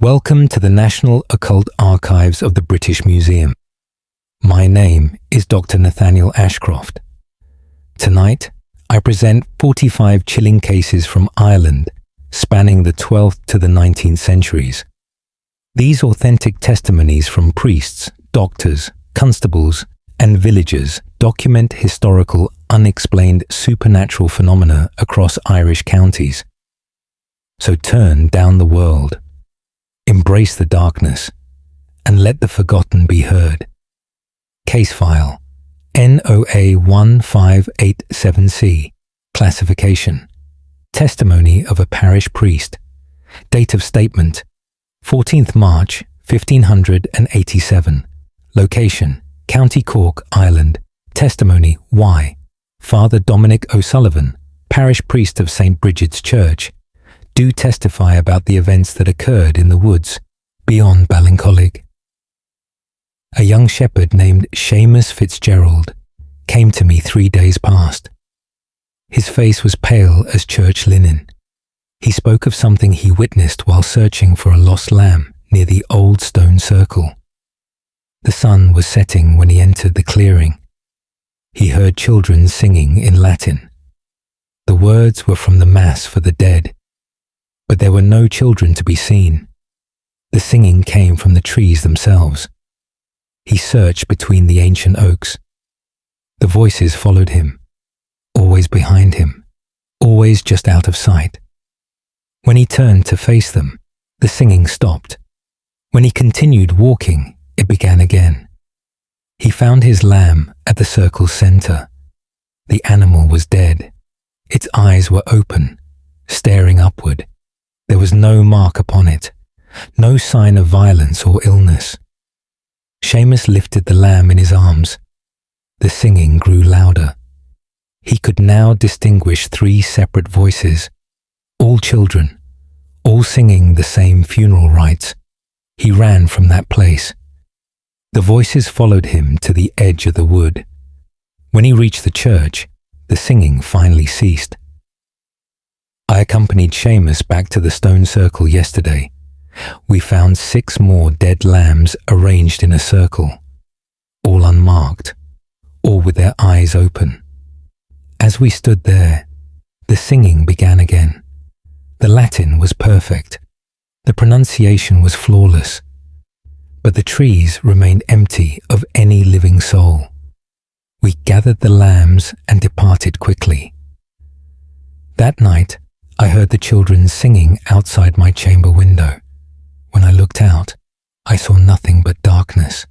Welcome to the National Occult Archives of the British Museum. My name is Dr. Nathaniel Ashcroft. Tonight, I present 45 chilling cases from Ireland, spanning the 12th to the 19th centuries. These authentic testimonies from priests, doctors, constables, and villagers document historical, unexplained supernatural phenomena across Irish counties. So turn down the world, embrace the darkness, and let the forgotten be heard. Case file NOA 1587C. Classification: testimony of a parish priest. Date of statement: 14th March 1587. Location: County Cork, Ireland. Testimony: Y. Father Dominic O'Sullivan, parish priest of St. Bridget's Church, do testify about the events that occurred in the woods beyond Ballincollig. A young shepherd named Seamus Fitzgerald came to me 3 days past. His face was pale as church linen. He spoke of something he witnessed while searching for a lost lamb near the old stone circle. The sun was setting when he entered the clearing. He heard children singing in Latin. The words were from the Mass for the dead, but there were no children to be seen. The singing came from the trees themselves. He searched between the ancient oaks. The voices followed him, always behind him, always just out of sight. When he turned to face them, the singing stopped. When he continued walking, it began again. He found his lamb at the circle's center. The animal was dead. Its eyes were open, staring upward. There was no mark upon it, no sign of violence or illness. Seamus lifted the lamb in his arms. The singing grew louder. He could now distinguish 3 separate voices, all children, all singing the same funeral rites. He ran from that place. The voices followed him to the edge of the wood. When he reached the church, the singing finally ceased. I accompanied Seamus back to the stone circle yesterday. We found 6 more dead lambs arranged in a circle, all unmarked, all with their eyes open. As we stood there, the singing began again. The Latin was perfect. The pronunciation was flawless. But the trees remained empty of any living soul. We gathered the lambs and departed quickly. That night, I heard the children singing outside my chamber window. When I looked out, I saw nothing but darkness.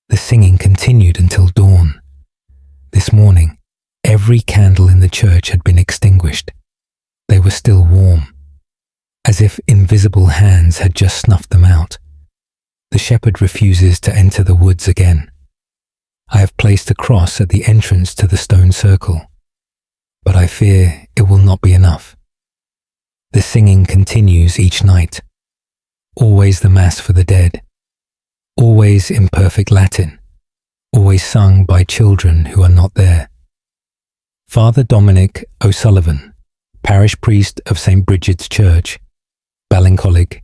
The singing continued until dawn. This morning, every candle in the church had been extinguished. They were still warm, as if invisible hands had just snuffed them out. The shepherd refuses to enter the woods again. I have placed a cross at the entrance to the stone circle, but I fear it will not be enough. The singing continues each night, always the Mass for the dead, always in perfect Latin, always sung by children who are not there. Father Dominic O'Sullivan, parish priest of St. Bridget's Church, Ballincollig,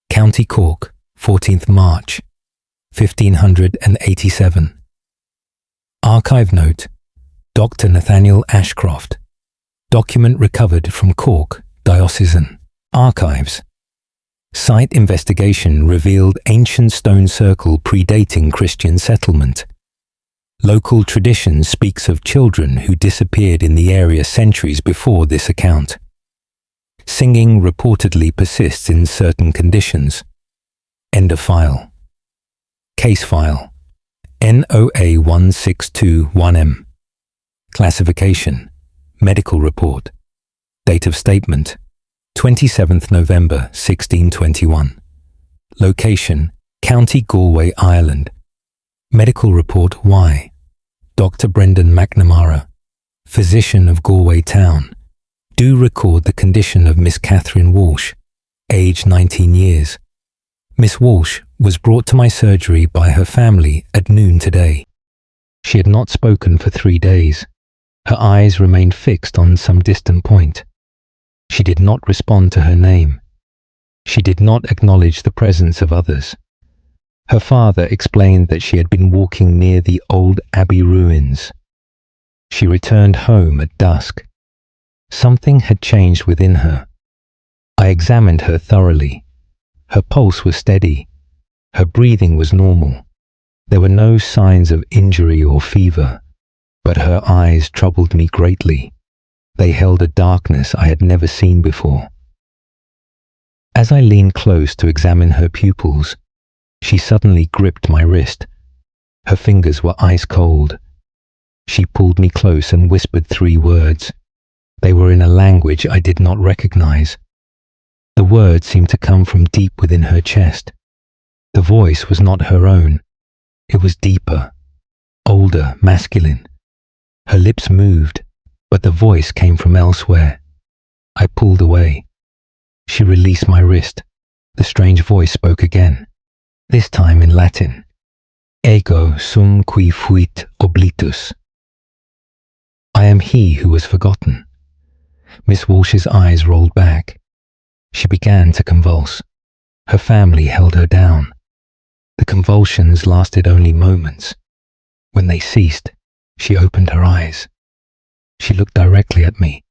County Cork, 14th March, 1587. Archive note: Dr. Nathaniel Ashcroft. Document recovered from Cork Diocesan Archives. Site investigation revealed ancient stone circle predating Christian settlement. Local tradition speaks of children who disappeared in the area centuries before this account. Singing reportedly persists in certain conditions. End of file. Case file NOA 1621M. Classification: medical report. Date of statement: 27th November 1621. Location: County Galway, Ireland. Medical report: Y. Dr. Brendan McNamara, physician of Galway town, do record the condition of Miss Catherine Walsh, age 19 years. Miss Walsh was brought to my surgery by her family at noon today. She had not spoken for 3 days. Her eyes remained fixed on some distant point. She did not respond to her name. She did not acknowledge the presence of others. Her father explained that she had been walking near the old abbey ruins. She returned home at dusk. Something had changed within her. I examined her thoroughly. Her pulse was steady. Her breathing was normal. There were no signs of injury or fever, but her eyes troubled me greatly. They held a darkness I had never seen before. As I leaned close to examine her pupils, she suddenly gripped my wrist. Her fingers were ice cold. She pulled me close and whispered 3 words. They were in a language I did not recognize. The words seemed to come from deep within her chest. The voice was not her own. It was deeper, older, masculine. Her lips moved, but the voice came from elsewhere. I pulled away. She released my wrist. The strange voice spoke again, this time in Latin. Ego sum qui fuit oblitus. I am he who was forgotten. Miss Walsh's eyes rolled back. She began to convulse. Her family held her down. The convulsions lasted only moments. When they ceased, she opened her eyes. She looked directly at me.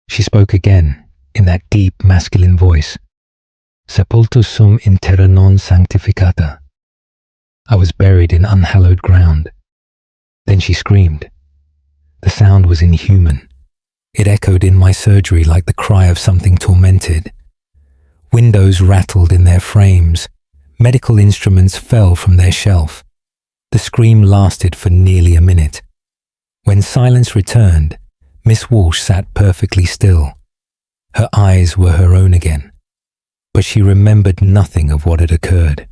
She spoke again, in that deep masculine voice. Sepultus sum in terra non sanctificata. I was buried in unhallowed ground. Then she screamed. The sound was inhuman. It echoed in my surgery like the cry of something tormented. Windows rattled in their frames. Medical instruments fell from their shelf. The scream lasted for nearly a minute. When silence returned, Miss Walsh sat perfectly still. Her eyes were her own again, but she remembered nothing of what had occurred.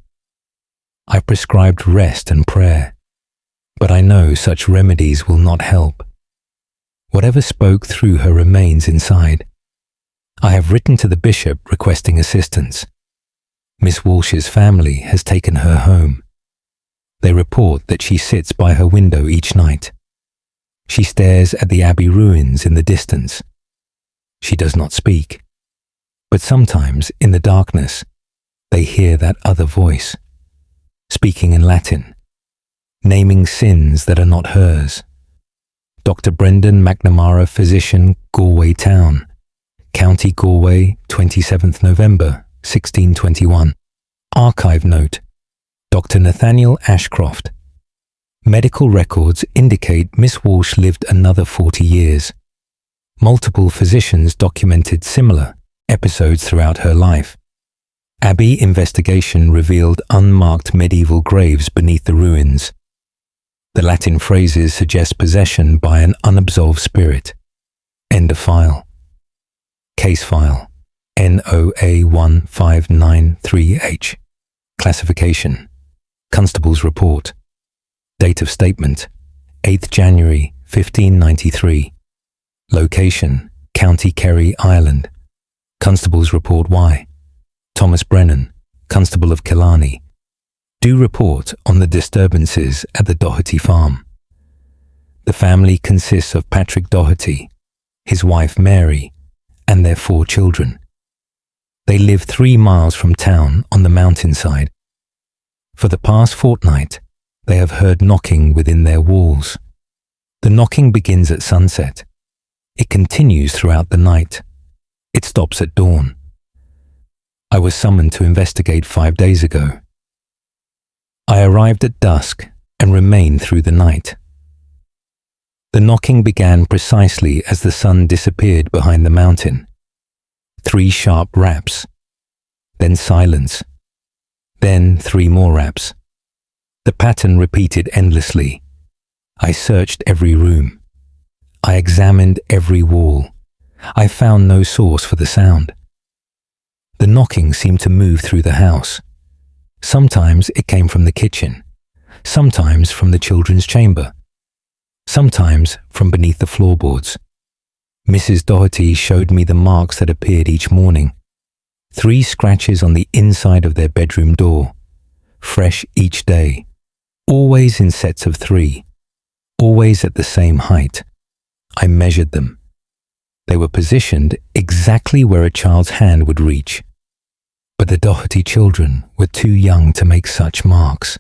I prescribed rest and prayer, but I know such remedies will not help. Whatever spoke through her remains inside. I have written to the bishop requesting assistance. Miss Walsh's family has taken her home. They report that she sits by her window each night. She stares at the abbey ruins in the distance. She does not speak, but sometimes in the darkness, they hear that other voice, speaking in Latin, naming sins that are not hers. Dr. Brendan McNamara, physician, Galway Town, County Galway, 27th November, 1621. Archive note, Dr. Nathaniel Ashcroft. Medical records indicate Miss Walsh lived another 40 years. Multiple physicians documented similar episodes throughout her life. Abbey investigation revealed unmarked medieval graves beneath the ruins. The Latin phrases suggest possession by an unabsolved spirit. End of file. Case file NOA1593H. Classification Constable's report. Date of statement 8th January 1593. Location County Kerry, Ireland. Constable's report Y. Thomas Brennan, Constable of Killarney. Do report on the disturbances at the Doherty farm. The family consists of Patrick Doherty, his wife Mary, and their 4 children. They live 3 miles from town on the mountainside. For the past fortnight, they have heard knocking within their walls. The knocking begins at sunset. It continues throughout the night. It stops at dawn. I was summoned to investigate 5 days ago. I arrived at dusk and remained through the night. The knocking began precisely as the sun disappeared behind the mountain. 3 sharp raps, then silence, then 3 more raps. The pattern repeated endlessly. I searched every room. I examined every wall. I found no source for the sound. The knocking seemed to move through the house. Sometimes it came from the kitchen, sometimes from the children's chamber, sometimes from beneath the floorboards. Mrs. Doherty showed me the marks that appeared each morning. 3 scratches on the inside of their bedroom door, fresh each day, always in sets of 3, always at the same height. I measured them. They were positioned exactly where a child's hand would reach. but the Doherty children were too young to make such marks,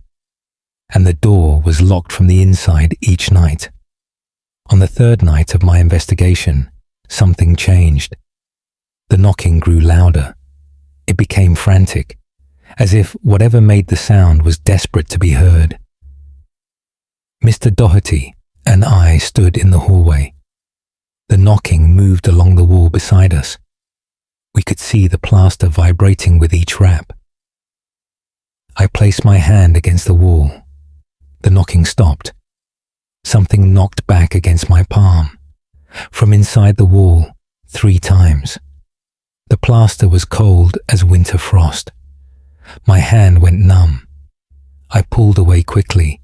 and the door was locked from the inside each night. On the third night of my investigation, something changed. The knocking grew louder. It became frantic, as if whatever made the sound was desperate to be heard. Mr. Doherty and I stood in the hallway. The knocking moved along the wall beside us. We could see the plaster vibrating with each rap. I placed my hand against the wall. The knocking stopped. Something knocked back against my palm, from inside the wall, 3 times. The plaster was cold as winter frost. My hand went numb. I pulled away quickly.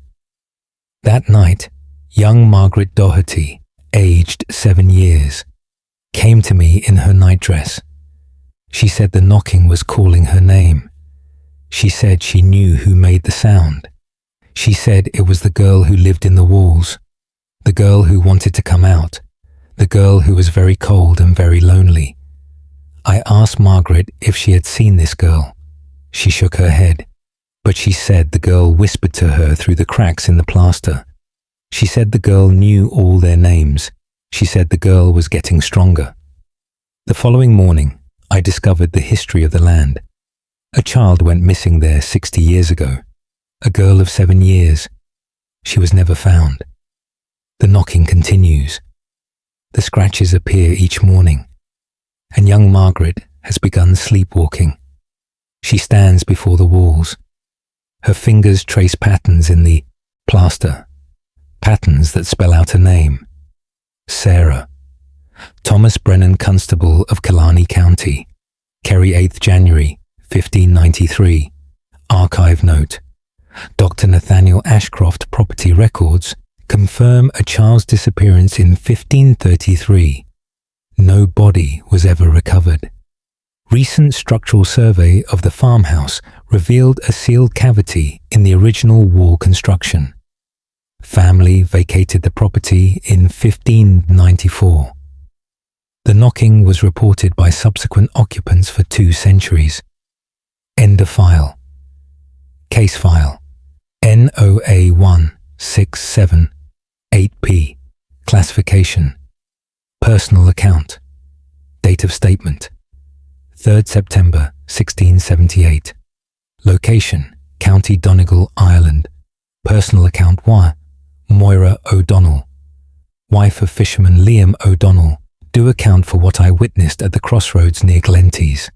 That night, young Margaret Doherty, aged 7 years, came to me in her nightdress. She said the knocking was calling her name. She said she knew who made the sound. She said it was the girl who lived in the walls, the girl who wanted to come out, the girl who was very cold and very lonely. I asked Margaret if she had seen this girl. She shook her head, but she said the girl whispered to her through the cracks in the plaster. She said the girl knew all their names. She said the girl was getting stronger. The following morning, I discovered the history of the land. A child went missing there 60 years ago. A girl of 7 years. She was never found. The knocking continues. The scratches appear each morning, and young Margaret has begun sleepwalking. She stands before the walls. Her fingers trace patterns in the plaster, patterns that spell out a name. Sarah. Thomas Brennan Constable of Killarney County. Kerry 8th January, 1593. Archive note. Dr. Nathaniel Ashcroft property records confirm a child's disappearance in 1533. No body was ever recovered. Recent structural survey of the farmhouse revealed a sealed cavity in the original wall construction. Family vacated the property in 1594. The knocking was reported by subsequent occupants for 2 centuries. End of file. Case file. NOA1678P. Classification. Personal account. Date of statement. 3rd September 1678. Location, County Donegal, Ireland. Personal account 1. Moira O'Donnell. Wife of fisherman Liam O'Donnell. Do account for what I witnessed at the crossroads near Glenties.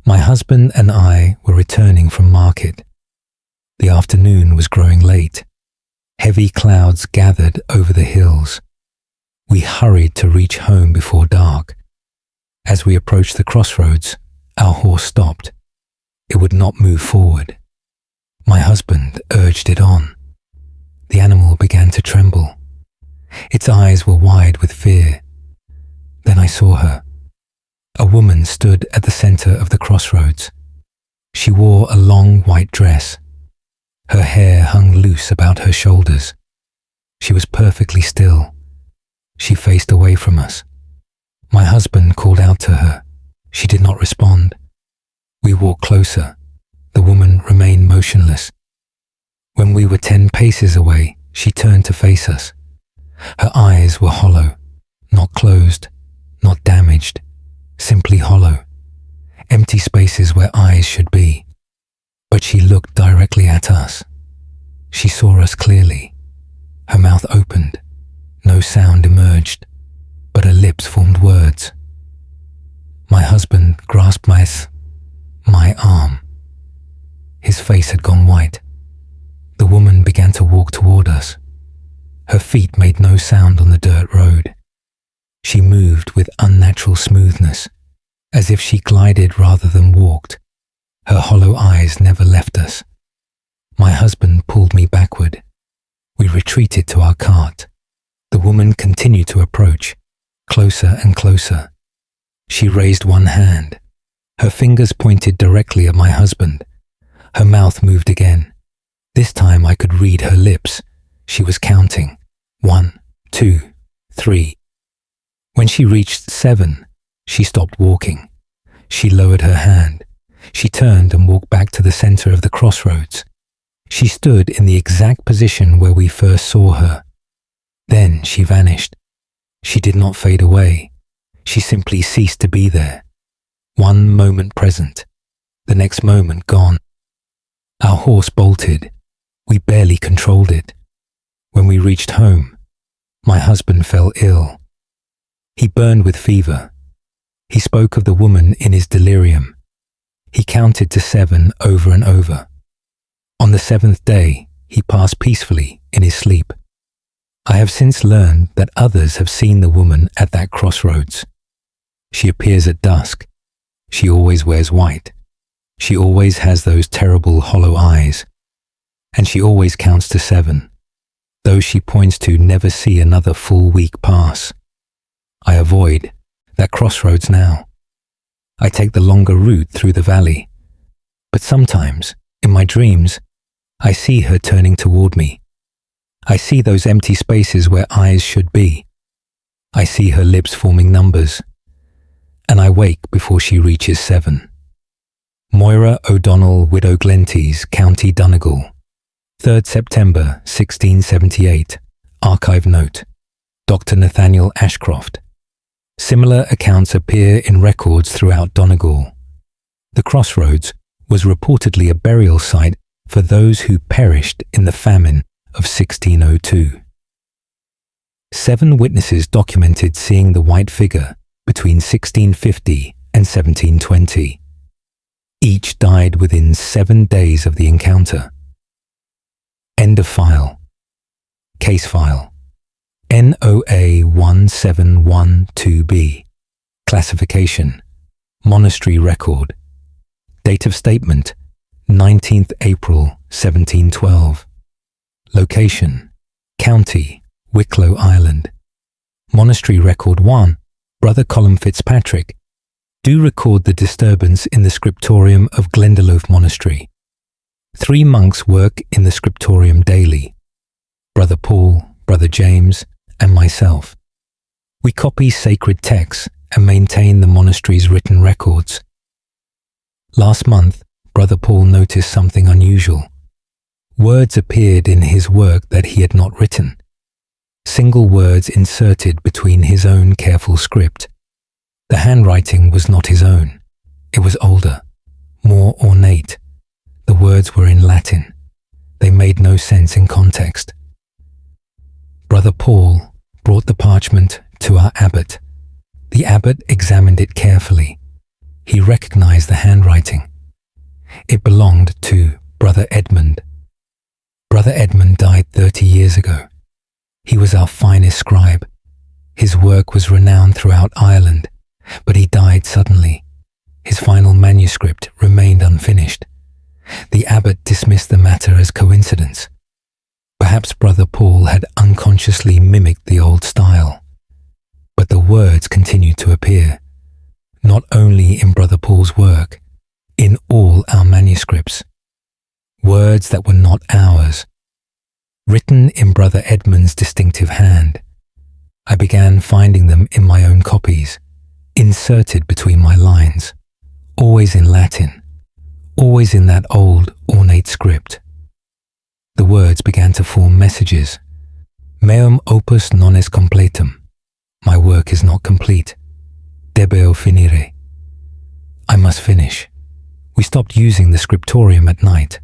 My husband and I were returning from market. The afternoon was growing late. Heavy clouds gathered over the hills. We hurried to reach home before dark. As we approached the crossroads, our horse stopped. It would not move forward. My husband urged it on. The animal began to tremble. Its eyes were wide with fear. Then I saw her. A woman stood at the center of the crossroads. She wore a long white dress. Her hair hung loose about her shoulders. She was perfectly still. She faced away from us. My husband called out to her. She did not respond. We walked closer. The woman remained motionless. When we were 10 paces away, she turned to face us. Her eyes were hollow, not closed, not damaged, simply hollow, empty spaces where eyes should be. But she looked directly at us. She saw us clearly. Her mouth opened. No sound emerged, but her lips formed words. My husband grasped my arm. His face had gone white. The woman began to walk toward us. Her feet made no sound on the dirt road. She moved with unnatural smoothness, as if she glided rather than walked. Her hollow eyes never left us. My husband pulled me backward. We retreated to our cart. The woman continued to approach, closer and closer. She raised one hand. Her fingers pointed directly at my husband. Her mouth moved again. This time I could read her lips. She was counting. 1, 2, 3. When she reached 7, she stopped walking. She lowered her hand. She turned and walked back to the center of the crossroads. She stood in the exact position where we first saw her. Then she vanished. She did not fade away. She simply ceased to be there. One moment present, the next moment gone. Our horse bolted. We barely controlled it. When we reached home, my husband fell ill. He burned with fever. He spoke of the woman in his delirium. He counted to 7 over and over. On the 7th day, he passed peacefully in his sleep. I have since learned that others have seen the woman at that crossroads. She appears at dusk. She always wears white. She always has those terrible hollow eyes. And she always counts to 7. Those she points to never see another full week pass. I avoid that crossroads now. I take the longer route through the valley. But sometimes, in my dreams, I see her turning toward me. I see those empty spaces where eyes should be. I see her lips forming numbers. And I wake before she reaches 7. Moira O'Donnell, Widow Glenties, County Donegal. 3rd September 1678. Archive note. Dr. Nathaniel Ashcroft. Similar accounts appear in records throughout Donegal. The crossroads was reportedly a burial site for those who perished in the famine of 1602. 7 witnesses documented seeing the white figure between 1650 and 1720. Each died within 7 days of the encounter. End of file. Case file. NOA 1712B. Classification. Monastery record. Date of statement. 19th April 1712. Location. County. Wicklow Island. Monastery record 1. Brother Colum Fitzpatrick. Do record the disturbance in the scriptorium of Glendalough Monastery. 3 monks work in the scriptorium daily. Brother Paul, Brother James, and myself. We copy sacred texts and maintain the monastery's written records. Last month, Brother Paul noticed something unusual. Words appeared in his work that he had not written. Single words inserted between his own careful script. The handwriting was not his own. It was older, more ornate. The words were in Latin. They made no sense in context. Brother Paul brought the parchment to our abbot. The abbot examined it carefully. He recognized the handwriting. It belonged to Brother Edmund. Brother Edmund died 30 years ago. He was our finest scribe. His work was renowned throughout Ireland, but he died suddenly. His final manuscript remained unfinished. The abbot dismissed the matter as coincidence. Perhaps Brother Paul had unconsciously mimicked the old style. But the words continued to appear, not only in Brother Paul's work, in all our manuscripts. Words that were not ours, written in Brother Edmund's distinctive hand. I began finding them in my own copies, inserted between my lines, always in Latin, always in that old ornate script. The words began to form messages. Meum opus non est completum. My work is not complete. Debeo finire. I must finish. We stopped using the scriptorium at night,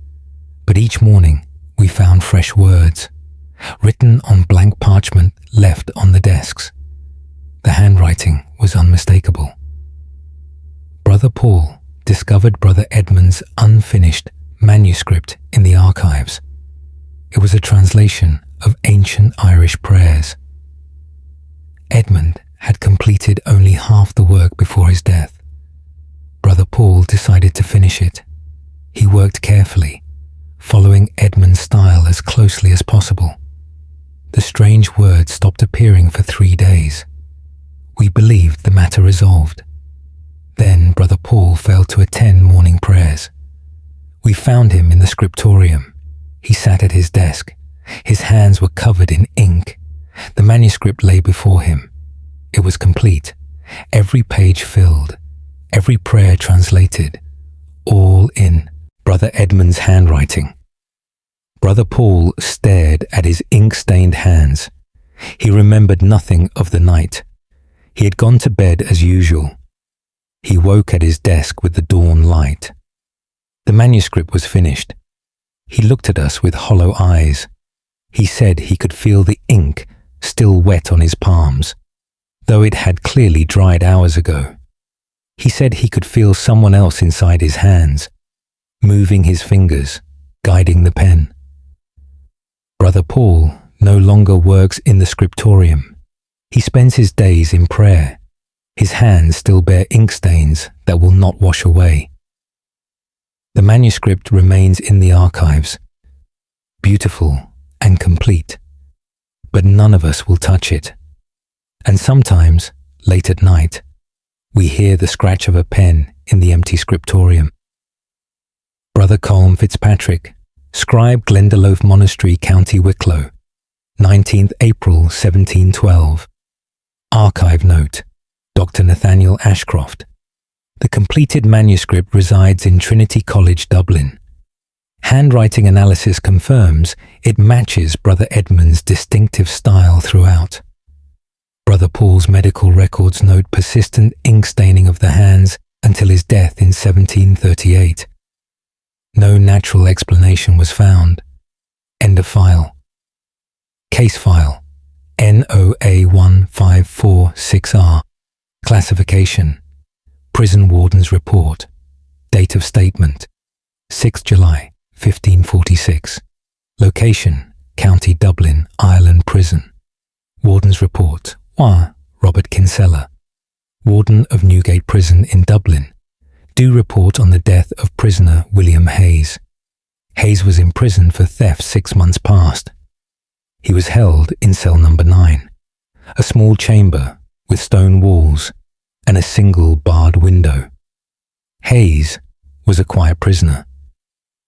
but each morning we found fresh words, written on blank parchment left on the desks. The handwriting was unmistakable. Brother Paul discovered Brother Edmund's unfinished manuscript in the archives. It was a translation of ancient Irish prayers. Edmund had completed only half the work before his death. Brother Paul decided to finish it. He worked carefully, following Edmund's style as closely as possible. The strange words stopped appearing for 3 days. We believed the matter resolved. Then Brother Paul failed to attend morning prayers. We found him in the scriptorium. He sat at his desk. His hands were covered in ink. The manuscript lay before him. It was complete, every page filled, every prayer translated, all in Brother Edmund's handwriting. Brother Paul stared at his ink-stained hands. He remembered nothing of the night. He had gone to bed as usual. He woke at his desk with the dawn light. The manuscript was finished. He looked at us with hollow eyes. He said he could feel the ink still wet on his palms, though it had clearly dried hours ago. He said he could feel someone else inside his hands, moving his fingers, guiding the pen. Brother Paul no longer works in the scriptorium. He spends his days in prayer. His hands still bear ink stains that will not wash away. The manuscript remains in the archives, beautiful and complete, but none of us will touch it. And sometimes, late at night, we hear the scratch of a pen in the empty scriptorium. Brother Colm Fitzpatrick, Scribe, Glendalough Monastery, County Wicklow, 19th April 1712. Archive note, Dr. Nathaniel Ashcroft. The completed manuscript resides in Trinity College, Dublin. Handwriting analysis confirms it matches Brother Edmund's distinctive style throughout. Brother Paul's medical records note persistent ink staining of the hands until his death in 1738. No natural explanation was found. End of file. Case file NOA1546R. Classification: Prison Warden's Report. Date of statement: 6 July 1546. Location: County Dublin, Ireland Prison. Warden's Report: 1. Robert Kinsella, Warden of Newgate Prison in Dublin. Do report on the death of prisoner William Hayes. Hayes was imprisoned for theft 6 months past. He was held in cell number 9, a small chamber with stone walls and a single barred window. Hayes was a quiet prisoner.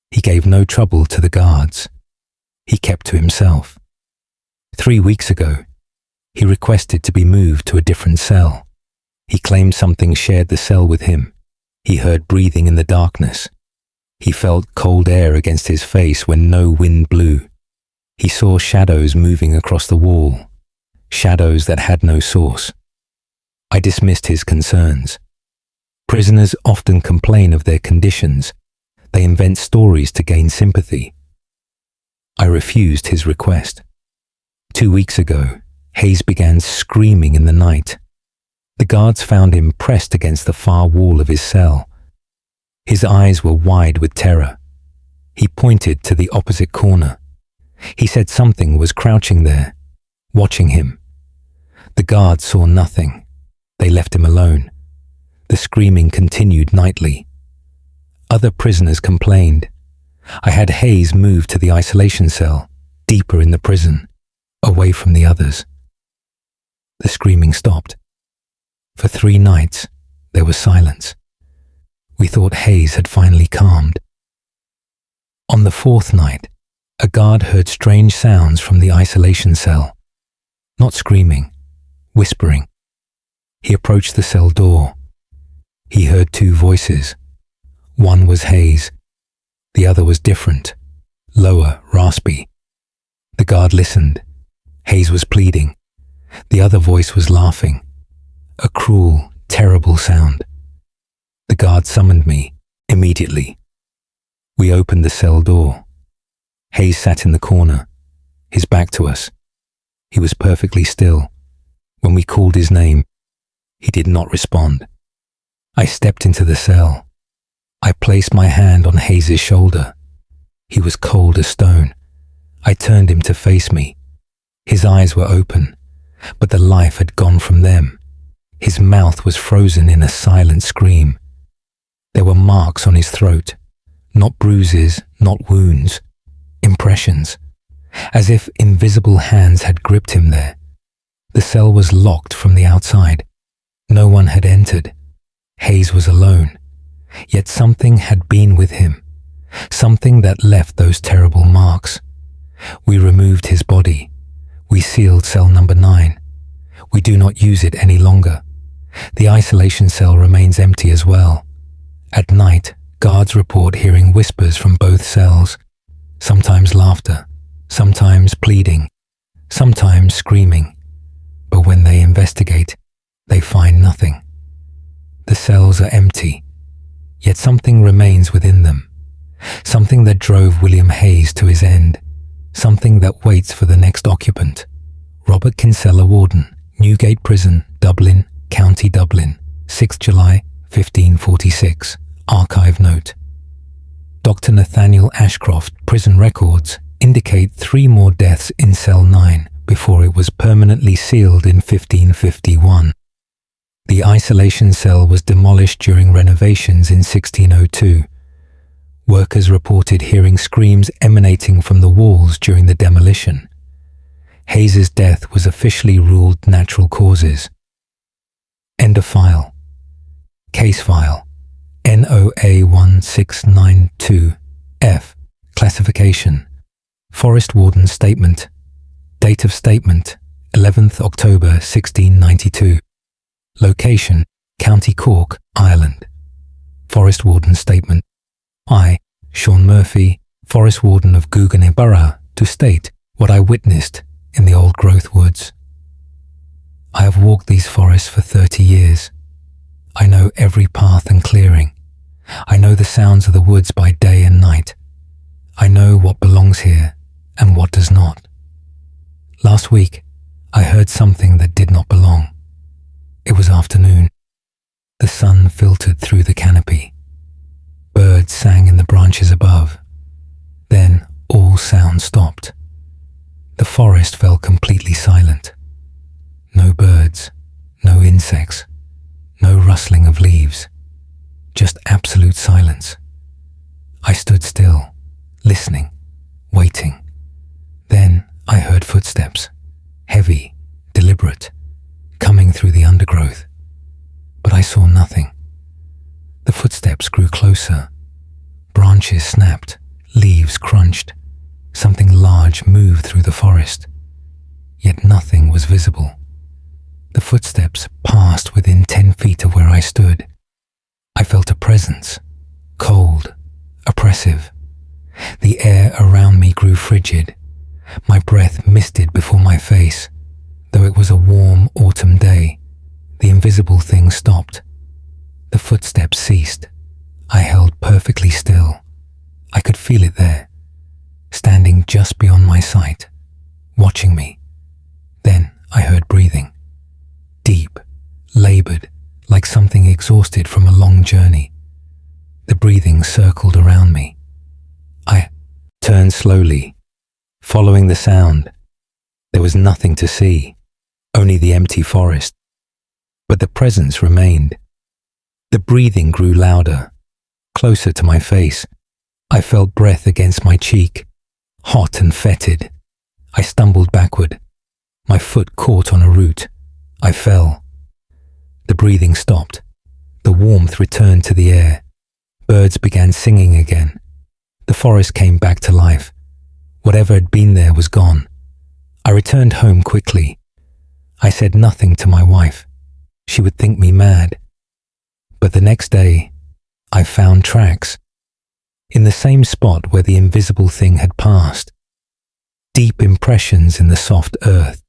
He gave no trouble to the guards. He kept to himself. 3 weeks ago, he requested to be moved to a different cell. He claimed something shared the cell with him. He heard breathing in the darkness. He felt cold air against his face when no wind blew. He saw shadows moving across the wall, shadows that had no source. I dismissed his concerns. Prisoners often complain of their conditions. They invent stories to gain sympathy. I refused his request. 2 weeks ago, Hayes began screaming in the night. The guards found him pressed against the far wall of his cell. His eyes were wide with terror. He pointed to the opposite corner. He said something was crouching there, watching him. The guards saw nothing. They left him alone. The screaming continued nightly. Other prisoners complained. I had Hayes moved to the isolation cell, deeper in the prison, away from the others. The screaming stopped. For 3 nights, there was silence. We thought Hayes had finally calmed. On the 4th night, a guard heard strange sounds from the isolation cell. Not screaming, whispering. He approached the cell door. He heard 2 voices. One was Hayes. The other was different, lower, raspy. The guard listened. Hayes was pleading. The other voice was laughing. A cruel, terrible sound. The guard summoned me immediately. We opened the cell door. Hayes sat in the corner, his back to us. He was perfectly still. When we called his name, he did not respond. I stepped into the cell. I placed my hand on Hayes' shoulder. He was cold as stone. I turned him to face me. His eyes were open, but the life had gone from them. His mouth was frozen in a silent scream. There were marks on his throat, not bruises, not wounds, impressions, as if invisible hands had gripped him there. The cell was locked from the outside. No one had entered. Hayes was alone, yet something had been with him, something that left those terrible marks. We removed his body. We sealed cell number 9. We do not use it any longer. The isolation cell remains empty as well. At night, Guards report hearing whispers from both cells, sometimes laughter, sometimes pleading, sometimes screaming. But when they investigate, they find nothing. The cells are empty, yet something remains within them. Something that drove William Hayes to his end. Something that waits for the next occupant. Robert Kinsella Warden, Newgate Prison, Dublin, County Dublin, 6th July, 1546. Archive note. Dr. Nathaniel Ashcroft prison records indicate 3 more deaths in cell 9 before it was permanently sealed in 1551. The isolation cell was demolished during renovations in 1602. Workers reported hearing screams emanating from the walls during the demolition. Hayes's death was officially ruled natural causes. End of file. Case file. NOA 1692F. Classification. Forest Warden Statement. Date of statement, 11th October 1692. Location, County Cork, Ireland. Forest Warden Statement. I, Sean Murphy, Forest Warden of Gougane Borough, to state what I witnessed in the old growth woods. I have walked these forests for 30 years. I know every path and clearing. I know the sounds of the woods by day and night. I know what belongs here and what does not. Last week, I heard something that did not belong. It was afternoon. The sun filtered through the canopy. Birds sang in the branches above. Then all sound stopped. The forest fell completely silent. No birds, no insects, no rustling of leaves, just absolute silence. I stood still, listening, waiting. Then I heard footsteps, heavy, deliberate, coming through the undergrowth. But I saw nothing. The footsteps grew closer. Branches snapped, leaves crunched. Something large moved through the forest. Yet nothing was visible. The footsteps passed within 10 feet of where I stood. I felt a presence, cold, oppressive. The air around me grew frigid. My breath misted before my face. Though it was a warm autumn day, the invisible thing stopped. The footsteps ceased. I held perfectly still. I could feel it there, standing just beyond my sight, watching me. Then I heard breathing. Deep, labored, like something exhausted from a long journey. The breathing circled around me. I turned slowly, following the sound. There was nothing to see, only the empty forest. But the presence remained. The breathing grew louder, closer to my face. I felt breath against my cheek, hot and fetid. I stumbled backward. My foot caught on a root. I fell. The breathing stopped. The warmth returned to the air. Birds began singing again. The forest came back to life. Whatever had been there was gone. I returned home quickly. I said nothing to my wife. She would think me mad. But the next day, I found tracks. In the same spot where the invisible thing had passed. Deep impressions in the soft earth.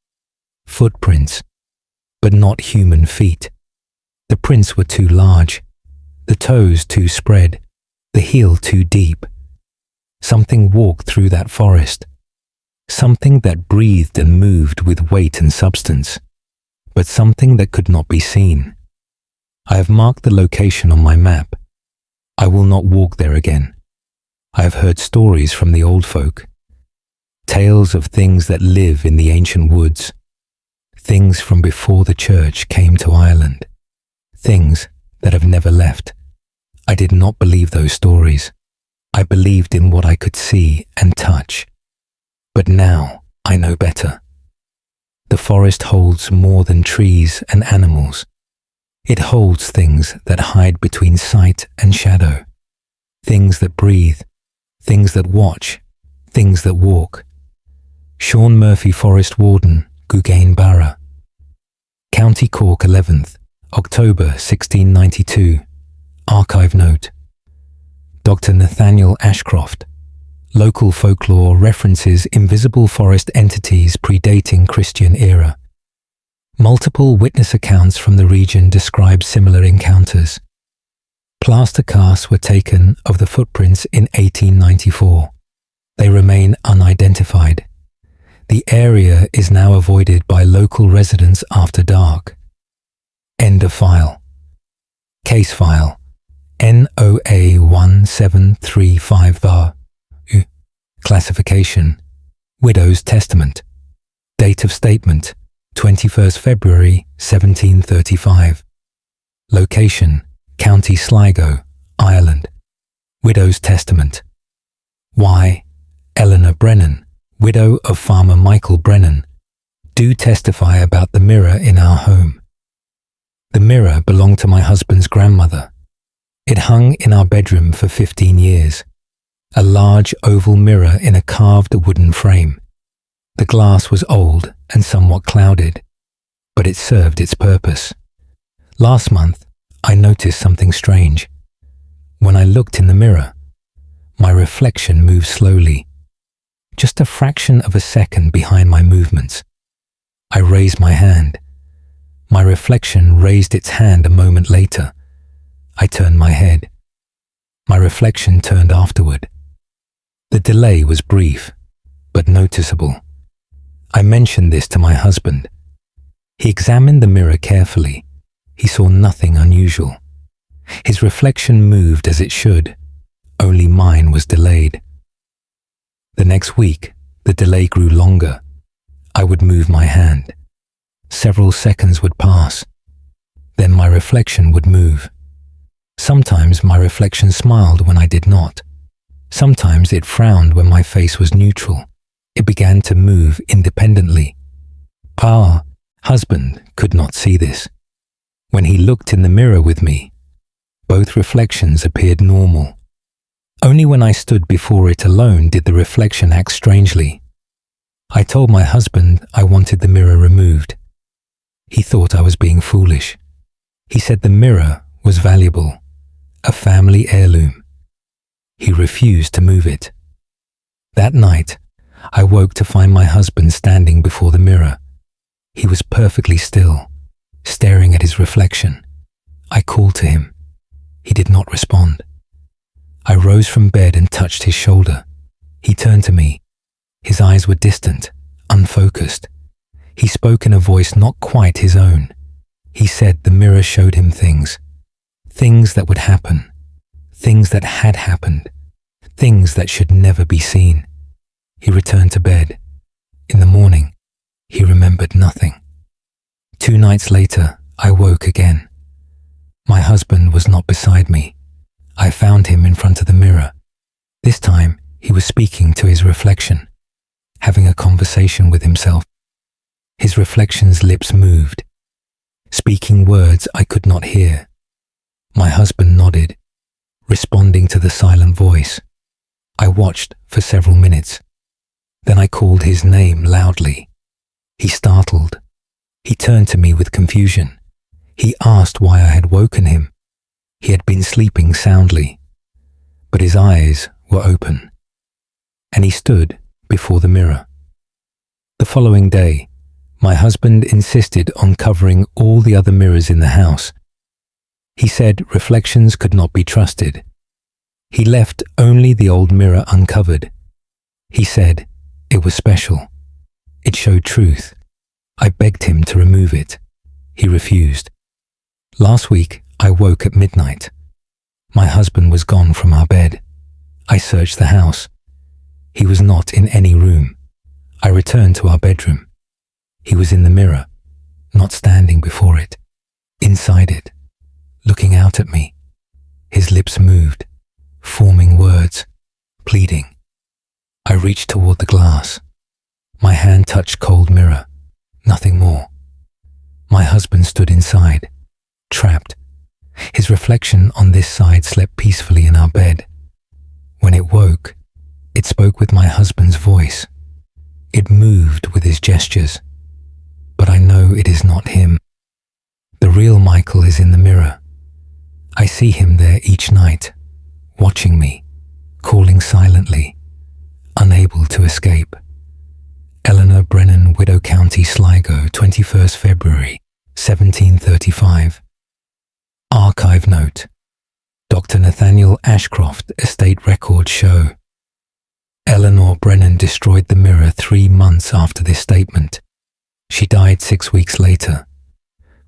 Footprints, but not human feet. The prints were too large, the toes too spread, the heel too deep. Something walked through that forest. Something that breathed and moved with weight and substance, but something that could not be seen. I have marked the location on my map. I will not walk there again. I have heard stories from the old folk. Tales of things that live in the ancient woods. Things from before the church came to Ireland. Things that have never left. I did not believe those stories. I believed in what I could see and touch. But now I know better. The forest holds more than trees and animals. It holds things that hide between sight and shadow. Things that breathe. Things that watch. Things that walk. Sean Murphy, Forest Warden, Gougane Borough. County Cork, 11th October 1692. Archive note. Dr. Nathaniel Ashcroft. Local folklore references invisible forest entities predating Christian era. Multiple witness accounts from the region describe similar encounters. Plaster casts were taken of the footprints in 1894. They remain unidentified. The area is now avoided by local residents after dark. End of file. Case file NOA 1735 Classification Widow's Testament. Date of statement 21st February 1735. Location County Sligo, Ireland. Widow's Testament. Y. Eleanor Brennan, widow of farmer Michael Brennan, do testify about the mirror in our home. The mirror belonged to my husband's grandmother. It hung in our bedroom for 15 years. A large oval mirror in a carved wooden frame. The glass was old and somewhat clouded, but it served its purpose. Last month, I noticed something strange. When I looked in the mirror, my reflection moved slowly, just a fraction of a second behind my movements. I raised my hand. My reflection raised its hand a moment later. I turned my head. My reflection turned afterward. The delay was brief, but noticeable. I mentioned this to my husband. He examined the mirror carefully. He saw nothing unusual. His reflection moved as it should. Only mine was delayed. The next week, the delay grew longer. I would move my hand. Several seconds would pass. Then my reflection would move. Sometimes my reflection smiled when I did not. Sometimes it frowned when my face was neutral. It began to move independently. Our husband could not see this. When he looked in the mirror with me, both reflections appeared normal. Only when I stood before it alone did the reflection act strangely. I told my husband I wanted the mirror removed. He thought I was being foolish. He said the mirror was valuable, a family heirloom. He refused to move it. That night, I woke to find my husband standing before the mirror. He was perfectly still, staring at his reflection. I called to him. He did not respond. I rose from bed and touched his shoulder. He turned to me. His eyes were distant, unfocused. He spoke in a voice not quite his own. He said the mirror showed him things that would happen, things that had happened, things that should never be seen. He returned to bed. In the morning, he remembered nothing. 2 nights later, I woke again. My husband was not beside me. I found him in front of the mirror. This time, he was speaking to his reflection, having a conversation with himself. His reflection's lips moved, speaking words I could not hear. My husband nodded, responding to the silent voice. I watched for several minutes. Then I called his name loudly. He startled. He turned to me with confusion. He asked why I had woken him. He had been sleeping soundly, but his eyes were open, and he stood before the mirror. The following day, my husband insisted on covering all the other mirrors in the house. He said reflections could not be trusted. He left only the old mirror uncovered. He said it was special. It showed truth. I begged him to remove it. He refused. Last week, I woke at midnight. My husband was gone from our bed. I searched the house. He was not in any room. I returned to our bedroom. He was in the mirror, not standing before it, inside it, looking out at me. His lips moved, forming words, pleading. I reached toward the glass. My hand touched cold mirror, nothing more. My husband stood inside, trapped. His reflection on this side slept peacefully in our bed. When it woke, it spoke with my husband's voice. It moved with his gestures. But I know it is not him. The real Michael is in the mirror. I see him there each night, watching me, calling silently, unable to escape. Eleanor Brennan, Widow County, Sligo, 21st February, 1735. Archive note. Dr. Nathaniel Ashcroft, Estate Records show. Eleanor Brennan destroyed the mirror 3 months after this statement. She died 6 weeks later.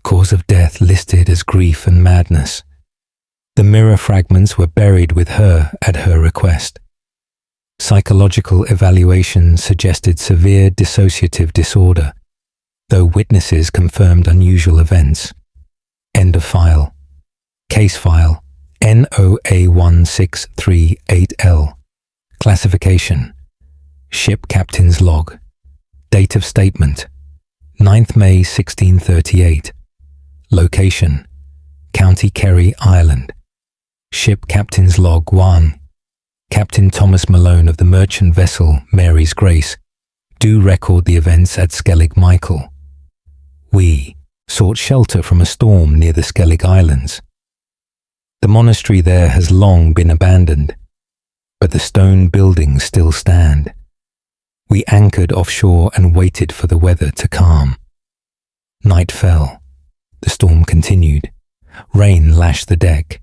Cause of death listed as grief and madness. The mirror fragments were buried with her at her request. Psychological evaluation suggested severe dissociative disorder, though witnesses confirmed unusual events. End of file. Case file NOA1638L. Classification: Ship Captain's Log. Date of statement: 9th May 1638. Location: County Kerry, Ireland. Ship Captain's Log 1. Captain Thomas Malone of the merchant vessel Mary's Grace do record the events at Skellig Michael. We sought shelter from a storm near the Skellig Islands. The monastery there has long been abandoned, but the stone buildings still stand. We anchored offshore and waited for the weather to calm. Night fell. The storm continued. Rain lashed the deck.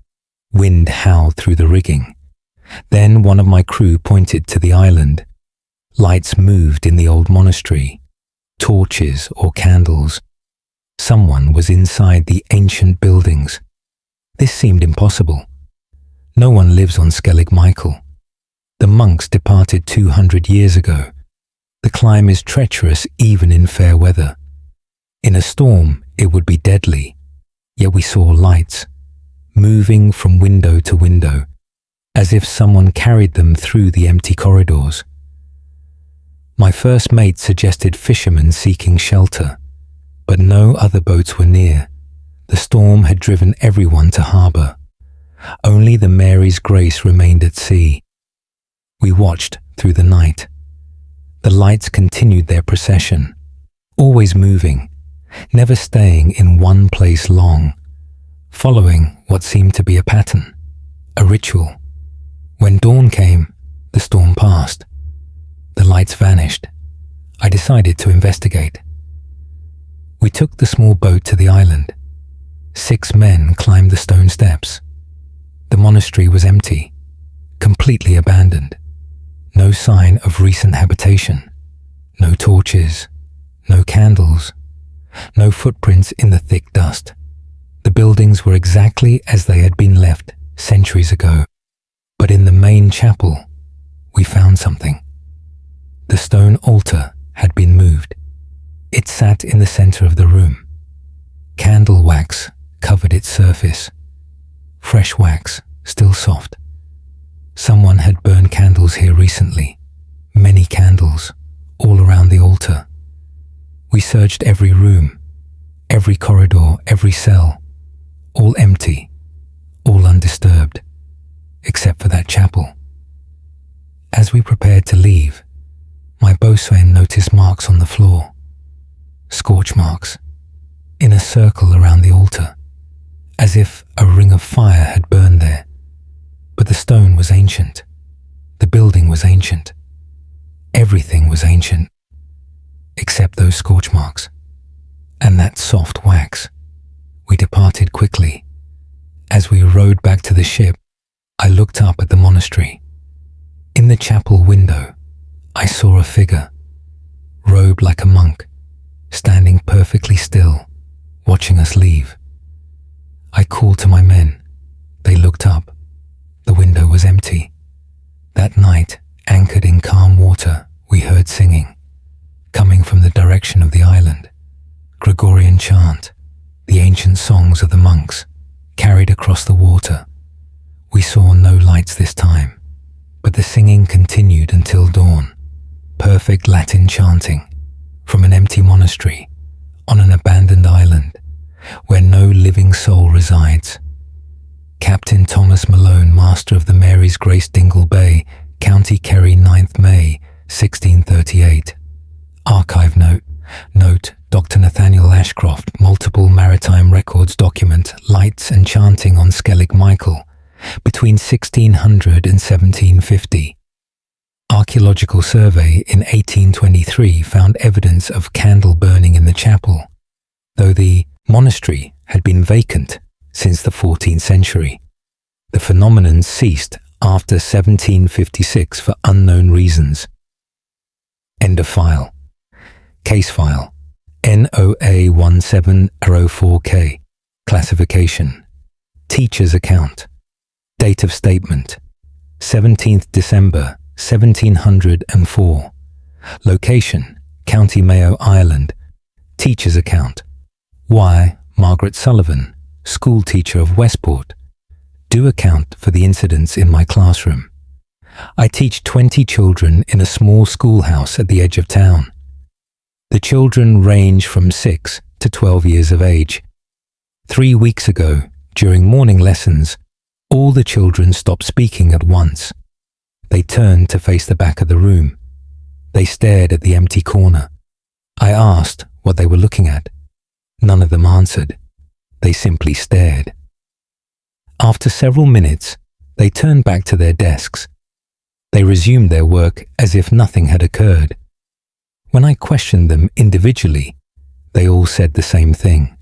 Wind howled through the rigging. Then one of my crew pointed to the island. Lights moved in the old monastery. Torches or candles. Someone was inside the ancient buildings. This seemed impossible. No one lives on Skellig Michael. The monks departed 200 years ago. The climb is treacherous even in fair weather. In a storm, it would be deadly. Yet we saw lights, moving from window to window, as if someone carried them through the empty corridors. My first mate suggested fishermen seeking shelter, but no other boats were near. The storm had driven everyone to harbour. Only the Mary's Grace remained at sea. We watched through the night. The lights continued their procession, always moving, never staying in one place long, following what seemed to be a pattern, a ritual. When dawn came, the storm passed. The lights vanished. I decided to investigate. We took the small boat to the island. 6 men climbed the stone steps. The monastery was empty, completely abandoned. No sign of recent habitation. No torches, no candles, no footprints in the thick dust. The buildings were exactly as they had been left centuries ago. But in the main chapel, we found something. The stone altar had been moved. It sat in the center of the room. Candle wax covered its surface. Fresh wax, still soft. Someone had burned candles here recently. Many candles, all around the altar. We searched every room, every corridor, every cell. All empty, all undisturbed, except for that chapel. As we prepared to leave, my boatswain noticed marks on the floor. Scorch marks, in a circle around the altar, as if a ring of fire had burned there. But the stone was ancient. The building was ancient. Everything was ancient, except those scorch marks, and that soft wax. We departed quickly. As we rowed back to the ship, I looked up at the monastery. In the chapel window, I saw a figure, robed like a monk, standing perfectly still, watching us leave. I called to my men. They looked up. The window was empty. That night, anchored in calm water, we heard singing, coming from the direction of the island. Gregorian chant, the ancient songs of the monks, carried across the water. We saw no lights this time, but the singing continued until dawn. Perfect Latin chanting from an empty monastery on an abandoned island where no living soul resides. Captain Thomas Malone, master of the Mary's Grace, Dingle Bay, County Kerry, 9th May, 1638. Archive note. Note, Dr. Nathaniel Ashcroft, multiple maritime records document lights and chanting on Skellig Michael, between 1600 and 1750. Archaeological survey in 1823 found evidence of candle burning in the chapel, though the monastery had been vacant since the 14th century. The phenomenon ceased after 1756 for unknown reasons. End of file. Case file NOA1704K. Classification. Teacher's account. Date of statement 17th December 1704. Location County Mayo, Ireland. Teacher's account. Y. Margaret Sullivan, school teacher of Westport. Do account for the incidents in my classroom. I teach 20 children in a small schoolhouse at the edge of town. The children range from 6 to 12 years of age. 3 weeks ago, during morning lessons, all the children stopped speaking at once. They turned to face the back of the room. They stared at the empty corner. I asked what they were looking at. None of them answered. They simply stared. After several minutes, they turned back to their desks. They resumed their work as if nothing had occurred. When I questioned them individually, they all said the same thing.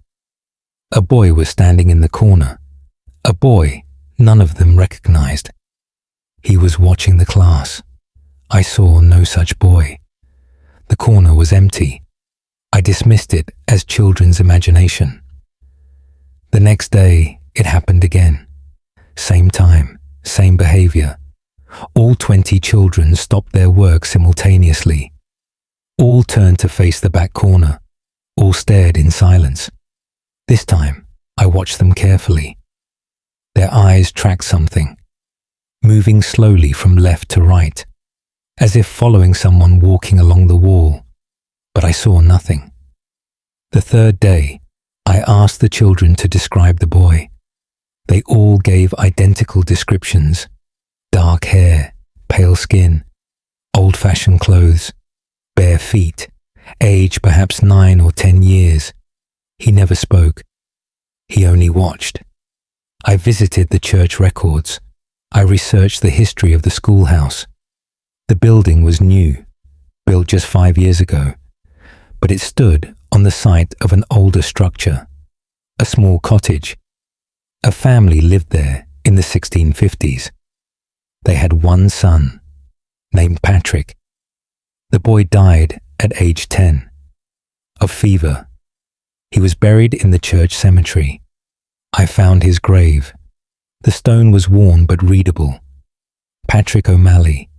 A boy was standing in the corner. A boy none of them recognized. He was watching the class. I saw no such boy. The corner was empty. I dismissed it as children's imagination. The next day, it happened again. Same time, same behavior. All 20 children stopped their work simultaneously. All turned to face the back corner. All stared in silence. This time, I watched them carefully. Their eyes tracked something, moving slowly from left to right, as if following someone walking along the wall, but I saw nothing. The third day, I asked the children to describe the boy. They all gave identical descriptions: dark hair, pale skin, old-fashioned clothes, bare feet, age perhaps 9 or 10 years. He never spoke. He only watched. I visited the church records. I researched the history of the schoolhouse. The building was new, built just 5 years ago, but it stood on the site of an older structure, a small cottage. A family lived there in the 1650s. They had one son, named Patrick. The boy died at age 10, of fever. He was buried in the church cemetery. I found his grave. The stone was worn but readable. Patrick O'Malley,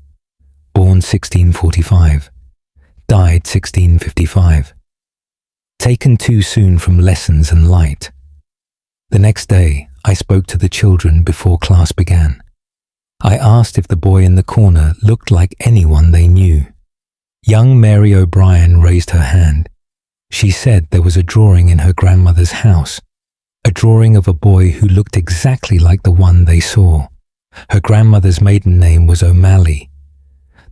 born 1645, died 1655. Taken too soon from lessons and light. The next day, I spoke to the children before class began. I asked if the boy in the corner looked like anyone they knew. Young Mary O'Brien raised her hand. She said there was a drawing in her grandmother's house, a drawing of a boy who looked exactly like the one they saw. Her grandmother's maiden name was O'Malley.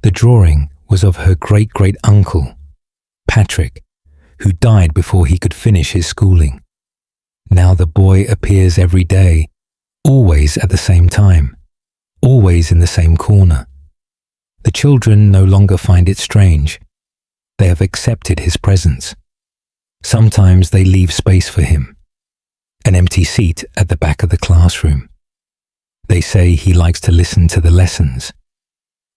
The drawing was of her great-great-uncle, Patrick, who died before he could finish his schooling. Now the boy appears every day, always at the same time, always in the same corner. The children no longer find it strange. They have accepted his presence. Sometimes they leave space for him, an empty seat at the back of the classroom. They say he likes to listen to the lessons.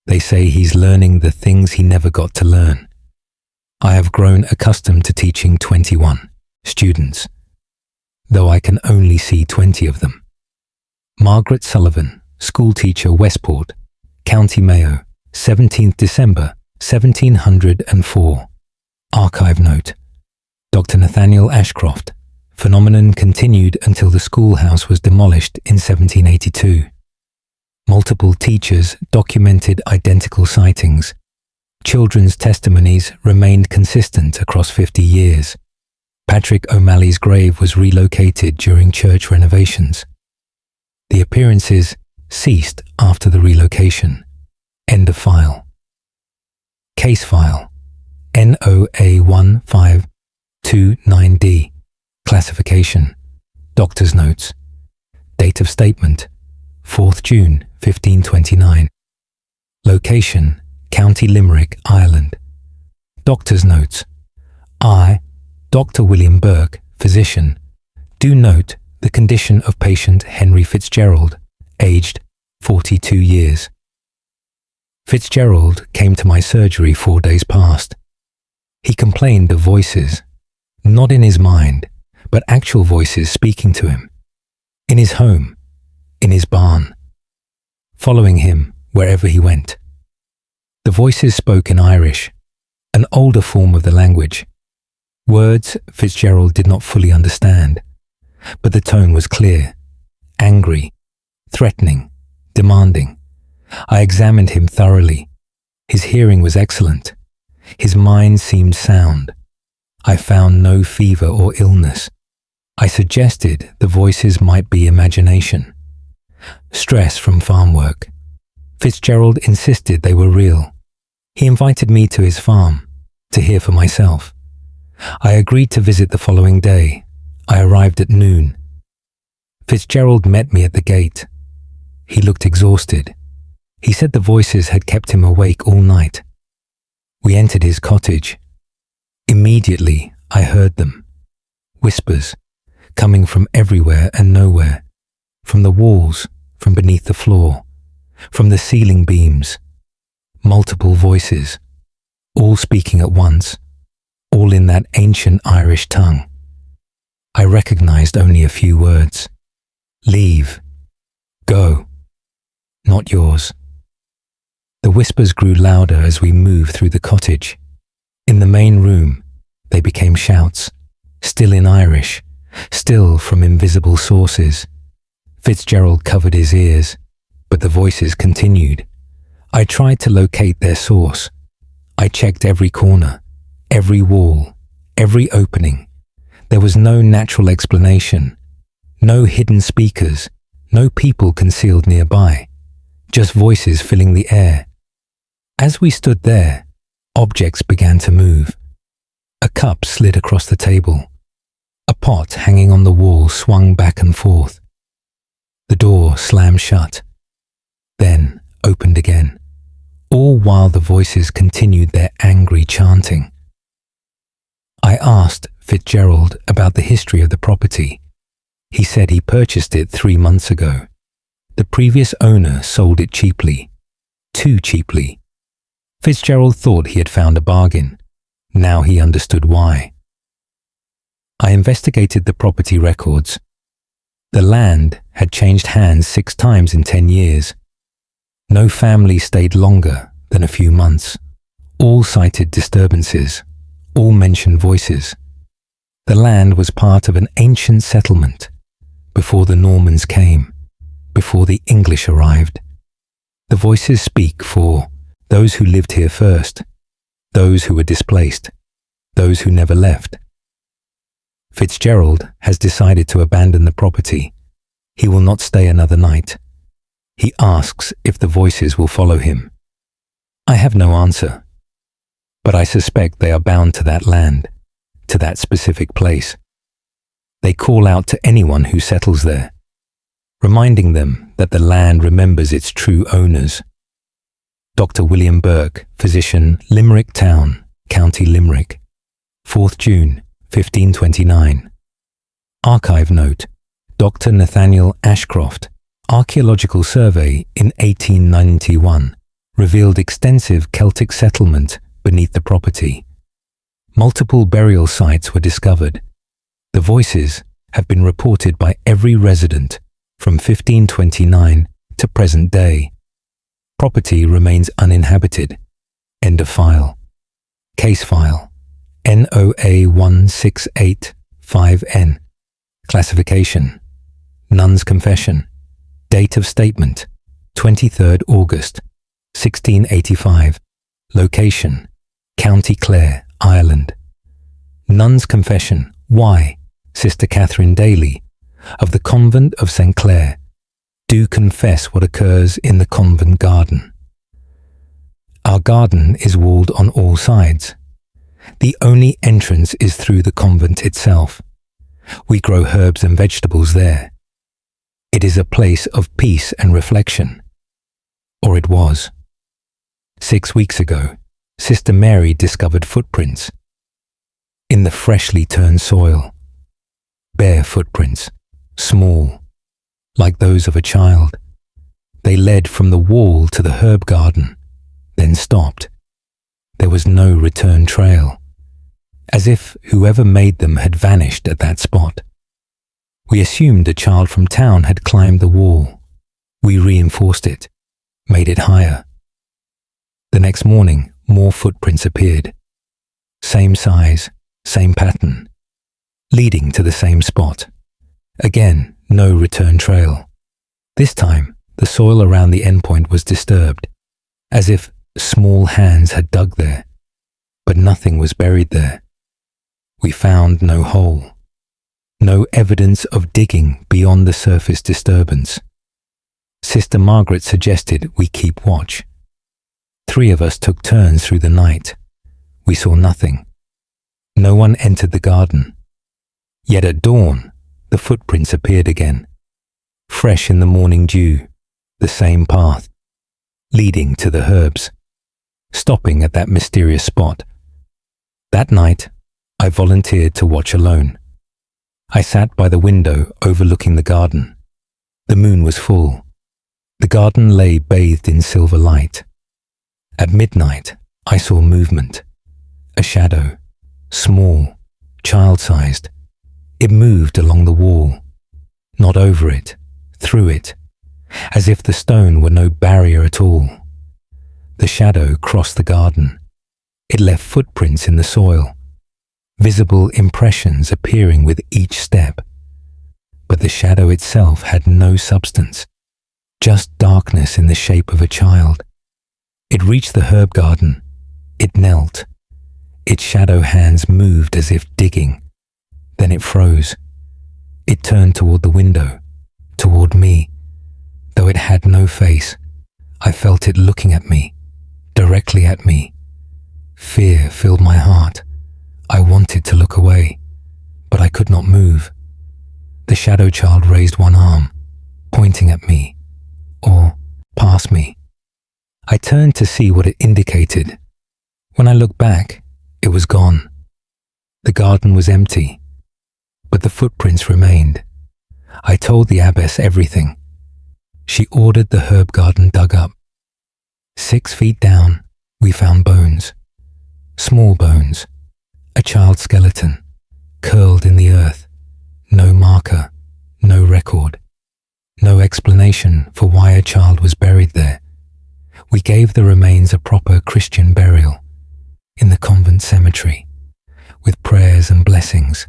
They say he's learning the things he never got to learn. I have grown accustomed to teaching 21 students, though I can only see 20 of them. Margaret Sullivan, school teacher, Westport, County Mayo, 17th December 1704. Archive note: Dr. Nathaniel Ashcroft. Phenomenon continued until the schoolhouse was demolished in 1782. Multiple teachers documented identical sightings. Children's testimonies remained consistent across 50 years. Patrick O'Malley's grave was relocated during church renovations. The appearances ceased after the relocation. End of file. Case file NOA1529D. Classification. Doctor's notes. Date of statement 4th June 1529. Location, County Limerick, Ireland. Doctor's notes. I, Dr. William Burke, physician, do note the condition of patient Henry Fitzgerald, aged 42 years. Fitzgerald came to my surgery 4 days past. He complained of voices, not in his mind, but actual voices speaking to him, in his home, in his barn, following him wherever he went. The voices spoke in Irish, an older form of the language. Words Fitzgerald did not fully understand, but the tone was clear, angry, threatening, demanding. I examined him thoroughly. His hearing was excellent. His mind seemed sound. I found no fever or illness. I suggested the voices might be imagination. Stress from farm work. Fitzgerald insisted they were real. He invited me to his farm to hear for myself. I agreed to visit the following day. I arrived at noon. Fitzgerald met me at the gate. He looked exhausted. He said the voices had kept him awake all night. We entered his cottage. Immediately, I heard them. Whispers, coming from everywhere and nowhere, from the walls, from beneath the floor, from the ceiling beams. Multiple voices, all speaking at once, all in that ancient Irish tongue. I recognized only a few words. Leave. Go. Not yours. The whispers grew louder as we moved through the cottage. In the main room, they became shouts, still in Irish, still from invisible sources. Fitzgerald covered his ears, but the voices continued. I tried to locate their source. I checked every corner, every wall, every opening. There was no natural explanation, no hidden speakers, no people concealed nearby, just voices filling the air. As we stood there, objects began to move. A cup slid across the table. A pot hanging on the wall swung back and forth. The door slammed shut, then opened again, all while the voices continued their angry chanting. I asked Fitzgerald about the history of the property. He said he purchased it 3 months ago. The previous owner sold it cheaply, too cheaply. Fitzgerald thought he had found a bargain. Now he understood why. I investigated the property records. The land had changed hands 6 times in 10 years. No family stayed longer than a few months. All cited disturbances. All mentioned voices. The land was part of an ancient settlement before the Normans came, before the English arrived. The voices speak for those who lived here first, those who were displaced, those who never left. Fitzgerald has decided to abandon the property. He will not stay another night. He asks if the voices will follow him. I have no answer, but I suspect they are bound to that land, to that specific place. They call out to anyone who settles there, reminding them that the land remembers its true owners. Dr. William Burke, physician, Limerick Town, County Limerick, 4th June 1529. Archive note, Dr. Nathaniel Ashcroft, archaeological survey in 1891, revealed extensive Celtic settlement beneath the property. Multiple burial sites were discovered. The voices have been reported by every resident from 1529 to present day. Property remains uninhabited. End of file. Case file NOA 1685N. Classification: Nun's Confession. Date of statement: 23rd August 1685. Location: County Clare, Ireland. Nun's Confession. Why? Sister Catherine Daly, of the Convent of St. Clare, do confess what occurs in the convent garden. Our garden is walled on all sides. The only entrance is through the convent itself. We grow herbs and vegetables there. It is a place of peace and reflection. Or it was. 6 weeks ago, Sister Mary discovered footprints in the freshly turned soil. Bare footprints, small, like those of a child. They led from the wall to the herb garden, then stopped. There was no return trail, as if whoever made them had vanished at that spot. We assumed a child from town had climbed the wall. We reinforced it, made it higher. The next morning, more footprints appeared. Same size, same pattern, leading to the same spot. Again, no return trail. This time, the soil around the endpoint was disturbed, as if small hands had dug there, but nothing was buried there. We found no hole, no evidence of digging beyond the surface disturbance. Sister Margaret suggested we keep watch. 3 of us took turns through the night. We saw nothing. No one entered the garden. Yet at dawn, the footprints appeared again, fresh in the morning dew, the same path, leading to the herbs, stopping at that mysterious spot. That night, I volunteered to watch alone. I sat by the window overlooking the garden. The moon was full. The garden lay bathed in silver light. At midnight, I saw movement. A shadow, small, child-sized. It moved along the wall, not over it, through it, as if the stone were no barrier at all. The shadow crossed the garden. It left footprints in the soil, visible impressions appearing with each step. But the shadow itself had no substance, just darkness in the shape of a child. It reached the herb garden. It knelt. Its shadow hands moved as if digging. Then it froze. It turned toward the window, toward me. Though it had no face, I felt it looking at me, directly at me. Fear filled my heart. I wanted to look away, but I could not move. The shadow child raised one arm, pointing at me, or past me. I turned to see what it indicated. When I looked back, it was gone. The garden was empty, but the footprints remained. I told the abbess everything. She ordered the herb garden dug up. 6 feet down, we found bones. Small bones. A child's skeleton, curled in the earth. No marker, no record. No explanation for why a child was buried there. We gave the remains a proper Christian burial in the convent cemetery, with prayers and blessings.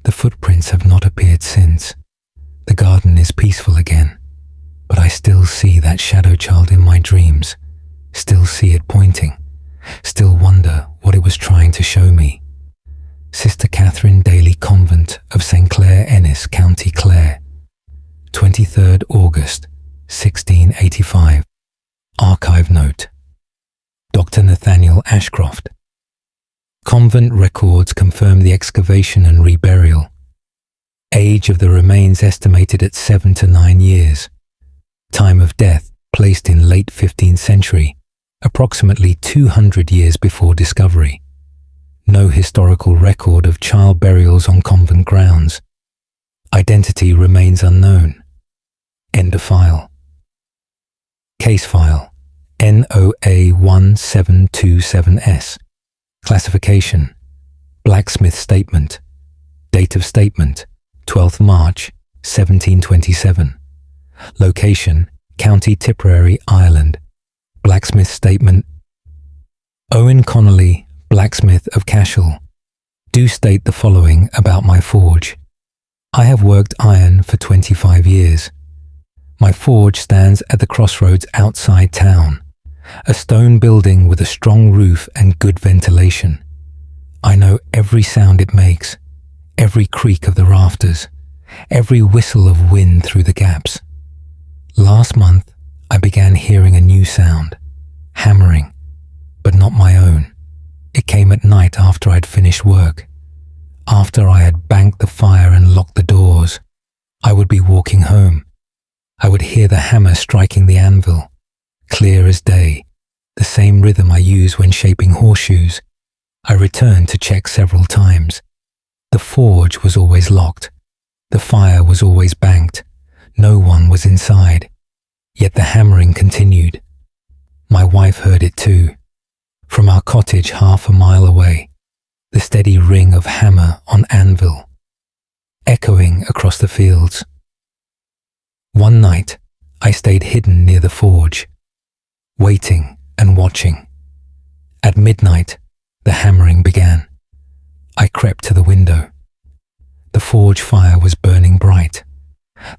The footprints have not appeared since. The garden is peaceful again, but I still see that shadow child in my dreams, still see it pointing, still wonder what it was trying to show me. Sister Catherine Daly Convent of St. Clair Ennis, County Clare, 23rd August, 1685. Archive note. Dr. Nathaniel Ashcroft. Convent records confirm the excavation and reburial. Age of the remains estimated at 7 to 9 years. Time of death placed in late 15th century, approximately 200 years before discovery. No historical record of child burials on convent grounds. Identity remains unknown. End of file. Case file NOA 1727S. Classification: Blacksmith Statement. Date of statement: 12th March 1727. Location: County Tipperary, Ireland. Blacksmith Statement: Owen Connolly, blacksmith of Cashel. Do state the following about my forge. I have worked iron for 25 years. My forge stands at the crossroads outside town, a stone building with a strong roof and good ventilation. I know every sound it makes, every creak of the rafters, every whistle of wind through the gaps. Last month, I began hearing a new sound, hammering, but not my own. It came at night after I'd finished work. After I had banked the fire and locked the doors, I would be walking home, I would hear the hammer striking the anvil, clear as day, the same rhythm I use when shaping horseshoes. I returned to check several times. The forge was always locked. The fire was always banked. No one was inside. Yet the hammering continued. My wife heard it too. From our cottage 1/2 mile away, the steady ring of hammer on anvil, echoing across the fields. One night, I stayed hidden near the forge, waiting and watching. At midnight, the hammering began. I crept to the window. The forge fire was burning bright,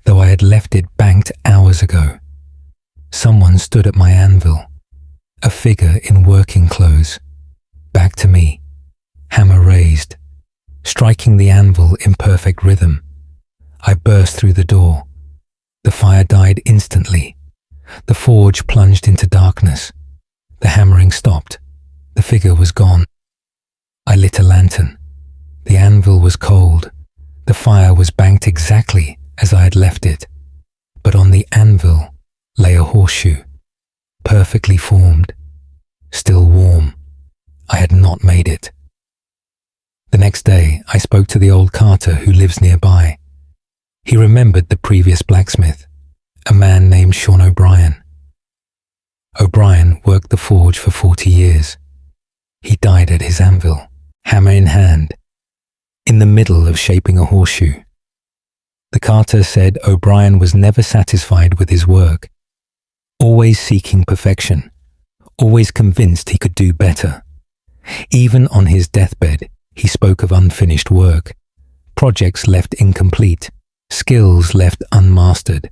though I had left it banked hours ago. Someone stood at my anvil, a figure in working clothes, back to me, hammer raised, striking the anvil in perfect rhythm. I burst through the door. The fire died instantly. The forge plunged into darkness. The hammering stopped. The figure was gone. I lit a lantern. The anvil was cold. The fire was banked exactly as I had left it. But on the anvil lay a horseshoe, perfectly formed, still warm. I had not made it. The next day, I spoke to the old carter who lives nearby. He remembered the previous blacksmith, a man named Sean O'Brien. O'Brien worked the forge for 40 years. He died at his anvil, hammer in hand, in the middle of shaping a horseshoe. The carter said O'Brien was never satisfied with his work, always seeking perfection, always convinced he could do better. Even on his deathbed, he spoke of unfinished work, projects left incomplete, skills left unmastered.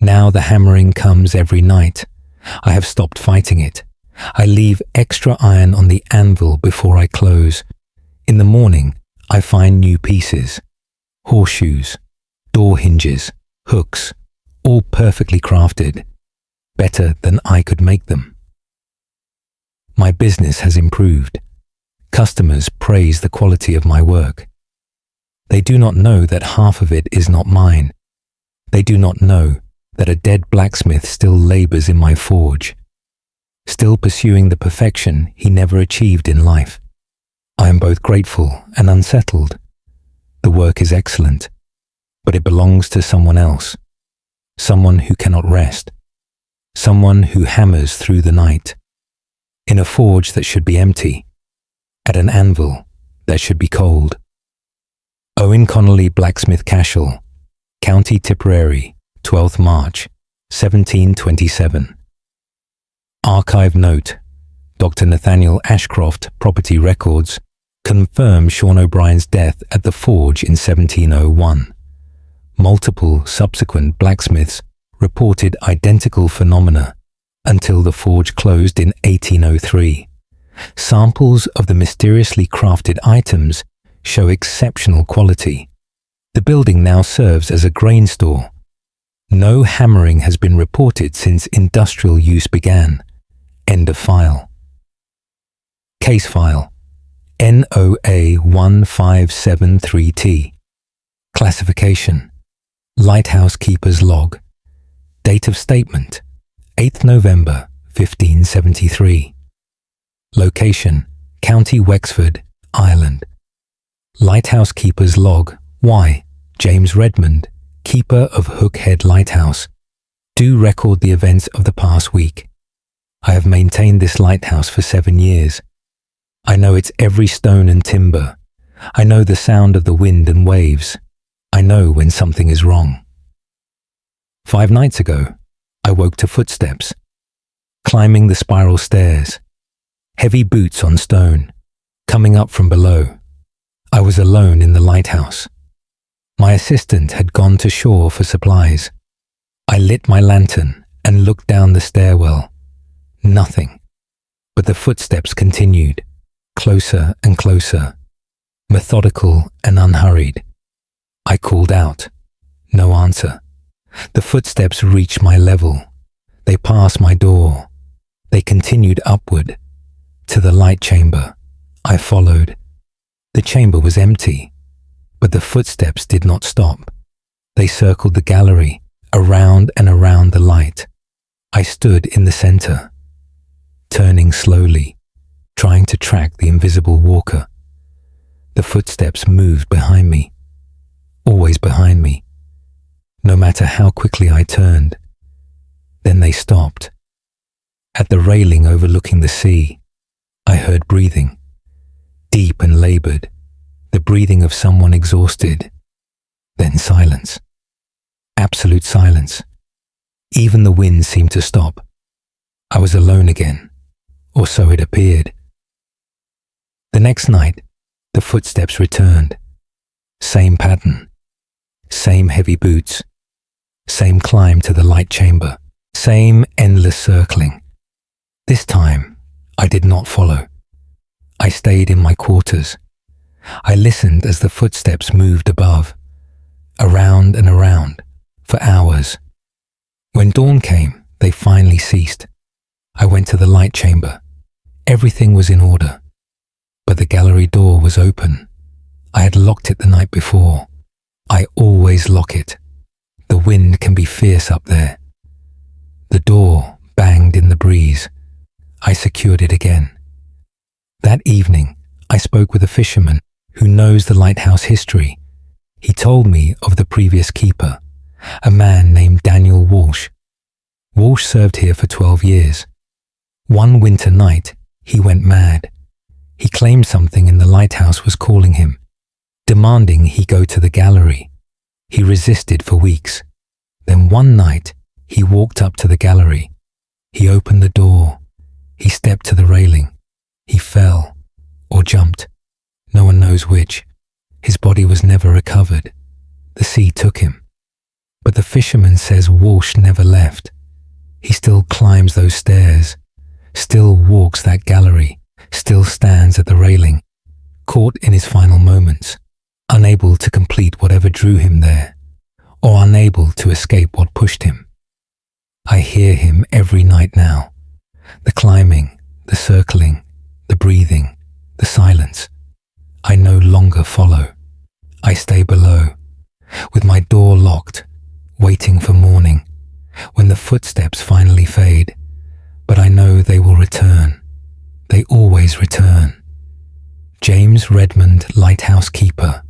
Now the hammering comes every night. I have stopped fighting it. I leave extra iron on the anvil before I close. In the morning, I find new pieces, horseshoes, door hinges, hooks, all perfectly crafted, better than I could make them. My business has improved. Customers praise the quality of my work. They do not know that half of it is not mine. They do not know that a dead blacksmith still labors in my forge, still pursuing the perfection he never achieved in life. I am both grateful and unsettled. The work is excellent, but it belongs to someone else, someone who cannot rest, someone who hammers through the night, in a forge that should be empty, at an anvil that should be cold. Owen Connolly Blacksmith Cashel, County Tipperary, 12th March, 1727. Archive note: Dr. Nathaniel Ashcroft Property Records confirm Sean O'Brien's death at the forge in 1701. Multiple subsequent blacksmiths reported identical phenomena until the forge closed in 1803. Samples of the mysteriously crafted items show exceptional quality. The building now serves as a grain store. No hammering has been reported since industrial use began. End of file. Case file NOA 1573T. Classification: Lighthouse Keeper's Log. Date of statement: 8th November 1573. Location: County Wexford, Ireland. Lighthouse Keeper's Log. Y. James Redmond, Keeper of Hook Head Lighthouse. Do record the events of the past week. I have maintained this lighthouse for 7 years. I know its every stone and timber. I know the sound of the wind and waves. I know when something is wrong. 5 nights ago, I woke to footsteps, climbing the spiral stairs, heavy boots on stone, coming up from below. I was alone in the lighthouse. My assistant had gone to shore for supplies. I lit my lantern and looked down the stairwell. Nothing. But the footsteps continued, closer and closer, methodical and unhurried. I called out. No answer. The footsteps reached my level. They passed my door. They continued upward, to the light chamber. I followed. The chamber was empty, but the footsteps did not stop. They circled the gallery, Around and around the light, I stood in the center, turning slowly, trying to track the invisible walker. The footsteps moved behind me, always behind me, no matter how quickly I turned. Then they stopped. At the railing overlooking the sea, I heard breathing, deep and labored, the breathing of someone exhausted. Then silence. Absolute silence. Even the wind seemed to stop. I was alone again, or so it appeared. The next night, the footsteps returned. Same pattern, same heavy boots, same climb to the light chamber, same endless circling. This time, I did not follow. I stayed in my quarters. I listened as the footsteps moved above, around and around, for hours. When dawn came, they finally ceased. I went to the light chamber. Everything was in order, but the gallery door was open. I had locked it the night before. I always lock it. The wind can be fierce up there. The door banged in the breeze. I secured it again. That evening, I spoke with a fisherman who knows the lighthouse history. He told me of the previous keeper, a man named Daniel Walsh. Walsh served here for 12 years. One winter night, he went mad. He claimed something in the lighthouse was calling him, demanding he go to the gallery. He resisted for weeks. Then one night, he walked up to the gallery. He opened the door. He stepped to the railing. He fell, or jumped. No one knows which. His body was never recovered. The sea took him. But the fisherman says Walsh never left. He still climbs those stairs, still walks that gallery, still stands at the railing, caught in his final moments, unable to complete whatever drew him there, or unable to escape what pushed him. I hear him every night now. The climbing, the circling, the breathing, the silence. I no longer follow. I stay below, with my door locked, waiting for morning, when the footsteps finally fade. But I know they will return. They always return. James Redmond, Lighthouse Keeper,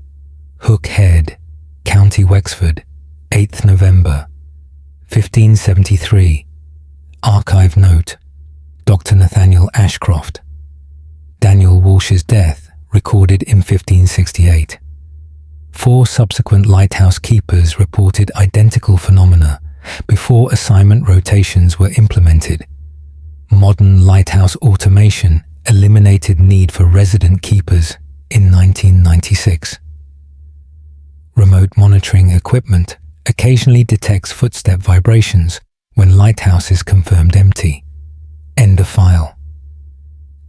Hook Head, County Wexford, 8th November, 1573. Archive note, Dr. Nathaniel Ashcroft. Daniel Walsh's death recorded in 1568. 4 subsequent lighthouse keepers reported identical phenomena before assignment rotations were implemented. Modern lighthouse automation eliminated need for resident keepers in 1996. Remote monitoring equipment occasionally detects footstep vibrations when lighthouse is confirmed empty. End of file.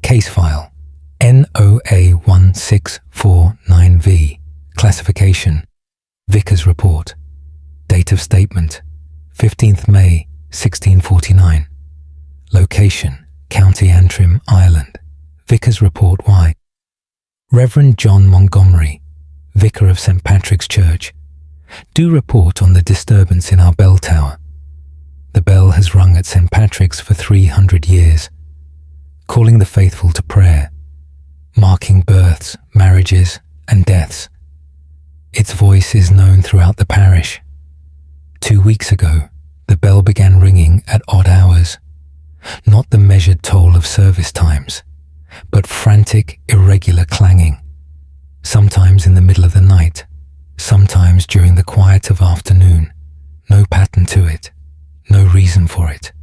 Case file NOA1649V. Classification Vickers Report. Date of statement 15th May 1649. Location County Antrim, Ireland. Vickers Report Y. Reverend John Montgomery, Vicar of St. Patrick's Church, do report on the disturbance in our bell tower. The bell has rung at St. Patrick's for 300 years, calling the faithful to prayer, marking births, marriages, and deaths. Its voice is known throughout the parish. 2 weeks ago, the bell began ringing at odd hours, not the measured toll of service times, but frantic, irregular clanging, sometimes in the middle of the night, sometimes during the quiet of afternoon. No pattern to it, no reason for it.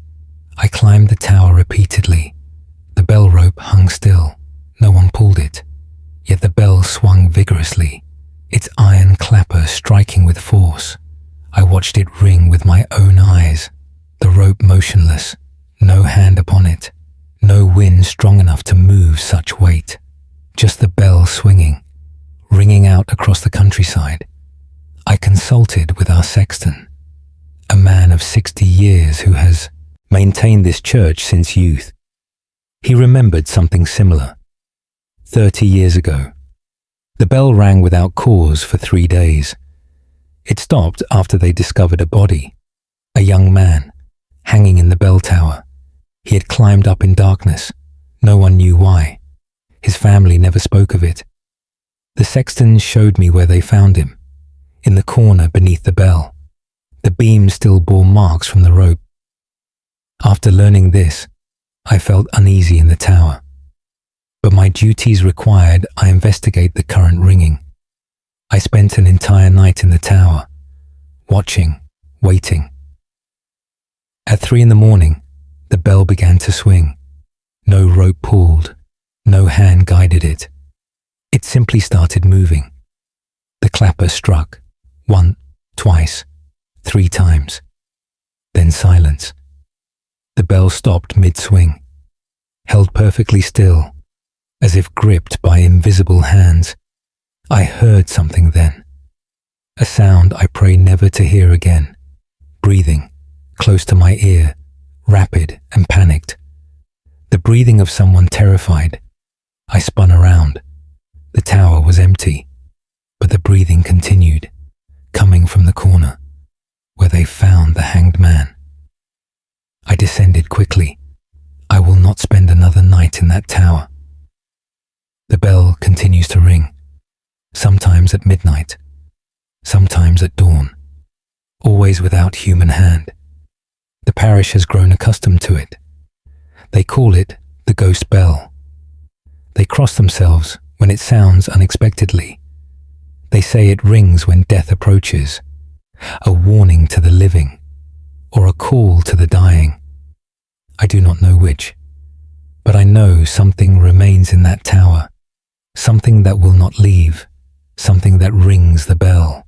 I climbed the tower repeatedly. The bell rope hung still. No one pulled it, yet the bell swung vigorously, its iron clapper striking with force. I watched it ring with my own eyes, the rope motionless, no hand upon it, no wind strong enough to move such weight, just the bell swinging, ringing out across the countryside. I consulted with our sexton, a man of 60 years who has maintained this church since youth. He remembered something similar. 30 years ago, the bell rang without cause for 3 days. It stopped after they discovered a body. A young man, hanging in the bell tower. He had climbed up in darkness. No one knew why. His family never spoke of it. The sexton showed me where they found him, in the corner beneath the bell. The beam still bore marks from the rope. After learning this, I felt uneasy in the tower. But my duties required I investigate the current ringing. I spent an entire night in the tower, watching, waiting. At 3 a.m, the bell began to swing. No rope pulled, no hand guided it. It simply started moving. The clapper struck, 1, twice, 3 times. Then silence. The bell stopped mid-swing, held perfectly still, as if gripped by invisible hands. I heard something then. A sound I pray never to hear again. Breathing, close to my ear, rapid and panicked. The breathing of someone terrified. I spun around. The tower was empty, but the breathing continued, coming from the corner, where they found the hanged man. I descended quickly. I will not spend another night in that tower. The bell continues to ring, sometimes at midnight, sometimes at dawn, always without human hand. The parish has grown accustomed to it. They call it the ghost bell. They cross themselves when it sounds unexpectedly. They say it rings when death approaches, a warning to the living, or a call to the dying. I do not know which, but I know something remains in that tower, something that will not leave, something that rings the bell,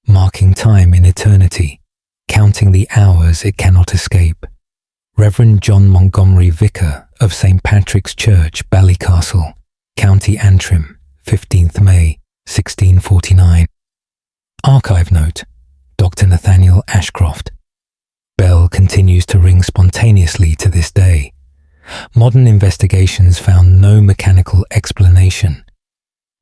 marking time in eternity, counting the hours it cannot escape. Reverend John Montgomery, Vicar of St. Patrick's Church, Ballycastle, County Antrim, 15th May, 1649. Archive note, Dr. Nathaniel Ashcroft. Bell continues to ring spontaneously to this day. Modern investigations found no mechanical explanation.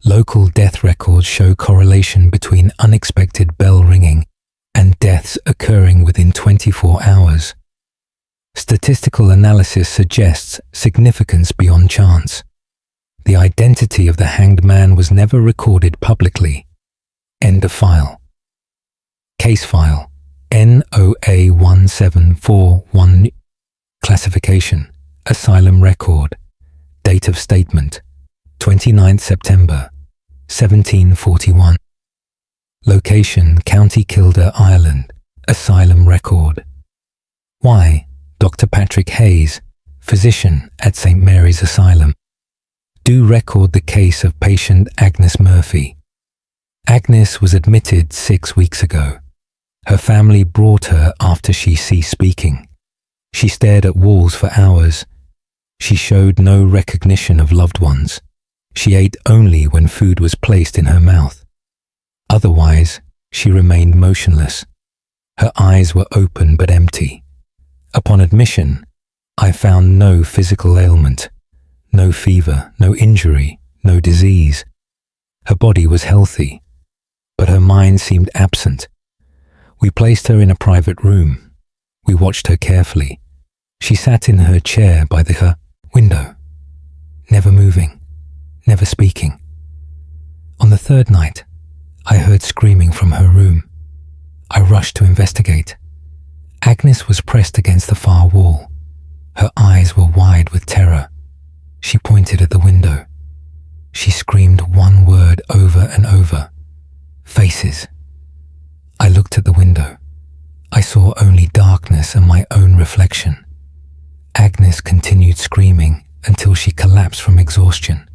Local death records show correlation between unexpected bell ringing and deaths occurring within 24 hours. Statistical analysis suggests significance beyond chance. The identity of the hanged man was never recorded publicly. End of file. Case file NOA 1741. Classification Asylum record. Date of statement 29th September 1741. Location County Kildare, Ireland. Asylum record. Why? Dr. Patrick Hayes, physician at St. Mary's Asylum. Do record the case of patient Agnes Murphy. Agnes was admitted 6 weeks ago. Her family brought her after she ceased speaking. She stared at walls for hours. She showed no recognition of loved ones. She ate only when food was placed in her mouth. Otherwise, she remained motionless. Her eyes were open but empty. Upon admission, I found no physical ailment, no fever, no injury, no disease. Her body was healthy, but her mind seemed absent. We placed her in a private room. We watched her carefully. She sat in her chair by the window, never moving, never speaking. On the 3rd night, I heard screaming from her room. I rushed to investigate. Agnes was pressed against the far wall. Her eyes were wide with terror. She pointed at the window. She screamed one word over and over. Faces. I looked at the window. I saw only darkness and my own reflection. Agnes continued screaming until she collapsed from exhaustion.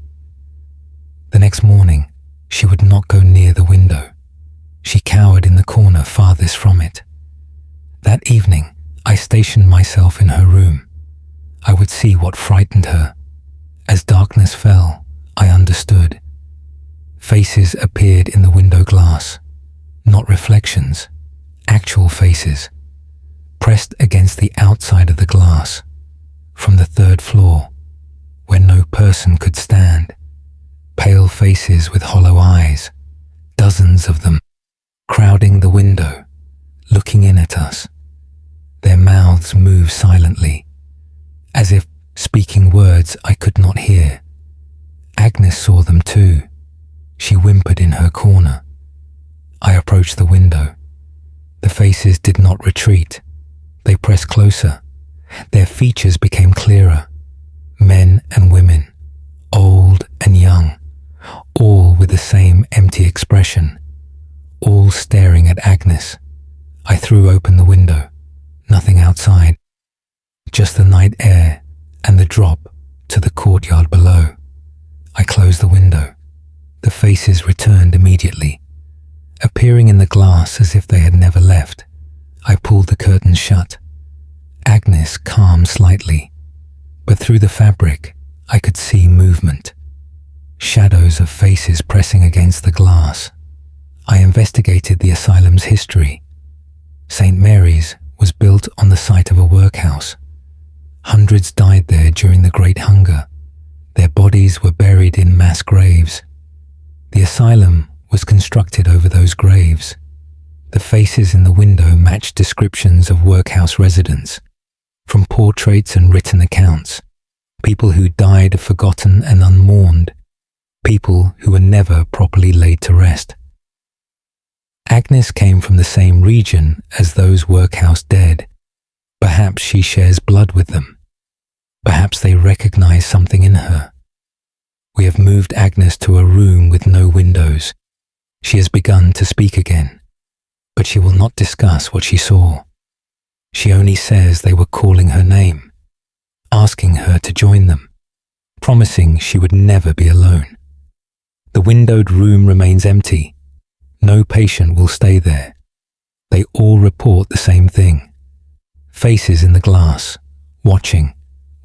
The next morning, she would not go near the window. She cowered in the corner farthest from it. That evening, I stationed myself in her room. I would see what frightened her. As darkness fell, I understood. Faces appeared in the window glass, not reflections, actual faces, pressed against the outside of the glass, from the 3rd floor, where no person could stand. Pale faces with hollow eyes, dozens of them, crowding the window, looking in at us. Their mouths moved silently, as if speaking words I could not hear. Agnes saw them too. She whimpered in her corner. I approached the window. The faces did not retreat. They pressed closer. Their features became clearer. Men and women, old and young, all with the same empty expression, all staring at Agnes. I threw open the window. Nothing outside. Just the night air and the drop to the courtyard below. I closed the window. The faces returned immediately, appearing in the glass as if they had never left. I pulled the curtains shut. Agnes calmed slightly, but through the fabric I could see movement. Shadows of faces pressing against the glass. I investigated the asylum's history. St. Mary's was built on the site of a workhouse. Hundreds died there during the Great Hunger. Their bodies were buried in mass graves. The asylum was constructed over those graves. The faces in the window matched descriptions of workhouse residents, from portraits and written accounts, people who died forgotten and unmourned, people who were never properly laid to rest. Agnes came from the same region as those workhouse dead. Perhaps she shares blood with them. Perhaps they recognize something in her. We have moved Agnes to a room with no windows. She has begun to speak again, but she will not discuss what she saw. She only says they were calling her name, asking her to join them, promising she would never be alone. The windowed room remains empty. No patient will stay there. They all report the same thing. Faces in the glass, watching,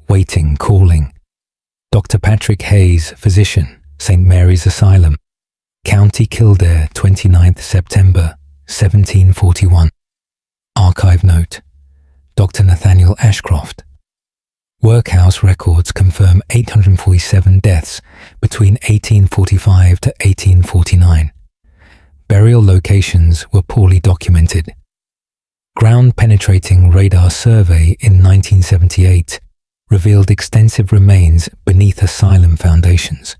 waiting, calling. Dr. Patrick Hayes, physician, St. Mary's Asylum, County Kildare, 29th September, 1741. Archive note. Dr. Nathaniel Ashcroft. Workhouse records confirm 847 deaths between 1845 to 1849. Burial locations were poorly documented. Ground-penetrating radar survey in 1978 revealed extensive remains beneath asylum foundations.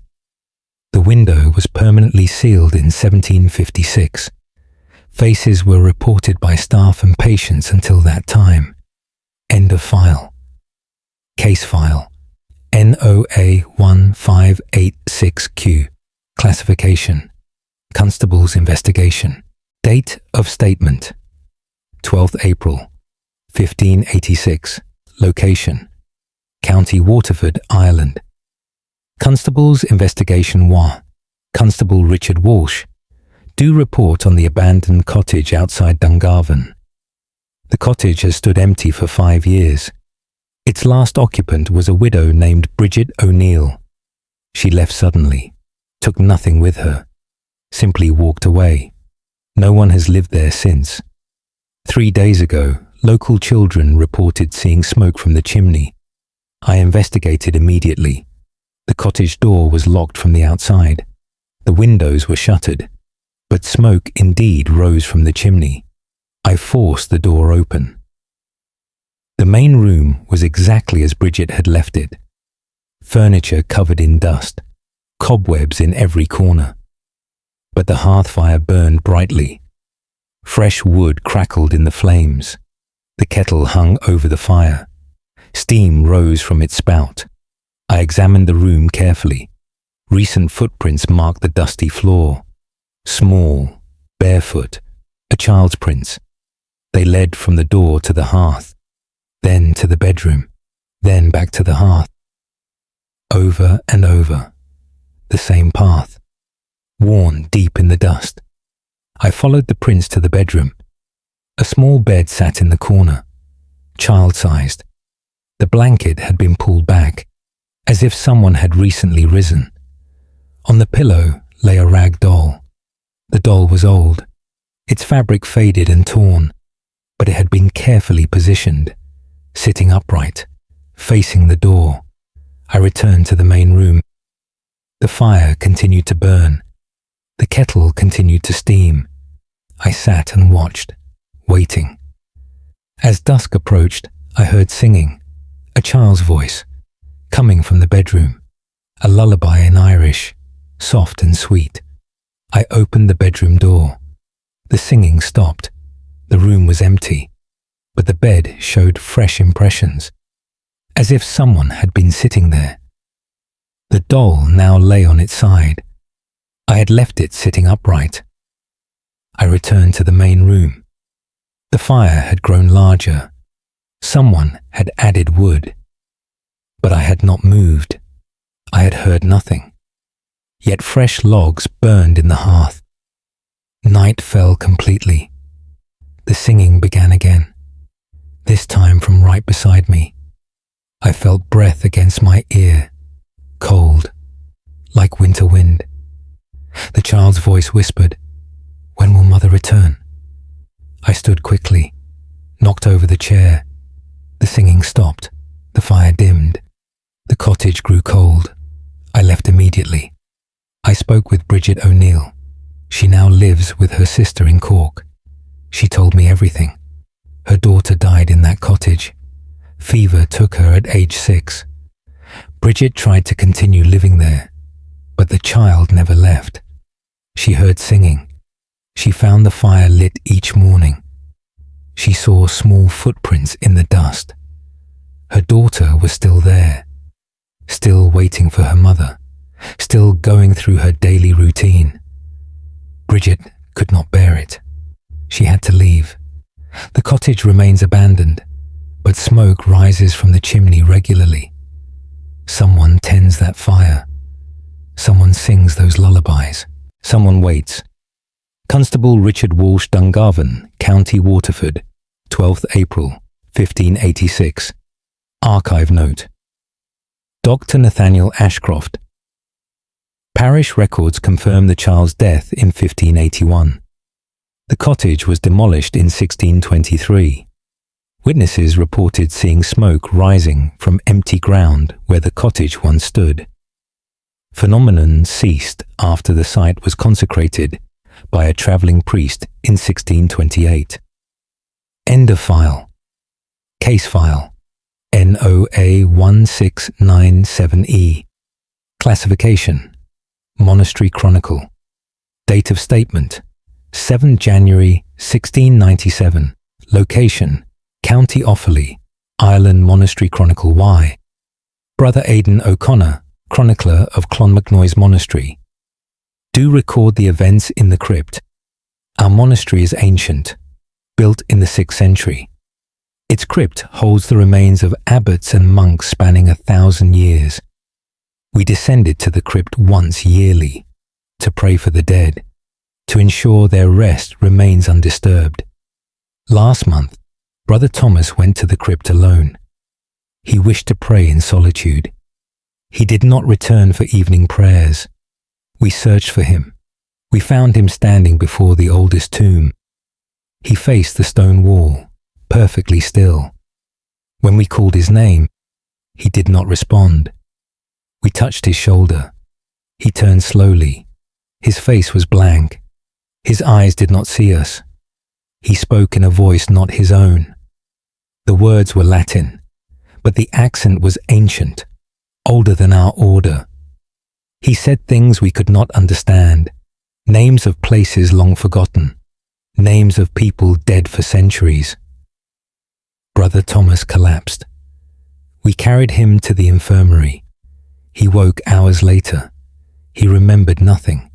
The window was permanently sealed in 1756. Faces were reported by staff and patients until that time. End of file. Case file. NOA 1586Q. Classification. Constable's investigation. Date of statement. 12th April, 1586. Location. County Waterford, Ireland. Constable's investigation 1. Constable Richard Walsh. Do report on the abandoned cottage outside Dungarvan. The cottage has stood empty for 5 years. Its last occupant was a widow named Bridget O'Neill. She left suddenly, took nothing with her, simply walked away. No one has lived there since. 3 days ago, local children reported seeing smoke from the chimney. I investigated immediately. The cottage door was locked from the outside. The windows were shuttered, but smoke indeed rose from the chimney. I forced the door open. The main room was exactly as Bridget had left it. Furniture covered in dust, cobwebs in every corner. But the hearth fire burned brightly. Fresh wood crackled in the flames. The kettle hung over the fire. Steam rose from its spout. I examined the room carefully. Recent footprints marked the dusty floor. Small, barefoot, a child's prints. They led from the door to the hearth, then to the bedroom, then back to the hearth. Over and over, the same path, worn deep in the dust. I followed the prints to the bedroom. A small bed sat in the corner, child-sized. The blanket had been pulled back, as if someone had recently risen. On the pillow lay a rag doll. The doll was old, its fabric faded and torn, but it had been carefully positioned, sitting upright, facing the door. I returned to the main room. The fire continued to burn. The kettle continued to steam. I sat and watched, waiting. As dusk approached, I heard singing, a child's voice, coming from the bedroom, a lullaby in Irish, soft and sweet. I opened the bedroom door. The singing stopped. The room was empty, but the bed showed fresh impressions, as if someone had been sitting there. The doll now lay on its side. I had left it sitting upright. I returned to the main room. The fire had grown larger. Someone had added wood. But I had not moved. I had heard nothing. Yet fresh logs burned in the hearth. Night fell completely. The singing began again, this time from right beside me. I felt breath against my ear, cold, like winter wind. The child's voice whispered, "When will Mother return?" I stood quickly, knocked over the chair. The singing stopped. The fire dimmed. The cottage grew cold. I left immediately. I spoke with Bridget O'Neill. She now lives with her sister in Cork. She told me everything. Her daughter died in that cottage. Fever took her at age 6. Bridget tried to continue living there, but the child never left. She heard singing. She found the fire lit each morning. She saw small footprints in the dust. Her daughter was still there, still waiting for her mother, still going through her daily routine. Bridget could not bear it. She had to leave. The cottage remains abandoned, but smoke rises from the chimney regularly. Someone tends that fire. Someone sings those lullabies. Someone waits. Constable Richard Walsh Dungarvan, County Waterford, 12th April, 1586. Archive note. Dr. Nathaniel Ashcroft. Parish records confirm the child's death in 1581. The cottage was demolished in 1623. Witnesses reported seeing smoke rising from empty ground where the cottage once stood. Phenomenon ceased after the site was consecrated by a travelling priest in 1628. End of file. Case file. NOA 1697E. Classification. Monastery Chronicle. Date of statement. 7 January 1697. Location. County Offaly. Ireland Monastery Chronicle Y. Brother Aidan O'Connor, chronicler of Clonmacnoise Monastery. Do record the events in the crypt. Our monastery is ancient, built in the 6th century. Its crypt holds the remains of abbots and monks spanning 1,000 years. We descended to the crypt once yearly to pray for the dead, to ensure their rest remains undisturbed. Last month, Brother Thomas went to the crypt alone. He wished to pray in solitude. He did not return for evening prayers. We searched for him. We found him standing before the oldest tomb. He faced the stone wall, perfectly still. When we called his name, he did not respond. We touched his shoulder. He turned slowly. His face was blank. His eyes did not see us. He spoke in a voice not his own. The words were Latin, but the accent was ancient, older than our order. He said things we could not understand, names of places long forgotten, names of people dead for centuries. Brother Thomas collapsed. We carried him to the infirmary. He woke hours later. He remembered nothing,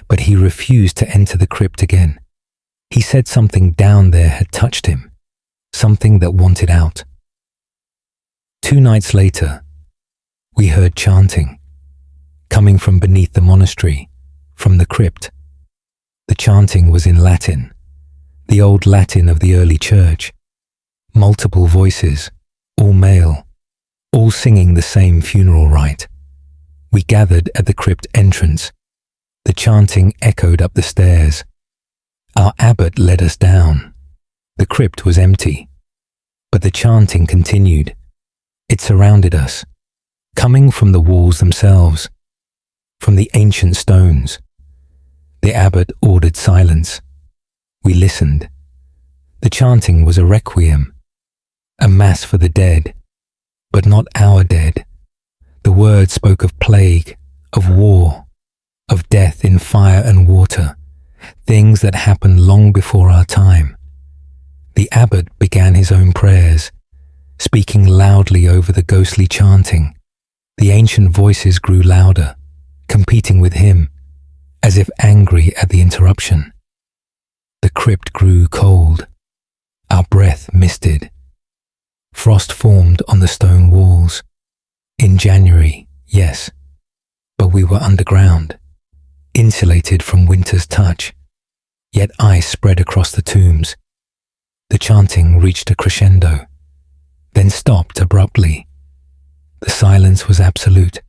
but he refused to enter the crypt again. He said something down there had touched him, something that wanted out. 2 nights later, we heard chanting, coming from beneath the monastery, from the crypt. The chanting was in Latin, the old Latin of the early church. Multiple voices, all male, all singing the same funeral rite. We gathered at the crypt entrance. The chanting echoed up the stairs. Our abbot led us down. The crypt was empty, but the chanting continued. It surrounded us, coming from the walls themselves, from the ancient stones. The abbot ordered silence. We listened. The chanting was a requiem, a mass for the dead, but not our dead. The words spoke of plague, of war, of death in fire and water, things that happened long before our time. The abbot began his own prayers, speaking loudly over the ghostly chanting. The ancient voices grew louder, competing with him, as if angry at the interruption. The crypt grew cold. Our breath misted. Frost formed on the stone walls. In January, yes, but we were underground, insulated from winter's touch, yet ice spread across the tombs. The chanting reached a crescendo, then stopped abruptly. The silence was absolute.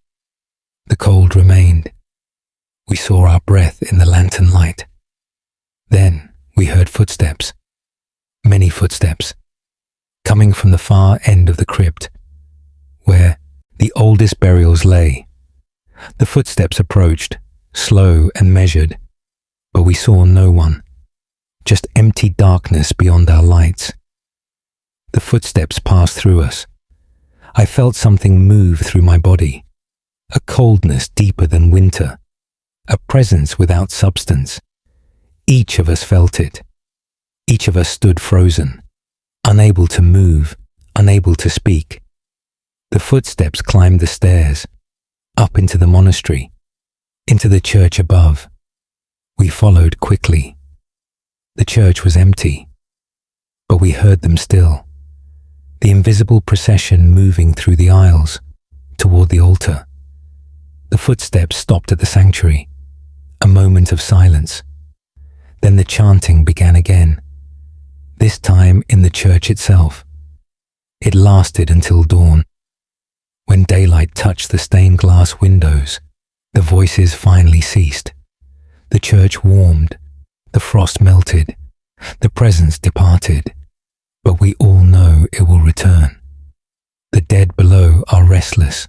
The cold remained. We saw our breath in the lantern light. Then we heard footsteps, many footsteps, coming from the far end of the crypt, where the oldest burials lay. The footsteps approached, slow and measured, but we saw no one, just empty darkness beyond our lights. The footsteps passed through us. I felt something move through my body, a coldness deeper than winter, a presence without substance. Each of us felt it. Each of us stood frozen, unable to move, unable to speak. The footsteps climbed the stairs, up into the monastery, into the church above. We followed quickly. The church was empty, but we heard them still. The invisible procession moving through the aisles, toward the altar. The footsteps stopped at the sanctuary, a moment of silence. Then the chanting began again, this time in the church itself. It lasted until dawn. When daylight touched the stained glass windows, the voices finally ceased. The church warmed, the frost melted, the presence departed, but we all know it will return. The dead below are restless.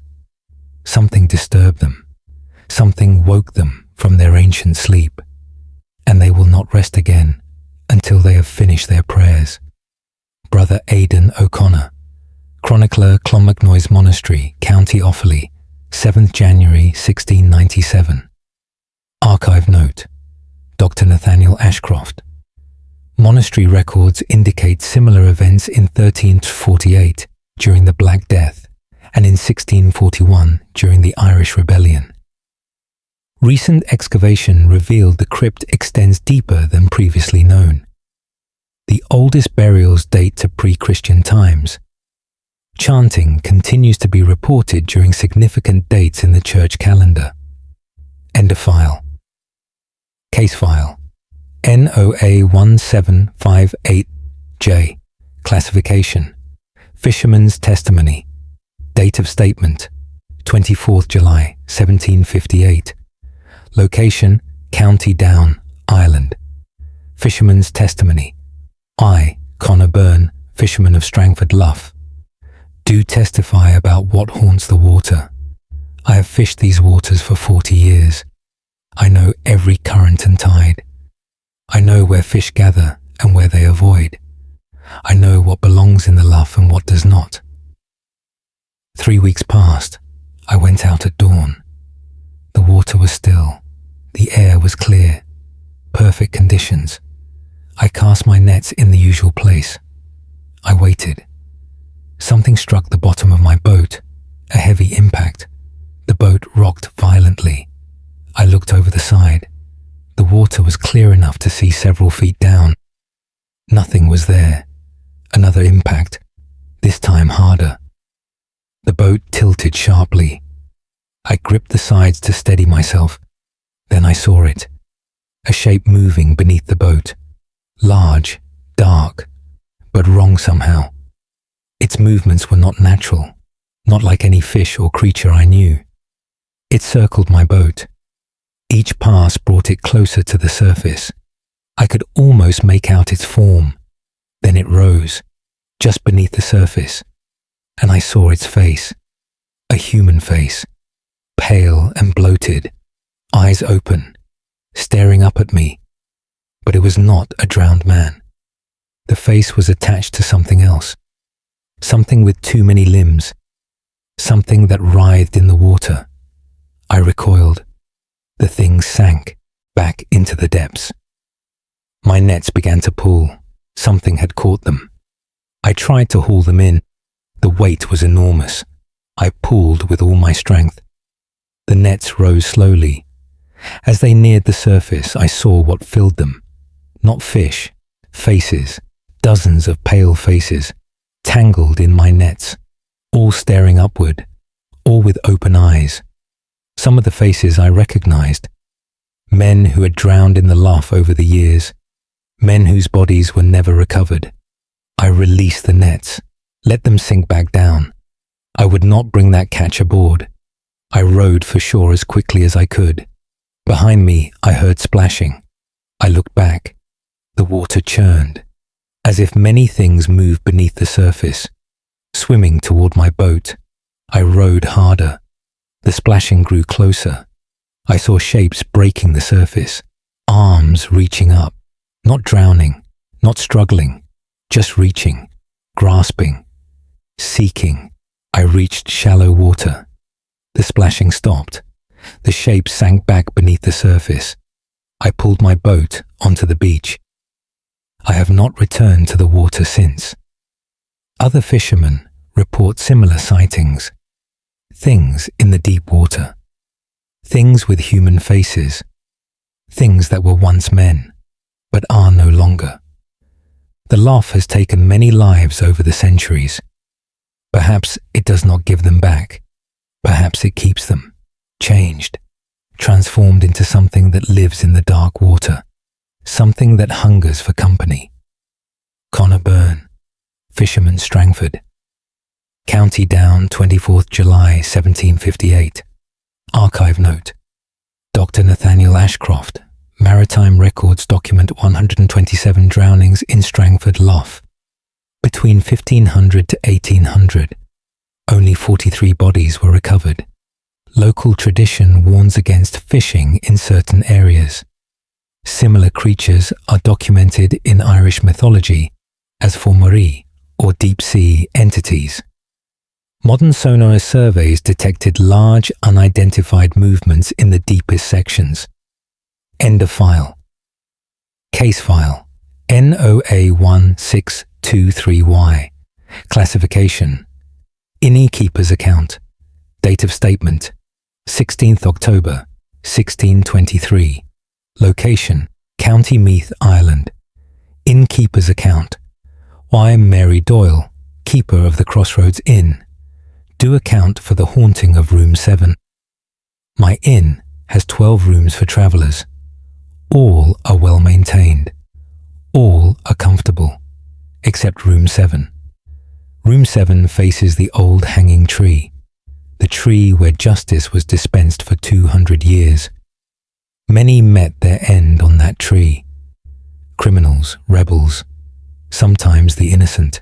Something disturbed them. Something woke them from their ancient sleep, and they will not rest again until they have finished their prayers. Brother Aidan O'Connor, chronicler, Clonmacnoise Monastery, County Offaly, 7th January 1697. Archive note: Dr. Nathaniel Ashcroft. Monastery records indicate similar events in 1348 during the Black Death and in 1641 during the Irish Rebellion. Recent excavation revealed the crypt extends deeper than previously known. The oldest burials date to pre-Christian times. Chanting continues to be reported during significant dates in the church calendar. End of file. Case file NOA 1758J. Classification: Fisherman's Testimony. Date of statement: 24th July 1758. Location: County Down, Ireland. Fisherman's Testimony: I, Connor Byrne, fisherman of Strangford Lough, do testify about what haunts the water. I have fished these waters for 40 years. I know every current and tide. I know where fish gather and where they avoid. I know what belongs in the lough and what does not. 3 weeks passed. I went out at dawn. The water was still. The air was clear. Perfect conditions. I cast my nets in the usual place. I waited. Something struck the bottom of my boat, a heavy impact. The boat rocked violently. I looked over the side. The water was clear enough to see several feet down. Nothing was there. Another impact, this time harder. The boat tilted sharply. I gripped the sides to steady myself. Then I saw it, a shape moving beneath the boat. Large, dark, but wrong somehow. Its movements were not natural, not like any fish or creature I knew. It circled my boat. Each pass brought it closer to the surface. I could almost make out its form. Then it rose, just beneath the surface, and I saw its face, a human face, pale and bloated, eyes open, staring up at me. But it was not a drowned man. The face was attached to something else, something with too many limbs, something that writhed in the water. I recoiled. The thing sank back into the depths. My nets began to pull. Something had caught them. I tried to haul them in. The weight was enormous. I pulled with all my strength. The nets rose slowly. As they neared the surface, I saw what filled them. Not fish, faces, dozens of pale faces, tangled in my nets, all staring upward, all with open eyes. Some of the faces I recognized. Men who had drowned in the Lough over the years, men whose bodies were never recovered. I released the nets, let them sink back down. I would not bring that catch aboard. I rowed for shore as quickly as I could. Behind me, I heard splashing. I looked back. The water churned, as if many things moved beneath the surface. Swimming toward my boat, I rowed harder. The splashing grew closer. I saw shapes breaking the surface, arms reaching up, not drowning, not struggling, just reaching, grasping, seeking. I reached shallow water. The splashing stopped. The shapes sank back beneath the surface. I pulled my boat onto the beach. I have not returned to the water since. Other fishermen report similar sightings. Things in the deep water. Things with human faces. Things that were once men, but are no longer. The Lough has taken many lives over the centuries. Perhaps it does not give them back. Perhaps it keeps them, changed, transformed into something that lives in the dark water, something that hungers for company. Connor Byrne, Fisherman Strangford. County Down, 24th July 1758. Archive note. Dr. Nathaniel Ashcroft, Maritime Records document 127 drownings in Strangford Lough. Between 1500 to 1800, only 43 bodies were recovered. Local tradition warns against fishing in certain areas. Similar creatures are documented in Irish mythology as Fomori or deep-sea entities. Modern sonar surveys detected large unidentified movements in the deepest sections. End of file. Case file NOA1623Y. Classification Innkeeper's account. Date of statement 16th October 1623. Location County Meath, Ireland. Innkeeper's account. Why Mary Doyle, keeper of the Crossroads Inn, do account for the haunting of room 7. My inn has 12 rooms for travellers. All are well maintained. All are comfortable, except room 7. Room 7 faces the old hanging tree, the tree where justice was dispensed for 200 years. Many met their end on that tree. Criminals, rebels, sometimes the innocent.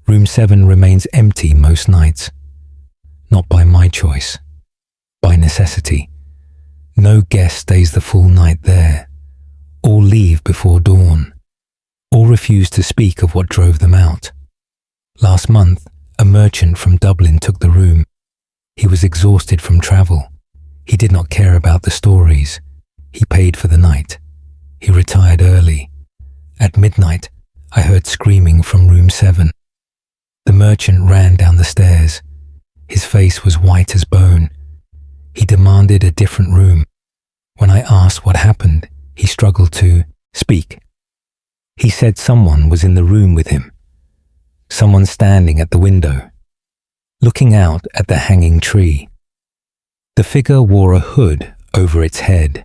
Room 7 remains empty most nights. Not by my choice, by necessity. No guest stays the full night there. All leave before dawn. All refuse to speak of what drove them out. Last month, a merchant from Dublin took the room. He was exhausted from travel. He did not care about the stories. He paid for the night. He retired early. At midnight, I heard screaming from room 7. The merchant ran down the stairs. His face was white as bone. He demanded a different room. When I asked what happened, he struggled to speak. He said someone was in the room with him. Someone standing at the window, looking out at the hanging tree. The figure wore a hood over its head.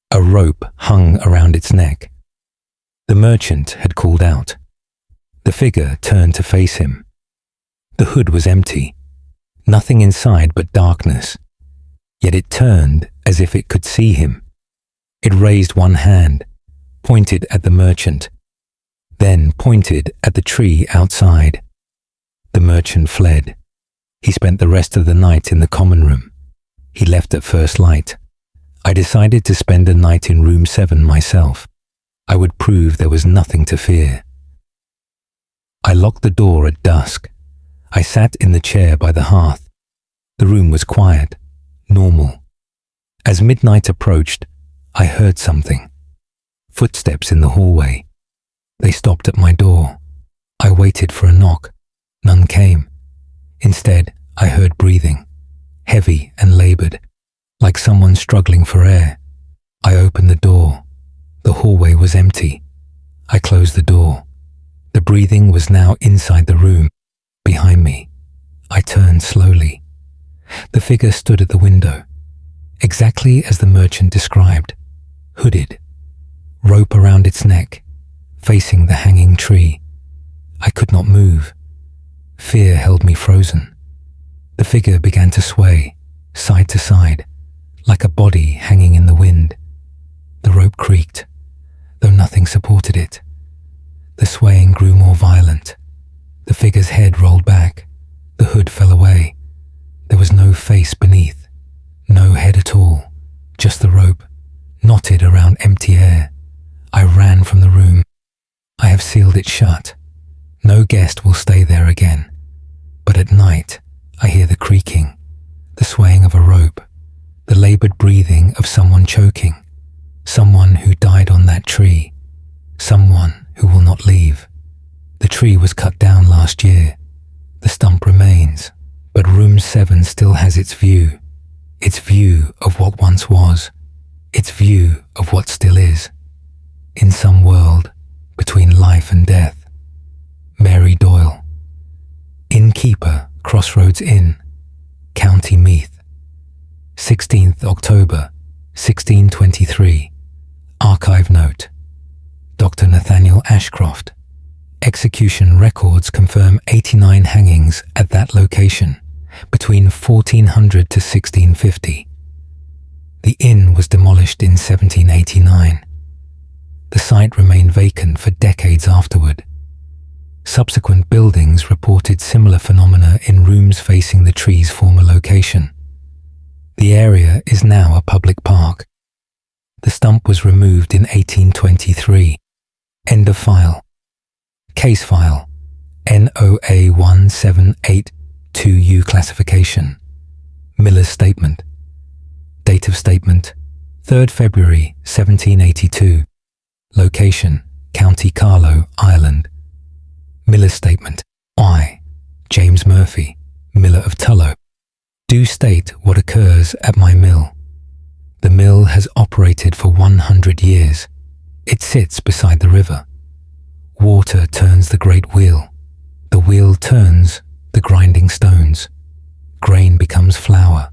A rope hung around its neck. The merchant had called out. The figure turned to face him. The hood was empty, nothing inside but darkness. Yet it turned as if it could see him. It raised one hand, pointed at the merchant, then pointed at the tree outside. The merchant fled. He spent the rest of the night in the common room. He left at first light. I decided to spend a night in room 7 myself. I would prove there was nothing to fear. I locked the door at dusk. I sat in the chair by the hearth. The room was quiet, normal. As midnight approached, I heard something. Footsteps in the hallway. They stopped at my door. I waited for a knock. None came. Instead, I heard breathing, heavy and labored, like someone struggling for air. I opened the door. The hallway was empty. I closed the door. The breathing was now inside the room, behind me. I turned slowly. The figure stood at the window, exactly as the merchant described, hooded, rope around its neck, facing the hanging tree. I could not move. Fear held me frozen. The figure began to sway, side to side, like a body hanging in the wind. The rope creaked, though nothing supported it. The swaying grew more violent. The figure's head rolled back. The hood fell away. There was no face beneath, no head at all, just the rope, knotted around empty air. I ran from the room. I have sealed it shut. No guest will stay there again. But at night, I hear the creaking, the swaying of a rope, the labored breathing of someone choking, someone who died on that tree, someone who will not leave. The tree was cut down last year. The stump remains, but room 7 still has its view of what once was, its view of what still is. In some world, between life and death. Mary Doyle. Innkeeper, Crossroads Inn, County Meath. 16th October, 1623. Archive note. Dr. Nathaniel Ashcroft. Execution records confirm 89 hangings at that location between 1400 to 1650. The inn was demolished in 1789. The site remained vacant for decades afterward. Subsequent buildings reported similar phenomena in rooms facing the tree's former location. The area is now a public park. The stump was removed in 1823. End of file. Case file NOA 1782U classification. Miller's statement. Date of statement 3rd February 1782. Location County Carlow, Ireland. Miller's statement. I, James Murphy, Miller of Tullow, do state what occurs at my mill. The mill has operated for 100 years. It sits beside the river. Water turns the great wheel. The wheel turns the grinding stones. Grain becomes flour.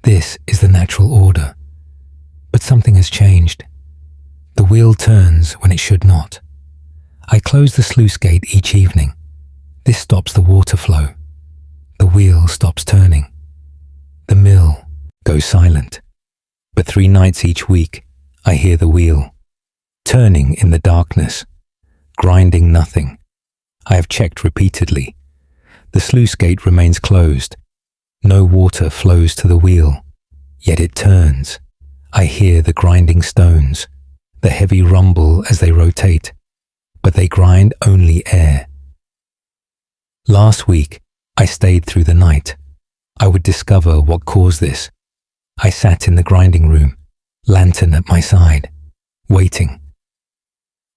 This is the natural order. But something has changed. The wheel turns when it should not. I close the sluice gate each evening. This stops the water flow. The wheel stops turning. The mill goes silent. But 3 nights each week, I hear the wheel, turning in the darkness, grinding nothing. I have checked repeatedly. The sluice gate remains closed. No water flows to the wheel, yet it turns. I hear the grinding stones, the heavy rumble as they rotate, but they grind only air. Last week, I stayed through the night. I would discover what caused this. I sat in the grinding room, lantern at my side, waiting.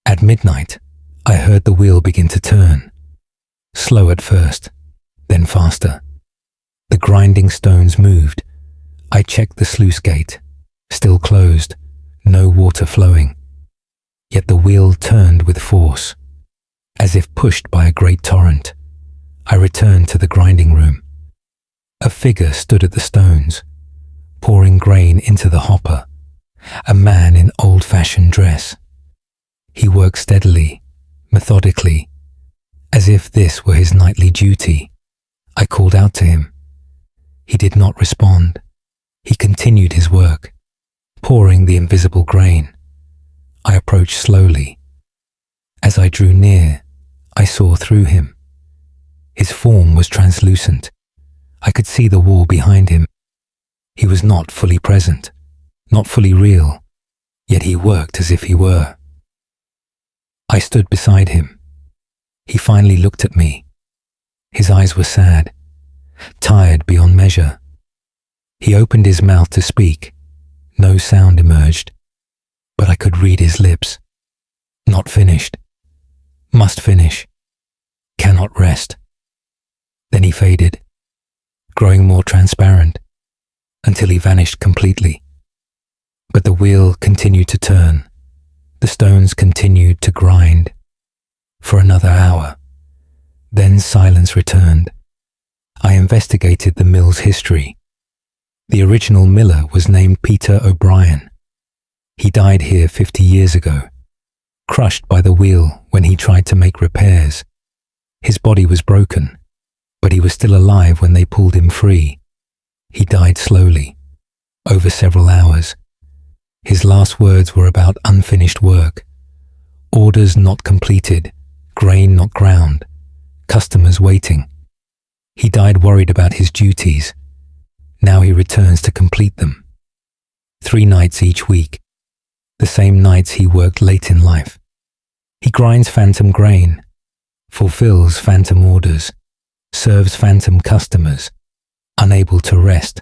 At midnight, I heard the wheel begin to turn. Slow at first, then faster. The grinding stones moved. I checked the sluice gate, still closed, no water flowing. Yet the wheel turned with force, as if pushed by a great torrent. I returned to the grinding room. A figure stood at the stones, pouring grain into the hopper, a man in old-fashioned dress. He worked steadily, methodically, as if this were his nightly duty. I called out to him. He did not respond. He continued his work, pouring the invisible grain. I approached slowly. As I drew near, I saw through him. His form was translucent. I could see the wall behind him. He was not fully present, not fully real, yet he worked as if he were. I stood beside him. He finally looked at me. His eyes were sad, tired beyond measure. He opened his mouth to speak. No sound emerged, but I could read his lips. Not finished. Must finish. Cannot rest. Then he faded, growing more transparent, until he vanished completely. But the wheel continued to turn. The stones continued to grind. For another hour. Then silence returned. I investigated the mill's history. The original miller was named Peter O'Brien. He died here 50 years ago, crushed by the wheel when he tried to make repairs. His body was broken, but he was still alive when they pulled him free. He died slowly, over several hours. His last words were about unfinished work, orders not completed, grain not ground, customers waiting. He died worried about his duties. Now he returns to complete them. 3 nights each week, the same nights he worked late in life. He grinds phantom grain, fulfills phantom orders, serves phantom customers, unable to rest,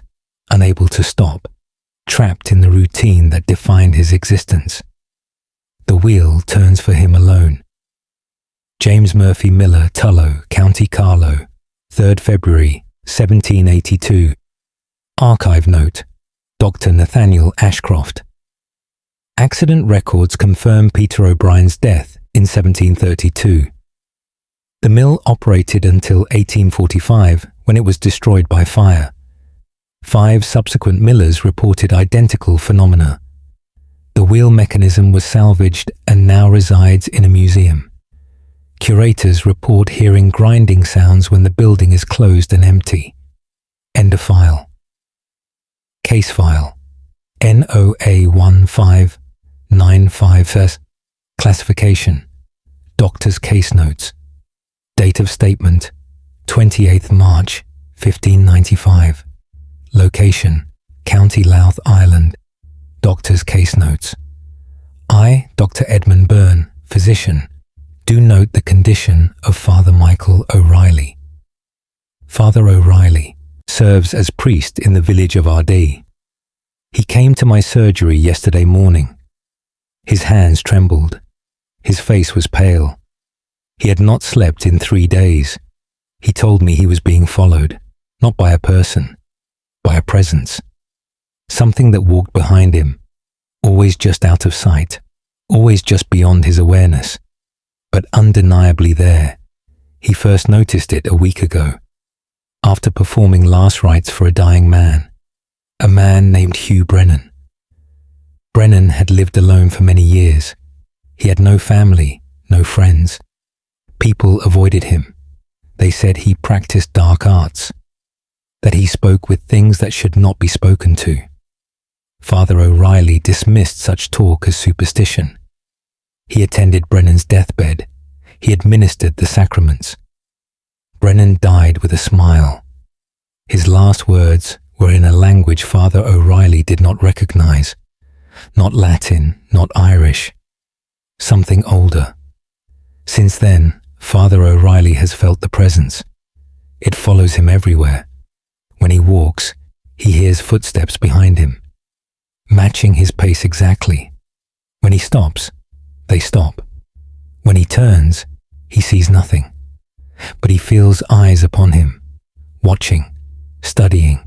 unable to stop, trapped in the routine that defined his existence. The wheel turns for him alone. James Murphy Miller, Tullow, County Carlow, 3rd February, 1782. Archive note, Dr. Nathaniel Ashcroft. Accident records confirm Peter O'Brien's death in 1732. The mill operated until 1845, when it was destroyed by fire. 5 subsequent millers reported identical phenomena. The wheel mechanism was salvaged and now resides in a museum. Curators report hearing grinding sounds when the building is closed and empty. End of file. Case file NOA1595S. Classification Doctor's Case Notes. Date of statement 28th March 1595. Location County Louth, Ireland. Doctor's Case Notes. I, Dr. Edmund Byrne, physician, do note the condition of Father Michael O'Reilly. Father O'Reilly serves as priest in the village of Ardee. He came to my surgery yesterday morning. His hands trembled. His face was pale. He had not slept in 3 days. He told me he was being followed, not by a person, by a presence. Something that walked behind him, always just out of sight, always just beyond his awareness, but undeniably there. He first noticed it a week ago, after performing last rites for a dying man, a man named Hugh Brennan. Brennan had lived alone for many years. He had no family, no friends. People avoided him. They said he practiced dark arts, that he spoke with things that should not be spoken to. Father O'Reilly dismissed such talk as superstition. He attended Brennan's deathbed. He administered the sacraments. Brennan died with a smile. His last words were in a language Father O'Reilly did not recognize. Not Latin, not Irish. Something older. Since then, Father O'Reilly has felt the presence. It follows him everywhere. When he walks, he hears footsteps behind him, matching his pace exactly. When he stops, they stop. When he turns, he sees nothing, but he feels eyes upon him, watching, studying,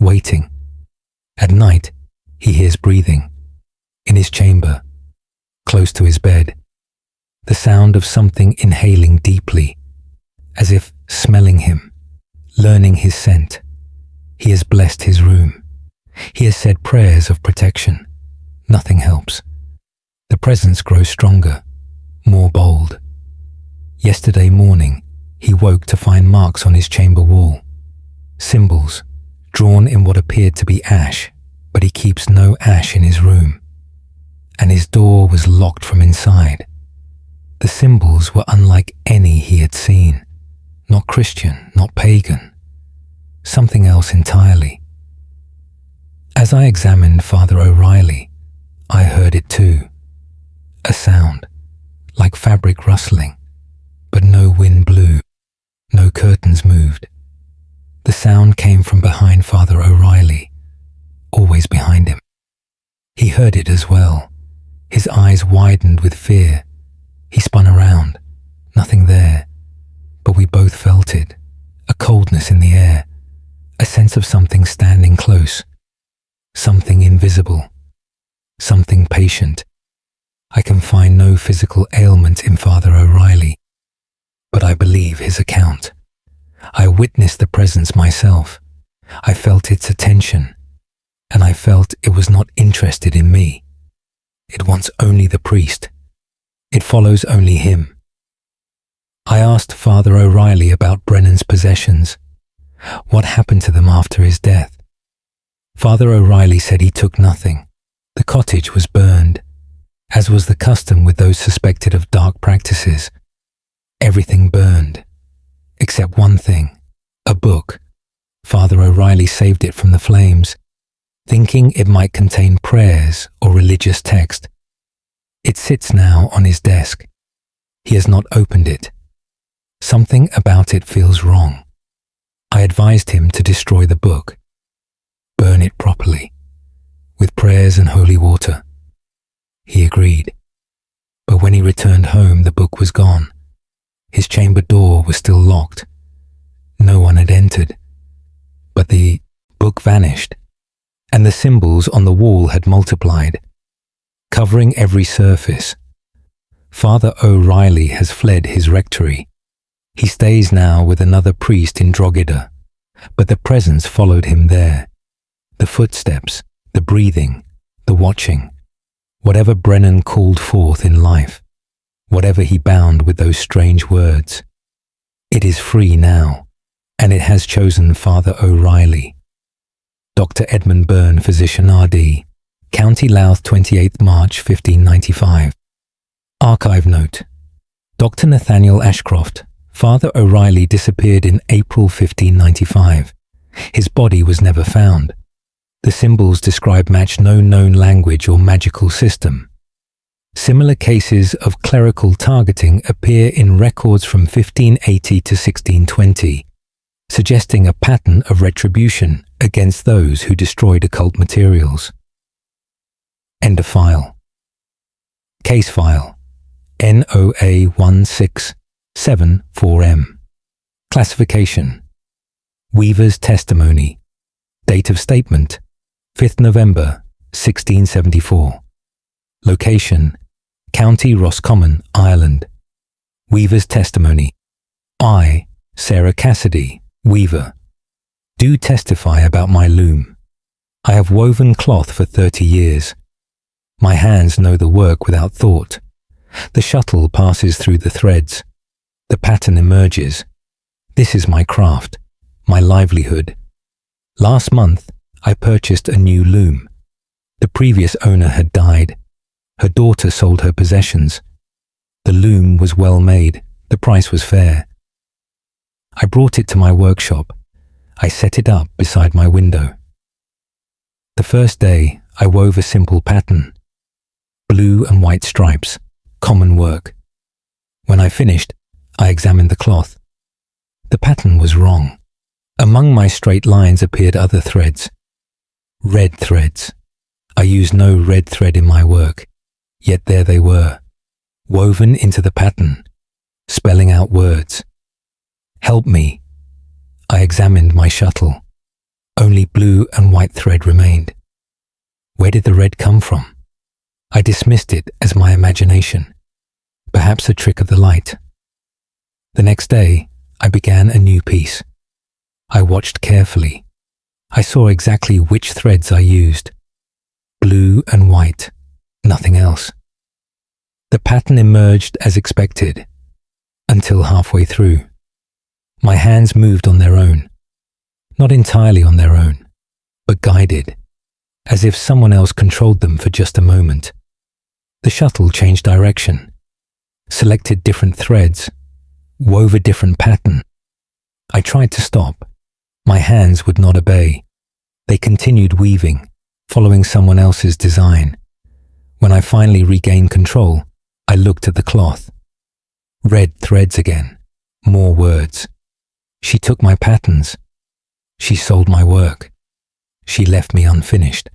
waiting. At night, he hears breathing, in his chamber, close to his bed, the sound of something inhaling deeply, as if smelling him, learning his scent. He has blessed his room. He has said prayers of protection. Nothing helps. The presence grows stronger, more bold. Yesterday morning, he woke to find marks on his chamber wall. Symbols, drawn in what appeared to be ash, but he keeps no ash in his room. And his door was locked from inside. The symbols were unlike any he had seen. Not Christian, not pagan. Something else entirely. As I examined Father O'Reilly, I heard it too. A sound, like fabric rustling, but no wind blew, no curtains moved. The sound came from behind Father O'Reilly, always behind him. He heard it as well. His eyes widened with fear. He spun around. Nothing there. But we both felt it. A coldness in the air. A sense of something standing close. Something invisible. Something patient. I can find no physical ailment in Father O'Reilly, but I believe his account. I witnessed the presence myself. I felt its attention, and I felt it was not interested in me. It wants only the priest. It follows only him. I asked Father O'Reilly about Brennan's possessions. What happened to them after his death? Father O'Reilly said he took nothing. The cottage was burned, as was the custom with those suspected of dark practices. Everything burned, except one thing, a book. Father O'Reilly saved it from the flames, thinking it might contain prayers or religious text. It sits now on his desk. He has not opened it. Something about it feels wrong. I advised him to destroy the book. Burn it properly, with prayers and holy water. He agreed. But when he returned home, the book was gone. His chamber door was still locked. No one had entered. But the book vanished, and the symbols on the wall had multiplied, covering every surface. Father O'Reilly has fled his rectory. He stays now with another priest in Drogheda, but the presence followed him there. The footsteps, the breathing, the watching, whatever Brennan called forth in life, whatever he bound with those strange words. It is free now, and it has chosen Father O'Reilly. Dr. Edmund Byrne, Physician R.D., County Louth, 28th March 1595. Archive note. Dr. Nathaniel Ashcroft, Father O'Reilly disappeared in April 1595. His body was never found. The symbols described match no known language or magical system. Similar cases of clerical targeting appear in records from 1580 to 1620, suggesting a pattern of retribution against those who destroyed occult materials. End of file. Case file NOA 1674M. Classification: Weaver's testimony. Date of statement: 5th November 1674. Location: County Roscommon, Ireland. Weaver's testimony: I, Sarah Cassidy, Weaver, do testify about my loom. I have woven cloth for 30 years. My hands know the work without thought. The shuttle passes through the threads. The pattern emerges. This is my craft, my livelihood. Last month, I purchased a new loom. The previous owner had died. Her daughter sold her possessions. The loom was well made. The price was fair. I brought it to my workshop. I set it up beside my window. The first day, I wove a simple pattern. Blue and white stripes, common work. When I finished, I examined the cloth. The pattern was wrong. Among my straight lines appeared other threads. Red threads. I use no red thread in my work, yet there they were, woven into the pattern, spelling out words. Help me. I examined my shuttle. Only blue and white thread remained. Where did the red come from? I dismissed it as my imagination, perhaps a trick of the light. The next day, I began a new piece. I watched carefully. I saw exactly which threads I used. Blue and white, nothing else. The pattern emerged as expected, until halfway through. My hands moved on their own, not entirely on their own, but guided, as if someone else controlled them for just a moment. The shuttle changed direction, selected different threads, wove a different pattern. I tried to stop. My hands would not obey. They continued weaving, following someone else's design. When I finally regained control, I looked at the cloth. Red threads again. More words. She took my patterns. She sold my work. She left me unfinished.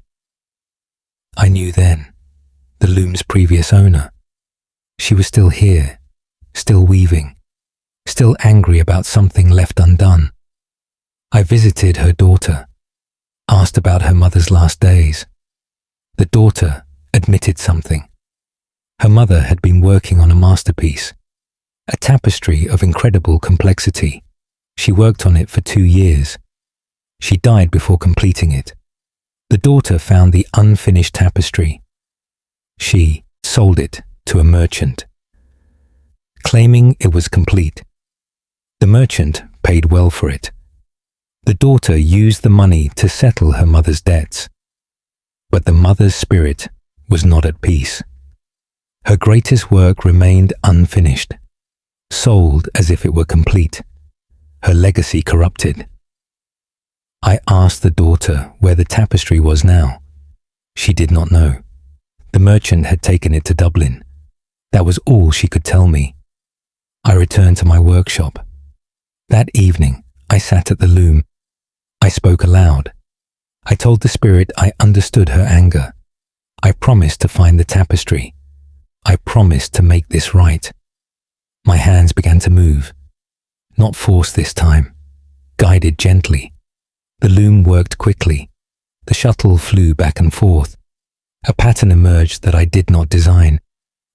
I knew then, the loom's previous owner. She was still here, still weaving, still angry about something left undone. I visited her daughter, asked about her mother's last days. The daughter admitted something. Her mother had been working on a masterpiece, a tapestry of incredible complexity. She worked on it for 2 years. She died before completing it. The daughter found the unfinished tapestry. She sold it to a merchant, claiming it was complete. The merchant paid well for it. The daughter used the money to settle her mother's debts. But the mother's spirit was not at peace. Her greatest work remained unfinished, sold as if it were complete, her legacy corrupted. I asked the daughter where the tapestry was now. She did not know. The merchant had taken it to Dublin. That was all she could tell me. I returned to my workshop. That evening, I sat at the loom. I spoke aloud. I told the spirit I understood her anger. I promised to find the tapestry. I promised to make this right. My hands began to move. Not forced this time, guided gently. The loom worked quickly. The shuttle flew back and forth. A pattern emerged that I did not design.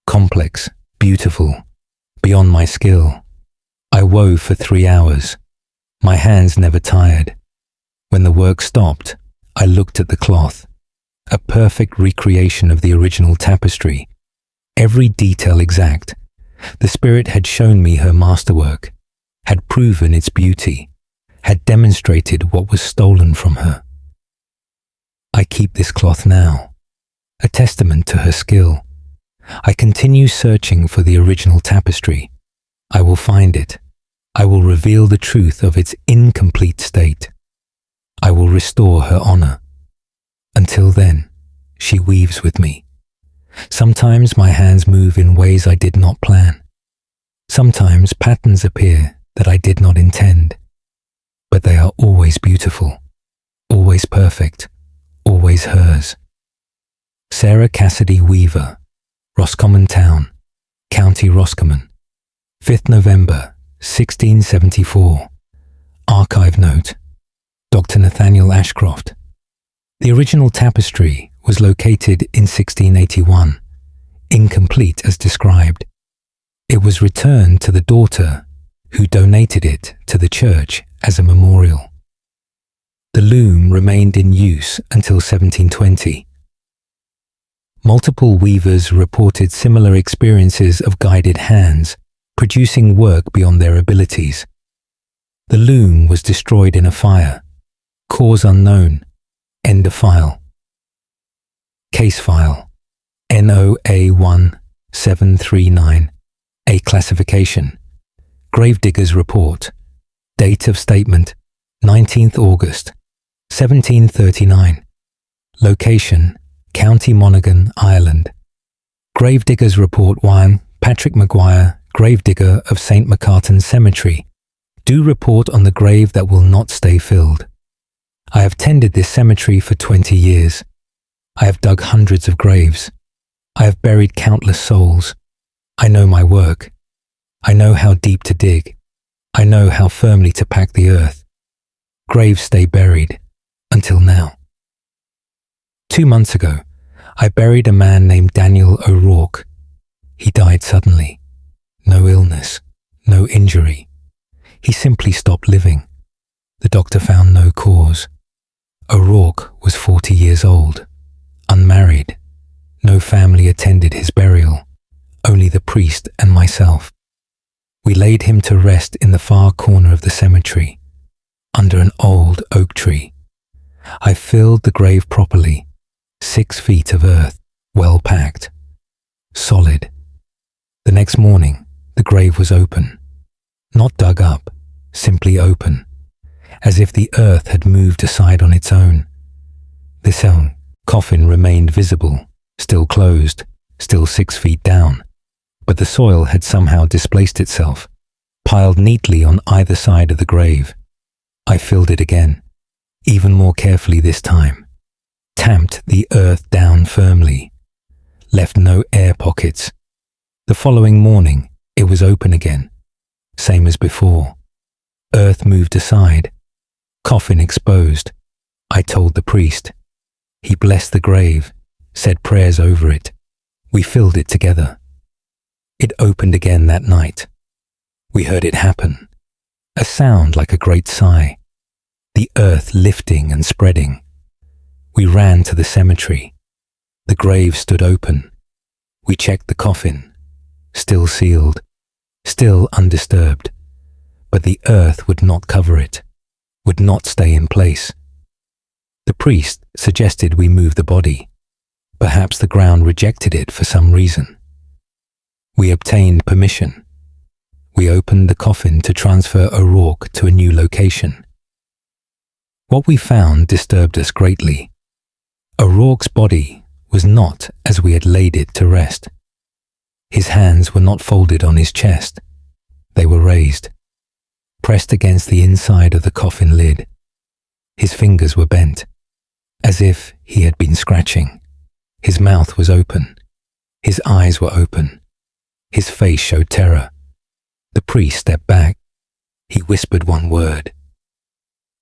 Complex, beautiful, beyond my skill. I wove for 3 hours. My hands never tired. When the work stopped, I looked at the cloth. A perfect recreation of the original tapestry. Every detail exact. The spirit had shown me her masterwork, had proven its beauty, had demonstrated what was stolen from her. I keep this cloth now, a testament to her skill. I continue searching for the original tapestry. I will find it. I will reveal the truth of its incomplete state. I will restore her honor. Until then, she weaves with me. Sometimes my hands move in ways I did not plan. Sometimes patterns appear that I did not intend. But they are always beautiful, always perfect, always hers. Sarah Cassidy Weaver, Roscommon Town, County Roscommon, 5th November, 1674. Archive note, Dr. Nathaniel Ashcroft. The original tapestry was located in 1681, incomplete as described. It was returned to the daughter, who donated it to the church as a memorial. The loom remained in use until 1720. Multiple weavers reported similar experiences of guided hands, producing work beyond their abilities. The loom was destroyed in a fire. Cause unknown. End of file. Case file. NOA1739. A classification. Gravedigger's report. Date of statement, 19th August, 1739. Location, County Monaghan, Ireland. Gravedigger's report 1, Patrick Maguire, gravedigger of St. Macartan Cemetery. Do report on the grave that will not stay filled. I have tended this cemetery for 20 years. I have dug hundreds of graves. I have buried countless souls. I know my work. I know how deep to dig. I know how firmly to pack the earth. Graves stay buried, until now. 2 months ago, I buried a man named Daniel O'Rourke. He died suddenly. No illness, no injury. He simply stopped living. The doctor found no cause. O'Rourke was 40 years old, unmarried. No family attended his burial, only the priest and myself. We laid him to rest in the far corner of the cemetery, under an old oak tree. I filled the grave properly, 6 feet of earth, well packed, solid. The next morning, the grave was open, not dug up, simply open, as if the earth had moved aside on its own. This coffin remained visible, still closed, still 6 feet down, but the soil had somehow displaced itself, piled neatly on either side of the grave. I filled it again, even more carefully this time, tamped the earth down firmly, left no air pockets. The following morning, it was open again, same as before. Earth moved aside, coffin exposed. I told the priest. He blessed the grave, said prayers over it. We filled it together. It opened again that night. We heard it happen, a sound like a great sigh, the earth lifting and spreading. We ran to the cemetery. The grave stood open. We checked the coffin, still sealed, still undisturbed, but the earth would not cover it, would not stay in place. The priest suggested we move the body. Perhaps the ground rejected it for some reason. We obtained permission. We opened the coffin to transfer O'Rourke to a new location. What we found disturbed us greatly. O'Rourke's body was not as we had laid it to rest. His hands were not folded on his chest. They were raised, pressed against the inside of the coffin lid. His fingers were bent, as if he had been scratching. His mouth was open. His eyes were open. His face showed terror. The priest stepped back. He whispered one word.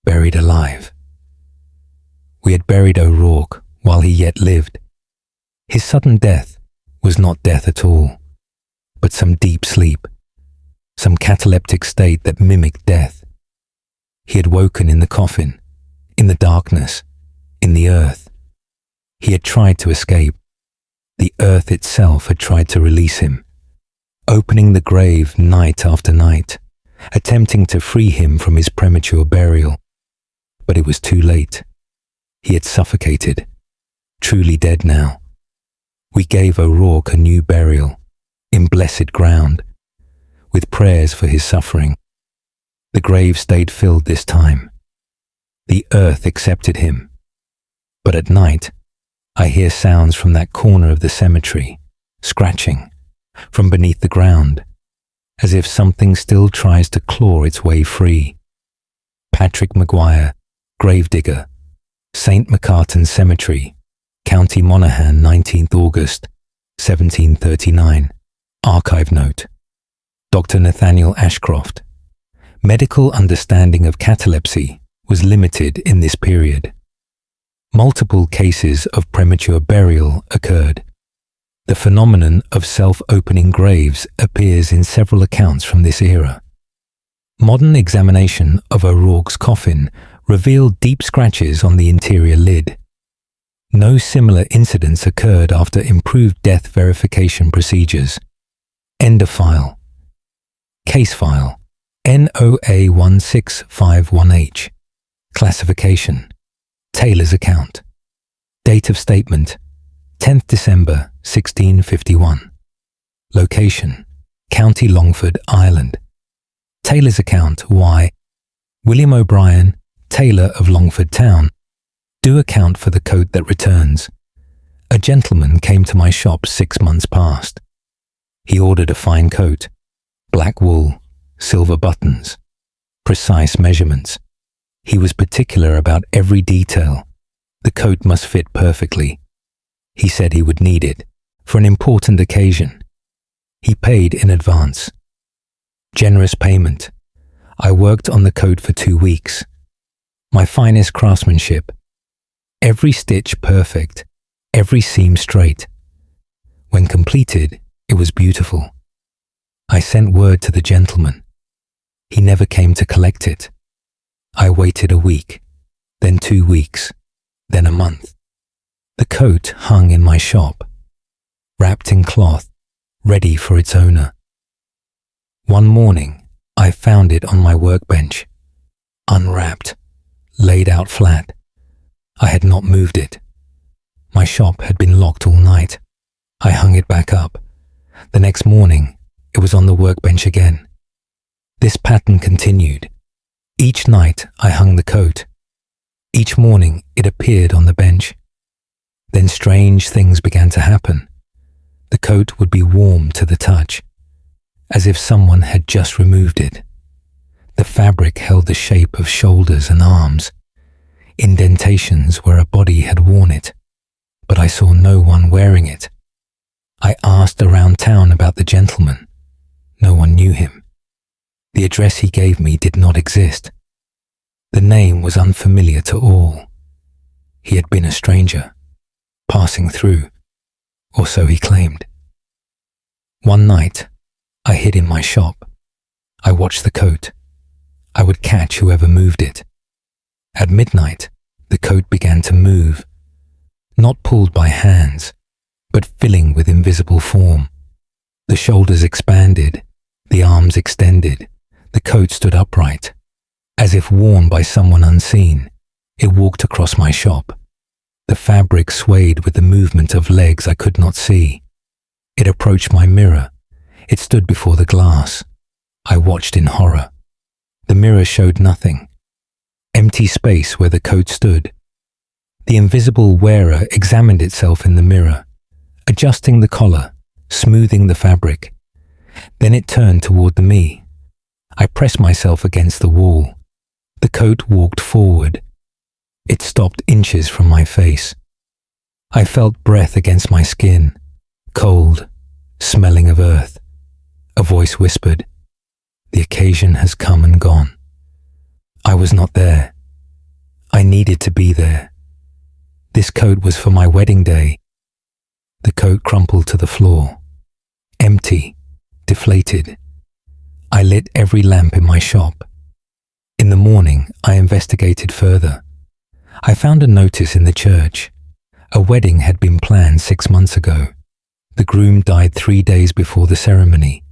Buried alive. We had buried O'Rourke while he yet lived. His sudden death was not death at all, but some deep sleep, some cataleptic state that mimicked death. He had woken in the coffin, in the darkness, in the earth. He had tried to escape. The earth itself had tried to release him, opening the grave night after night, attempting to free him from his premature burial. But it was too late. He had suffocated, truly dead now. We gave O'Rourke a new burial, in blessed ground, with prayers for his suffering. The grave stayed filled this time. The earth accepted him. But at night, I hear sounds from that corner of the cemetery, scratching, from beneath the ground, as if something still tries to claw its way free. Patrick Maguire, gravedigger, St. Macartan Cemetery, County Monaghan, 19th August, 1739. Archive note. Dr. Nathaniel Ashcroft. Medical understanding of catalepsy was limited in this period. Multiple cases of premature burial occurred. The phenomenon of self-opening graves appears in several accounts from this era. Modern examination of O'Rourke's coffin revealed deep scratches on the interior lid. No similar incidents occurred after improved death verification procedures. End of file. Case file NOA165-1H. Classification Taylor's account. Date of statement 10th December 1651. Location County Longford, Ireland. Taylor's account Y. William O'Brien, tailor of Longford Town. Do account for the coat that returns. A gentleman came to my shop 6 months past. He ordered a fine coat, black wool, silver buttons, precise measurements. He was particular about every detail. The coat must fit perfectly. He said he would need it for an important occasion. He paid in advance. Generous payment. I worked on the coat for 2 weeks. My finest craftsmanship. Every stitch perfect, every seam straight. When completed, it was beautiful. I sent word to the gentleman. He never came to collect it. I waited a week, then 2 weeks, then a month. The coat hung in my shop, wrapped in cloth, ready for its owner. One morning, I found it on my workbench, unwrapped, laid out flat. I had not moved it. My shop had been locked all night. I hung it back up. The next morning, it was on the workbench again. This pattern continued. Each night, I hung the coat. Each morning, it appeared on the bench. Then strange things began to happen. The coat would be warm to the touch, as if someone had just removed it. The fabric held the shape of shoulders and arms, indentations where a body had worn it, but I saw no one wearing it. I asked around town about the gentleman. No one knew him. The address he gave me did not exist. The name was unfamiliar to all. He had been a stranger, passing through, or so he claimed. One night, I hid in my shop. I watched the coat. I would catch whoever moved it. At midnight, the coat began to move, not pulled by hands, but filling with invisible form. The shoulders expanded, the arms extended, the coat stood upright. As if worn by someone unseen, it walked across my shop. The fabric swayed with the movement of legs I could not see. It approached my mirror. It stood before the glass. I watched in horror. The mirror showed nothing. Empty space where the coat stood. The invisible wearer examined itself in the mirror, adjusting the collar, smoothing the fabric. Then it turned toward me. I pressed myself against the wall. The coat walked forward. It stopped inches from my face. I felt breath against my skin, cold, smelling of earth. A voice whispered, "The occasion has come and gone." I was not there. I needed to be there. This coat was for my wedding day. The coat crumpled to the floor, empty, deflated. I lit every lamp in my shop. In the morning, I investigated further. I found a notice in the church. A wedding had been planned 6 months ago. The groom died 3 days before the ceremony.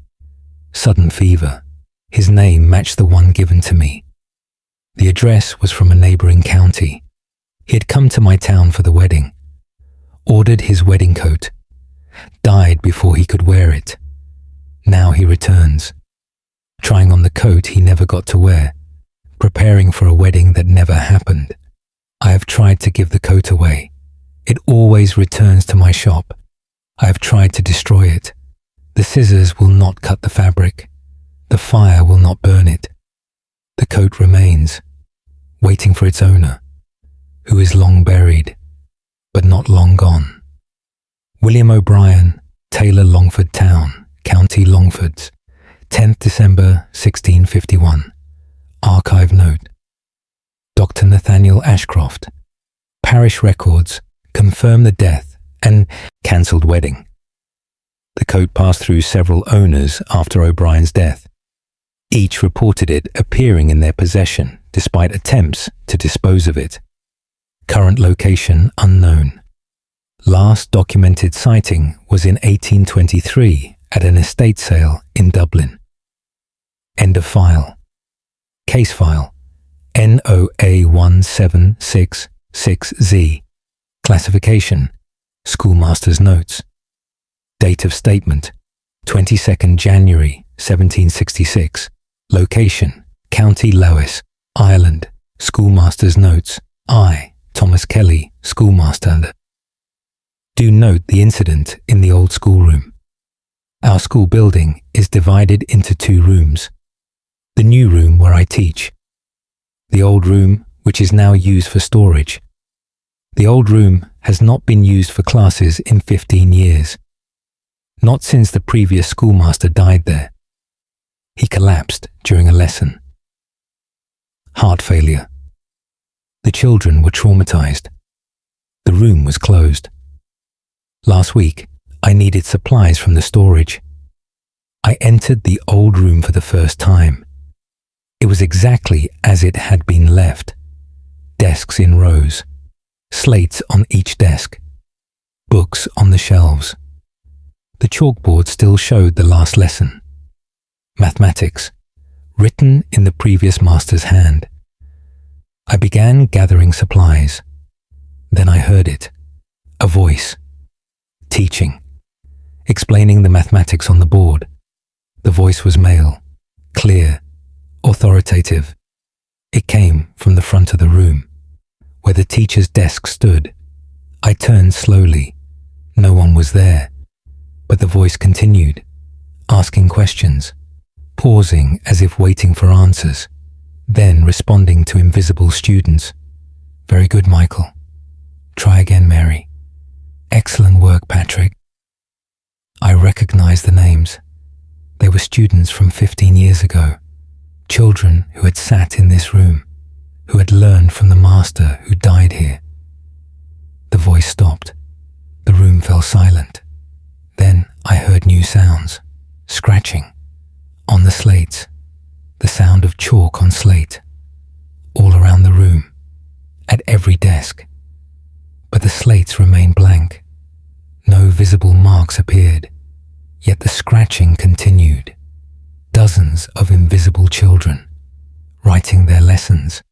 Sudden fever. His name matched the one given to me. The address was from a neighboring county. He had come to my town for the wedding, ordered his wedding coat, died before he could wear it. Now he returns, trying on the coat he never got to wear, preparing for a wedding that never happened. I have tried to give the coat away. It always returns to my shop. I have tried to destroy it. The scissors will not cut the fabric. The fire will not burn it. The coat remains, waiting for its owner, who is long buried, but not long gone. William O'Brien, Taylor, Longford Town, County Longfords, 10th December 1651. Archive note. Dr. Nathaniel Ashcroft. Parish records confirm the death and cancelled wedding. The coat passed through several owners after O'Brien's death. Each reported it appearing in their possession despite attempts to dispose of it. Current location unknown. Last documented sighting was in 1823 at an estate sale in Dublin. End of file. Case file NOA1766Z. Classification Schoolmaster's Notes. Date of statement 22nd January 1766. Location County Lewis, Ireland. Schoolmaster's Notes. I, Thomas Kelly, Schoolmaster. Do note the incident in the old schoolroom. Our school building is divided into 2 rooms. The new room where I teach. The old room, which is now used for storage. The old room has not been used for classes in 15 years. Not since the previous schoolmaster died there. He collapsed during a lesson. Heart failure. The children were traumatized. The room was closed. Last week, I needed supplies from the storage. I entered the old room for the first time. It was exactly as it had been left. Desks in rows, slates on each desk, books on the shelves. The chalkboard still showed the last lesson. Mathematics, written in the previous master's hand. I began gathering supplies. Then I heard it, a voice, teaching, explaining the mathematics on the board. The voice was male, clear, authoritative. It came from the front of the room, where the teacher's desk stood. I turned slowly. No one was there. But the voice continued, asking questions, pausing as if waiting for answers, then responding to invisible students. "Very good, Michael. Try again, Mary. Excellent work, Patrick." I recognized the names. They were students from 15 years ago, children who had sat in this room, who had learned from the master who died here. The voice stopped. The room fell silent. Then I heard new sounds, scratching, on the slates, the sound of chalk on slate, all around the room, at every desk. But the slates remained blank. No visible marks appeared, yet the scratching continued. Dozens of invisible children, writing their lessons,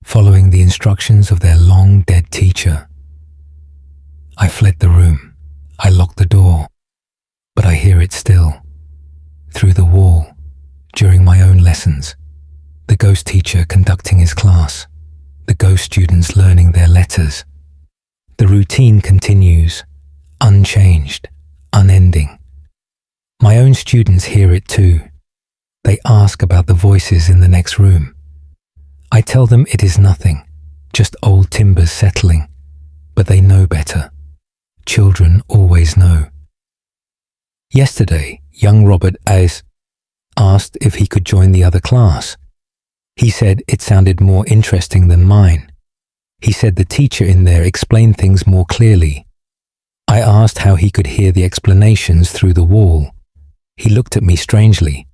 following the instructions of their long-dead teacher. I fled the room. I locked the door, but I hear it still. Through the wall, during my own lessons, the ghost teacher conducting his class, the ghost students learning their letters. The routine continues, unchanged, unending. My own students hear it too. They ask about the voices in the next room. I tell them it is nothing, just old timbers settling, but they know better. Children always know. Yesterday, young Robert asked if he could join the other class. He said it sounded more interesting than mine. He said the teacher in there explained things more clearly. I asked how he could hear the explanations through the wall. He looked at me strangely.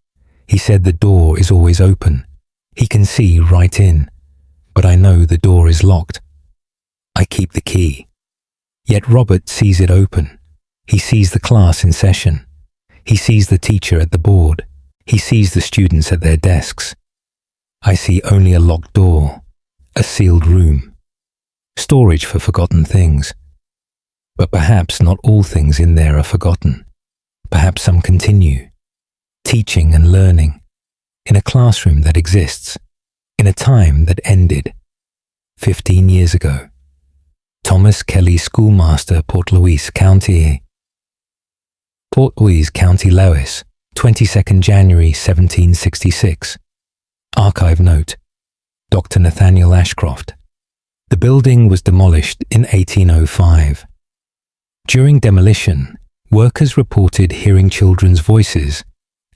He said the door is always open. He can see right in, but I know the door is locked. I keep the key. Yet Robert sees it open. He sees the class in session. He sees the teacher at the board. He sees the students at their desks. I see only a locked door, a sealed room, storage for forgotten things. But perhaps not all things in there are forgotten. Perhaps some continue, teaching and learning, in a classroom that exists, in a time that ended 15 years ago. Thomas Kelly, schoolmaster, Port Louis, County Lewis, 22nd January 1766. Archive note, Dr. Nathaniel Ashcroft. The building was demolished in 1805. During demolition, workers reported hearing children's voices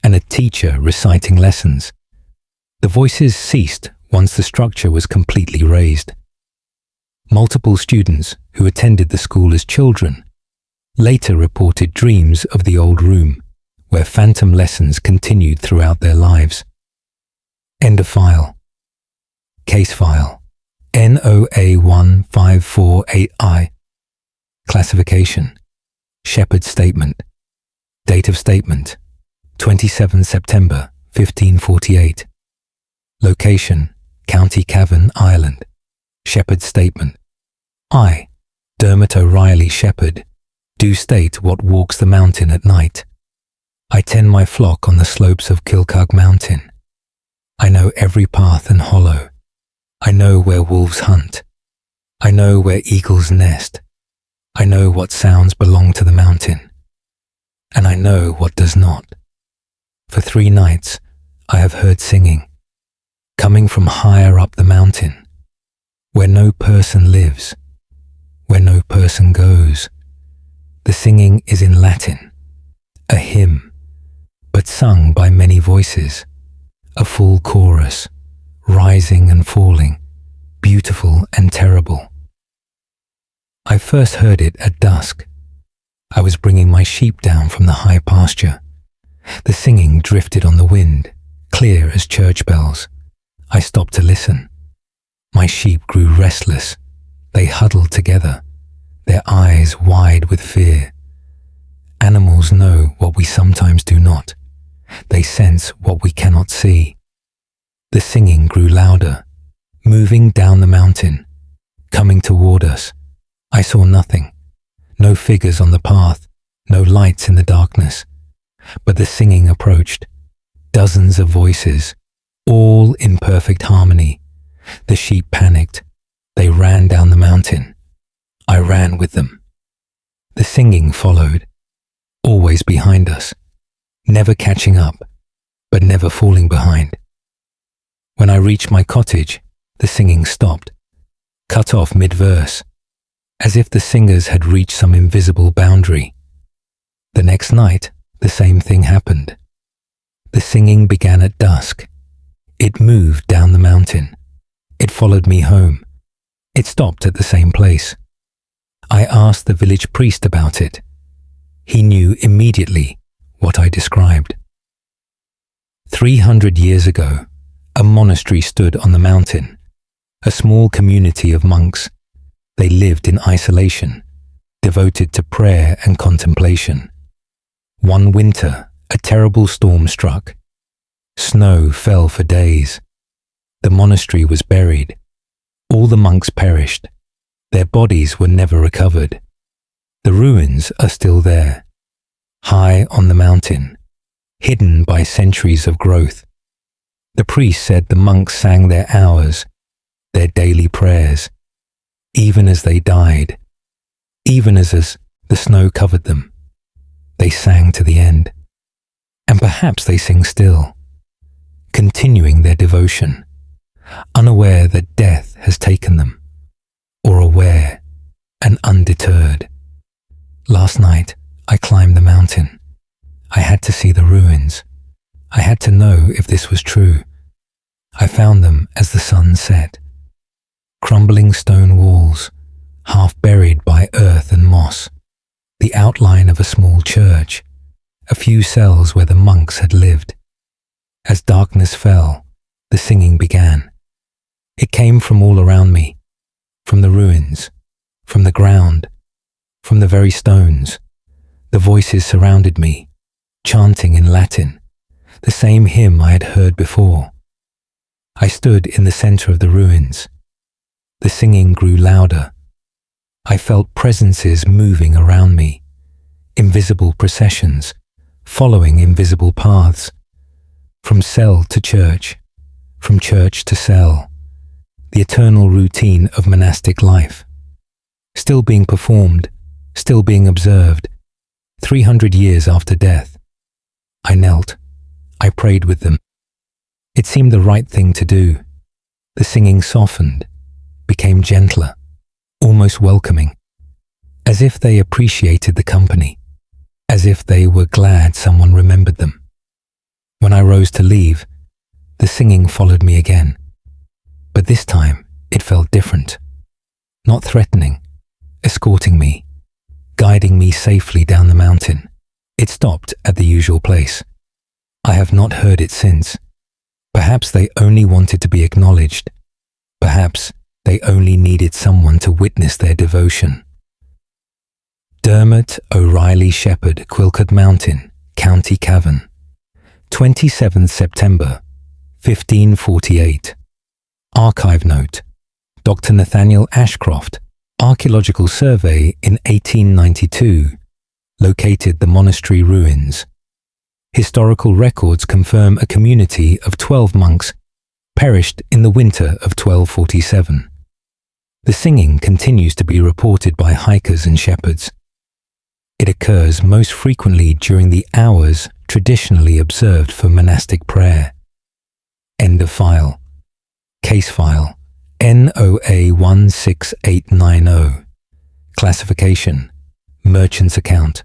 and a teacher reciting lessons. The voices ceased once the structure was completely razed. Multiple students who attended the school as children later reported dreams of the old room, where phantom lessons continued throughout their lives. End of file. Case file. NOA1548I. Classification. Shepherd's Statement. Date of statement. 27 September 1548. Location. County Cavan, Ireland. Shepherd's Statement. I, Dermot O'Reilly Shepherd, do state what walks the mountain at night. I tend my flock on the slopes of Kilcog Mountain. I know every path and hollow. I know where wolves hunt. I know where eagles nest. I know what sounds belong to the mountain. And I know what does not. For 3 nights I have heard singing, coming from higher up the mountain, where no person lives, where no person goes. The singing is in Latin, a hymn, but sung by many voices, a full chorus, rising and falling, beautiful and terrible. I first heard it at dusk. I was bringing my sheep down from the high pasture. The singing drifted on the wind, clear as church bells. I stopped to listen. My sheep grew restless. They huddled together, their eyes wide with fear. Animals know what we sometimes do not. They sense what we cannot see. The singing grew louder, moving down the mountain, coming toward us. I saw nothing, no figures on the path, no lights in the darkness. But the singing approached, dozens of voices, all in perfect harmony. The sheep panicked. They ran down the mountain. I ran with them. The singing followed. always behind us, never catching up, but never falling behind. When I reached my cottage, the singing stopped, cut off mid-verse, as if the singers had reached some invisible boundary. The next night, the same thing happened. The singing began at dusk. It moved down the mountain. It followed me home. It stopped at the same place. I asked the village priest about it. He knew immediately what I described. 300 years ago, a monastery stood on the mountain, a small community of monks. They lived in isolation, devoted to prayer and contemplation. One winter, a terrible storm struck. Snow fell for days. The monastery was buried. All the monks perished. Their bodies were never recovered. The ruins are still there, high on the mountain, hidden by centuries of growth. The priest said the monks sang their hours, their daily prayers, even as they died, even as the snow covered them. They sang to the end. And perhaps they sing still, continuing their devotion, unaware that death has taken them, or aware and undeterred. Last night, I climbed the mountain. I had to see the ruins. I had to know if this was true. I found them as the sun set. Crumbling stone walls, half buried by earth and moss. The outline of a small church, a few cells where the monks had lived. As darkness fell, the singing began. It came from all around me, from the ruins, from the ground, from the very stones. The voices surrounded me, chanting in Latin, the same hymn I had heard before. I stood in the center of the ruins. The singing grew louder. I felt presences moving around me, invisible processions, following invisible paths, from cell to church, from church to cell, the eternal routine of monastic life, still being performed, still being observed, 300 years after death. I knelt. I prayed with them. It seemed the right thing to do. The singing softened, became gentler, almost welcoming, as if they appreciated the company, as if they were glad someone remembered them. When I rose to leave, the singing followed me again. But this time, it felt different. Not threatening, escorting me, guiding me safely down the mountain. It stopped at the usual place. I have not heard it since. Perhaps they only wanted to be acknowledged. Perhaps they only needed someone to witness their devotion. Dermot O'Reilly Shepherd, Quilcud Mountain, County Cavan, 27th September, 1548. Archive note: Dr. Nathaniel Ashcroft, Archaeological Survey in 1892, located the monastery ruins. Historical records confirm a community of 12 monks perished in the winter of 1247. The singing continues to be reported by hikers and shepherds. It occurs most frequently during the hours traditionally observed for monastic prayer. End of file. Case file NOA 16890. Classification: Merchant's account.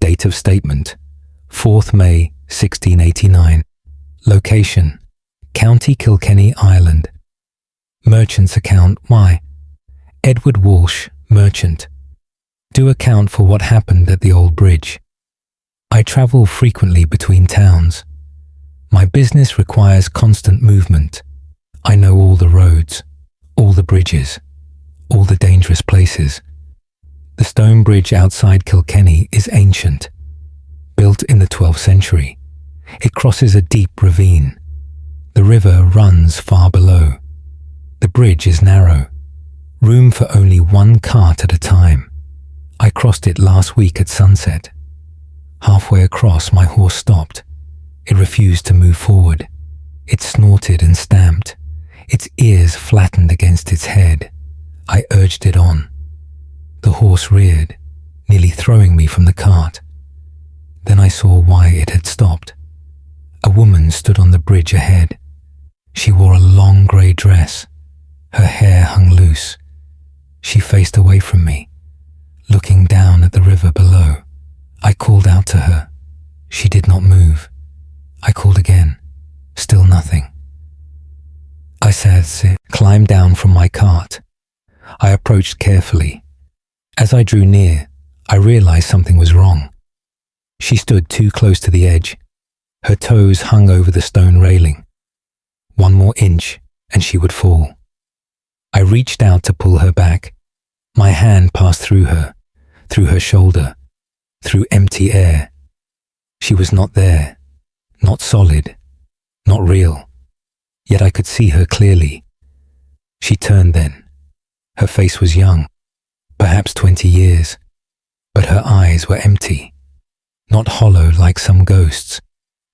Date of statement: 4th May 1689. Location: County Kilkenny, Ireland. Merchant's account: Why? Edward Walsh, merchant. Do account for what happened at the old bridge. I travel frequently between towns. My business requires constant movement. I know all the roads, all the bridges, all the dangerous places. The stone bridge outside Kilkenny is ancient, built in the 12th century. It crosses a deep ravine. The river runs far below. The bridge is narrow, room for only one cart at a time. I crossed it last week at sunset. Halfway across, my horse stopped. It refused to move forward. It snorted and stamped. Its ears flattened against its head. I urged it on. The horse reared, nearly throwing me from the cart. Then I saw why it had stopped. A woman stood on the bridge ahead. She wore a long grey dress. Her hair hung loose. She faced away from me, looking down at the river below. I called out to her. She did not move. I called again. Still nothing. I climbed down from my cart. I approached carefully. As I drew near, I realized something was wrong. She stood too close to the edge. Her toes hung over the stone railing. One more inch and she would fall. I reached out to pull her back. My hand passed through her shoulder, through empty air. She was not there, not solid, not real. Yet I could see her clearly. She turned then. Her face was young, perhaps 20 years, but her eyes were empty, not hollow like some ghosts,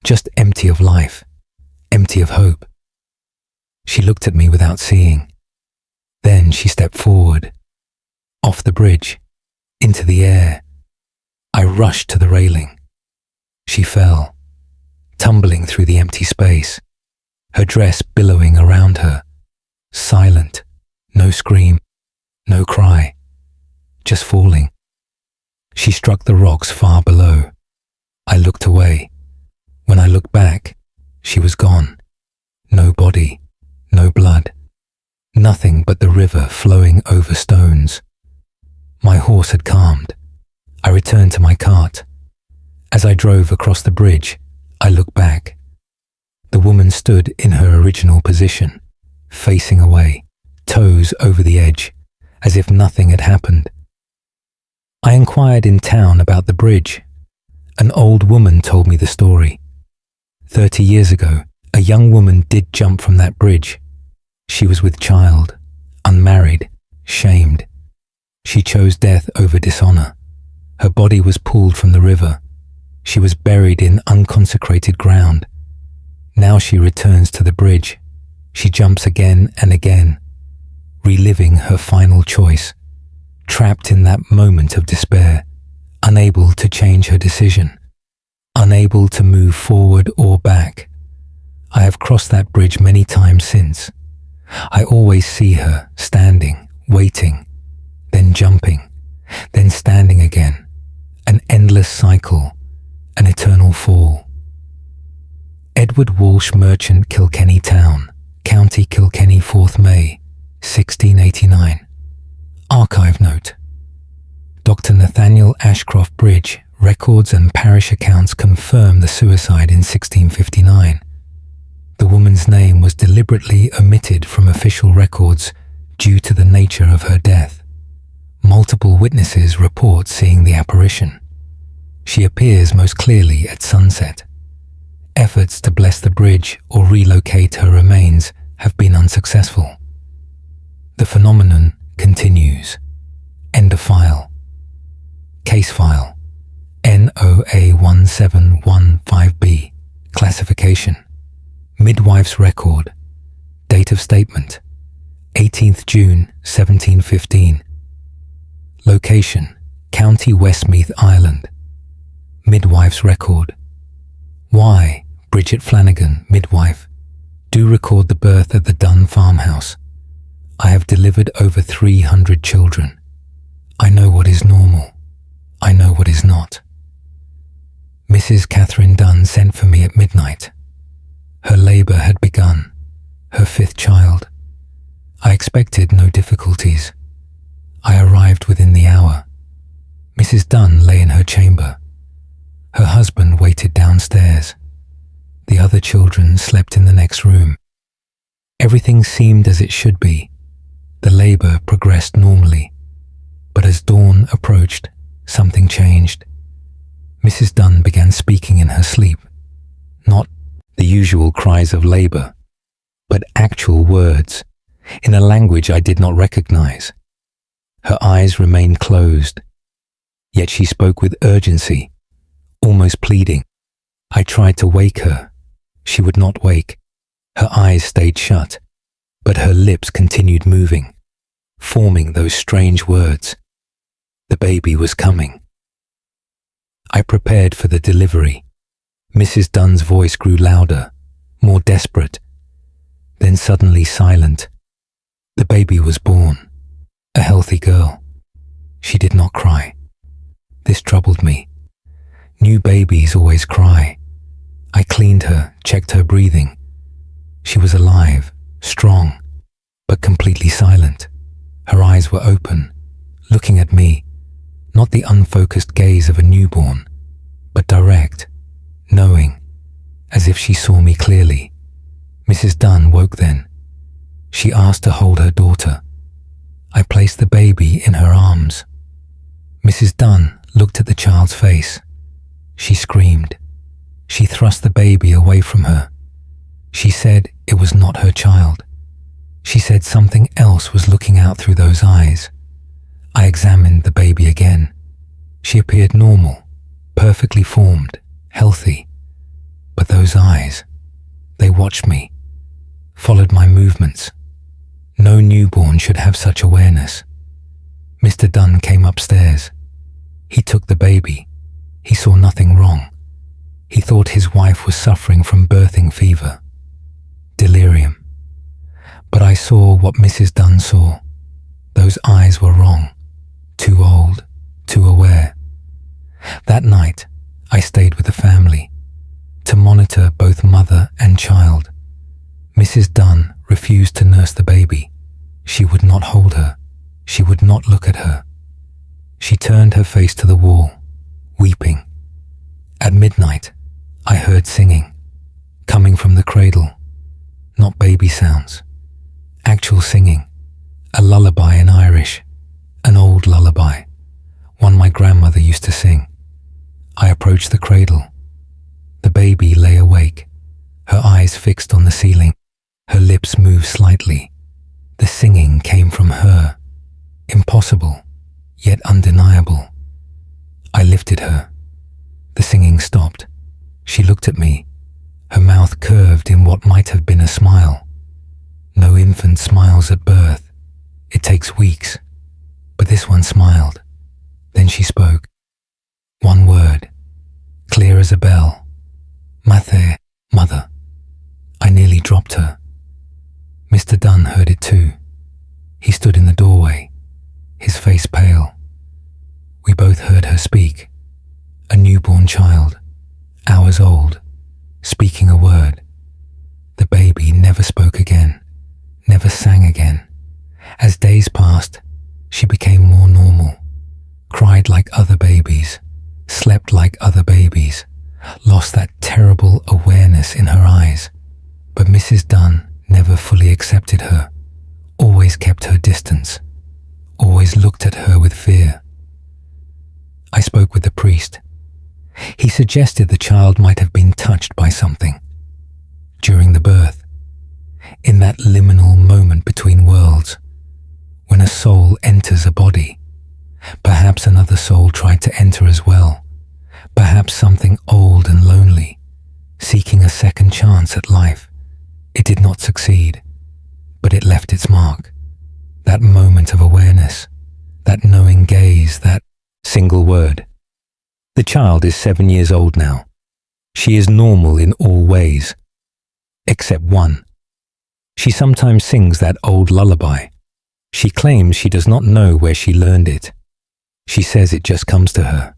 just empty of life, empty of hope. She looked at me without seeing. Then she stepped forward, off the bridge, into the air. I rushed to the railing. She fell, tumbling through the empty space, her dress billowing around her, silent, no scream, no cry, just falling. She struck the rocks far below. I looked away. When I looked back, she was gone. No body, no blood, nothing but the river flowing over stones. My horse had calmed. I returned to my cart. As I drove across the bridge, I looked back. The woman stood in her original position, facing away, toes over the edge, as if nothing had happened. I inquired in town about the bridge. An old woman told me the story. 30 years ago, a young woman did jump from that bridge. She was with child, unmarried, shamed. She chose death over dishonor. Her body was pulled from the river. She was buried in unconsecrated ground. Now she returns to the bridge. She jumps again and again, reliving her final choice, trapped in that moment of despair, unable to change her decision, unable to move forward or back. I have crossed that bridge many times since. I always see her standing, waiting, then jumping, then standing again, an endless cycle, an eternal fall. Edward Walsh Merchant, Kilkenny Town, County Kilkenny, 4th May, 1689. Archive note. Dr. Nathaniel Ashcroft Bridge records and parish accounts confirm the suicide in 1659. The woman's name was deliberately omitted from official records due to the nature of her death. Multiple witnesses report seeing the apparition. She appears most clearly at sunset. Efforts to bless the bridge or relocate her remains have been unsuccessful. The phenomenon continues. End of file. Case file. NOA1715B. Classification. Midwife's record. Date of statement. 18th June 1715. Location. County Westmeath, Ireland. Midwife's record. Why, Bridget Flanagan, midwife, do record the birth at the Dunn farmhouse. I have delivered over 300 children. I know what is normal. I know what is not. Mrs. Catherine Dunn sent for me at midnight. Her labour had begun, her 5th child. I expected no difficulties. I arrived within the hour. Mrs. Dunn lay in her chamber. Her husband waited downstairs. The other children slept in the next room. Everything seemed as it should be. The labour progressed normally. But as dawn approached, something changed. Mrs. Dunn began speaking in her sleep. Not the usual cries of labour, but actual words, in a language I did not recognize. Her eyes remained closed, yet she spoke with urgency, almost pleading. I tried to wake her. She would not wake. Her eyes stayed shut, but her lips continued moving, forming those strange words. The baby was coming. I prepared for the delivery. Mrs. Dunn's voice grew louder, more desperate, then suddenly silent. The baby was born, a healthy girl. She did not cry. This troubled me. New babies always cry. I cleaned her, checked her breathing. She was alive, strong, but completely silent. Her eyes were open, looking at me, not the unfocused gaze of a newborn, but direct, knowing, as if she saw me clearly. Mrs. Dunn woke then. She asked to hold her daughter. I placed the baby in her arms. Mrs. Dunn looked at the child's face. She screamed. She thrust the baby away from her. She said it was not her child. She said something else was looking out through those eyes. I examined the baby again. She appeared normal, perfectly formed, healthy. But those eyes, they watched me, followed my movements. No newborn should have such awareness. Mr. Dunn came upstairs. He took the baby. He saw nothing wrong. He thought his wife was suffering from birthing fever, delirium. But I saw what Mrs. Dunn saw. Those eyes were wrong, too old, too aware. That night, I stayed with the family to monitor both mother and child. Mrs. Dunn refused to nurse the baby. She would not hold her. She would not look at her. She turned her face to the wall, weeping. At midnight, I heard singing, coming from the cradle. Not baby sounds, actual singing, a lullaby in Irish, an old lullaby, one my grandmother used to sing. I approached the cradle. The baby lay awake, her eyes fixed on the ceiling. Her lips moved slightly. The singing came from her, impossible, yet undeniable. I lifted her. The singing stopped. She looked at me, her mouth curved in what might have been a smile. No infant smiles at birth. It takes weeks. But this one smiled. Then she spoke. One word, clear as a bell. Mathe, mother. I nearly dropped her. Mr. Dunn heard it too. He stood in the doorway, his face pale. We both heard her speak. A newborn child, hours old, speaking a word. The baby never spoke again, never sang again. As days passed, she became more normal, cried like other babies, slept like other babies, lost that terrible awareness in her eyes. But Mrs. Dunn never fully accepted her, always kept her distance, always looked at her with fear. I spoke with the priest. He suggested the child might have been touched by something during the birth, in that liminal moment between worlds, when a soul enters a body. Perhaps another soul tried to enter as well, perhaps something old and lonely, seeking a second chance at life. It did not succeed, but it left its mark. That moment of awareness, that knowing gaze, that single word. The child is 7 years old now. She is normal in all ways, except one. She sometimes sings that old lullaby. She claims she does not know where she learned it. She says it just comes to her,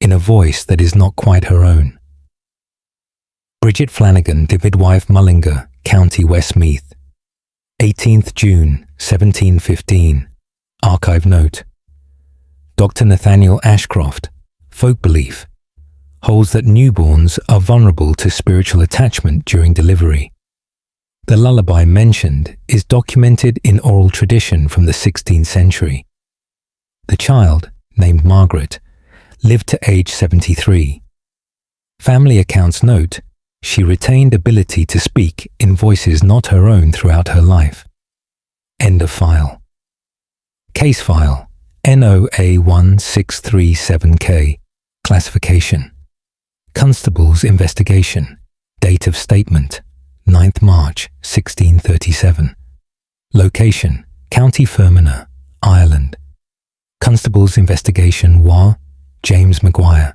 in a voice that is not quite her own. Bridget Flanagan to Midwife Mullingar, County Westmeath. 18th June 1715. Archive note. Dr. Nathaniel Ashcroft, folk belief, holds that newborns are vulnerable to spiritual attachment during delivery. The lullaby mentioned is documented in oral tradition from the 16th century. The child, named Margaret, lived to age 73. Family accounts note she retained ability to speak in voices not her own throughout her life. End of file. Case file NOA1637K. Classification. Constable's investigation. Date of statement 9th March 1637. Location: County Fermanagh, Ireland. Constable's investigation War, James Maguire.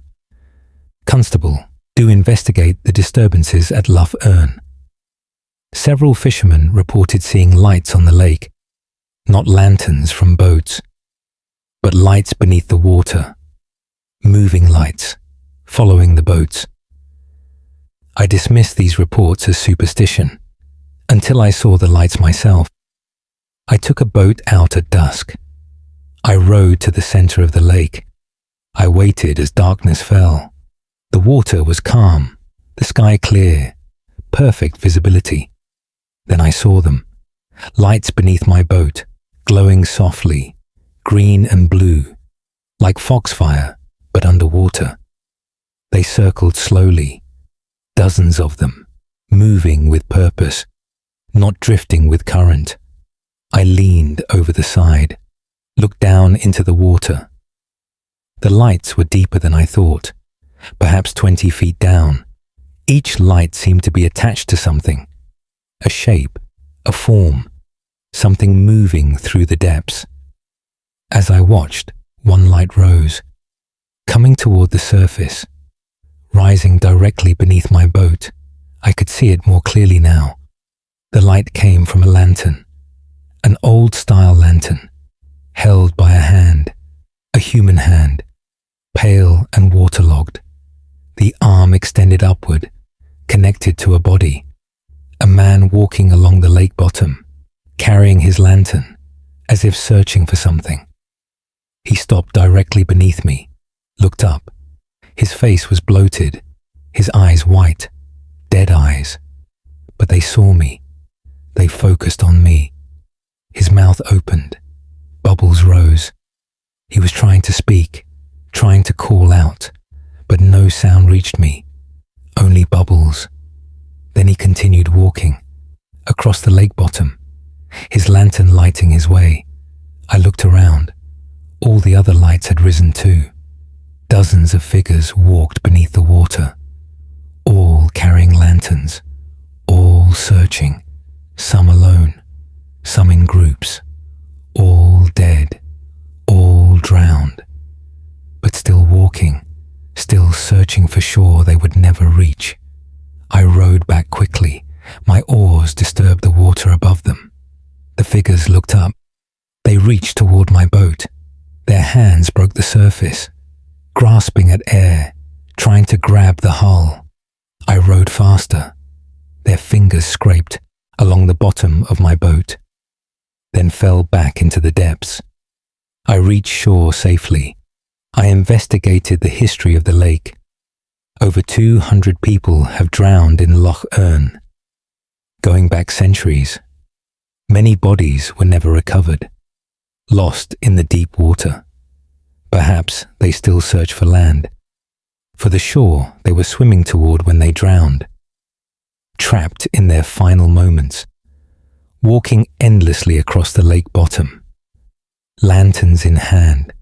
Constable, do investigate the disturbances at Lough Erne. Several fishermen reported seeing lights on the lake, not lanterns from boats, but lights beneath the water, moving lights, following the boats. I dismissed these reports as superstition, until I saw the lights myself. I took a boat out at dusk. I rowed to the center of the lake. I waited as darkness fell. The water was calm, the sky clear, perfect visibility. Then I saw them, lights beneath my boat, glowing softly, green and blue, like foxfire, but underwater. They circled slowly, dozens of them, moving with purpose, not drifting with current. I leaned over the side, looked down into the water. The lights were deeper than I thought, perhaps 20 feet down. Each light seemed to be attached to something, a shape, a form, something moving through the depths. As I watched, one light rose, coming toward the surface, rising directly beneath my boat. I could see it more clearly now. The light came from a lantern, an old-style lantern, held by a hand, a human hand, pale and waterlogged. The arm extended upward, connected to a body. A man walking along the lake bottom, carrying his lantern, as if searching for something. He stopped directly beneath me, looked up. His face was bloated, his eyes white, dead eyes. But they saw me. They focused on me. His mouth opened. Bubbles rose. He was trying to speak, trying to call out, but no sound reached me. Only bubbles. Then he continued walking, across the lake bottom, his lantern lighting his way. I looked around. All the other lights had risen too. Dozens of figures walked beneath the water, all carrying lanterns, all searching, some alone, some in groups, all dead, all drowned, but still walking, still searching for shore they would never reach. I rowed back quickly. My oars disturbed the water above them. The figures looked up. They reached toward my boat. Their hands broke the surface, grasping at air, trying to grab the hull. I rowed faster. Their fingers scraped along the bottom of my boat, then fell back into the depths. I reached shore safely. I investigated the history of the lake. Over 200 people have drowned in Lough Erne. Going back centuries, many bodies were never recovered, lost in the deep water. Perhaps they still search for land, for the shore they were swimming toward when they drowned. Trapped in their final moments, walking endlessly across the lake bottom, lanterns in hand,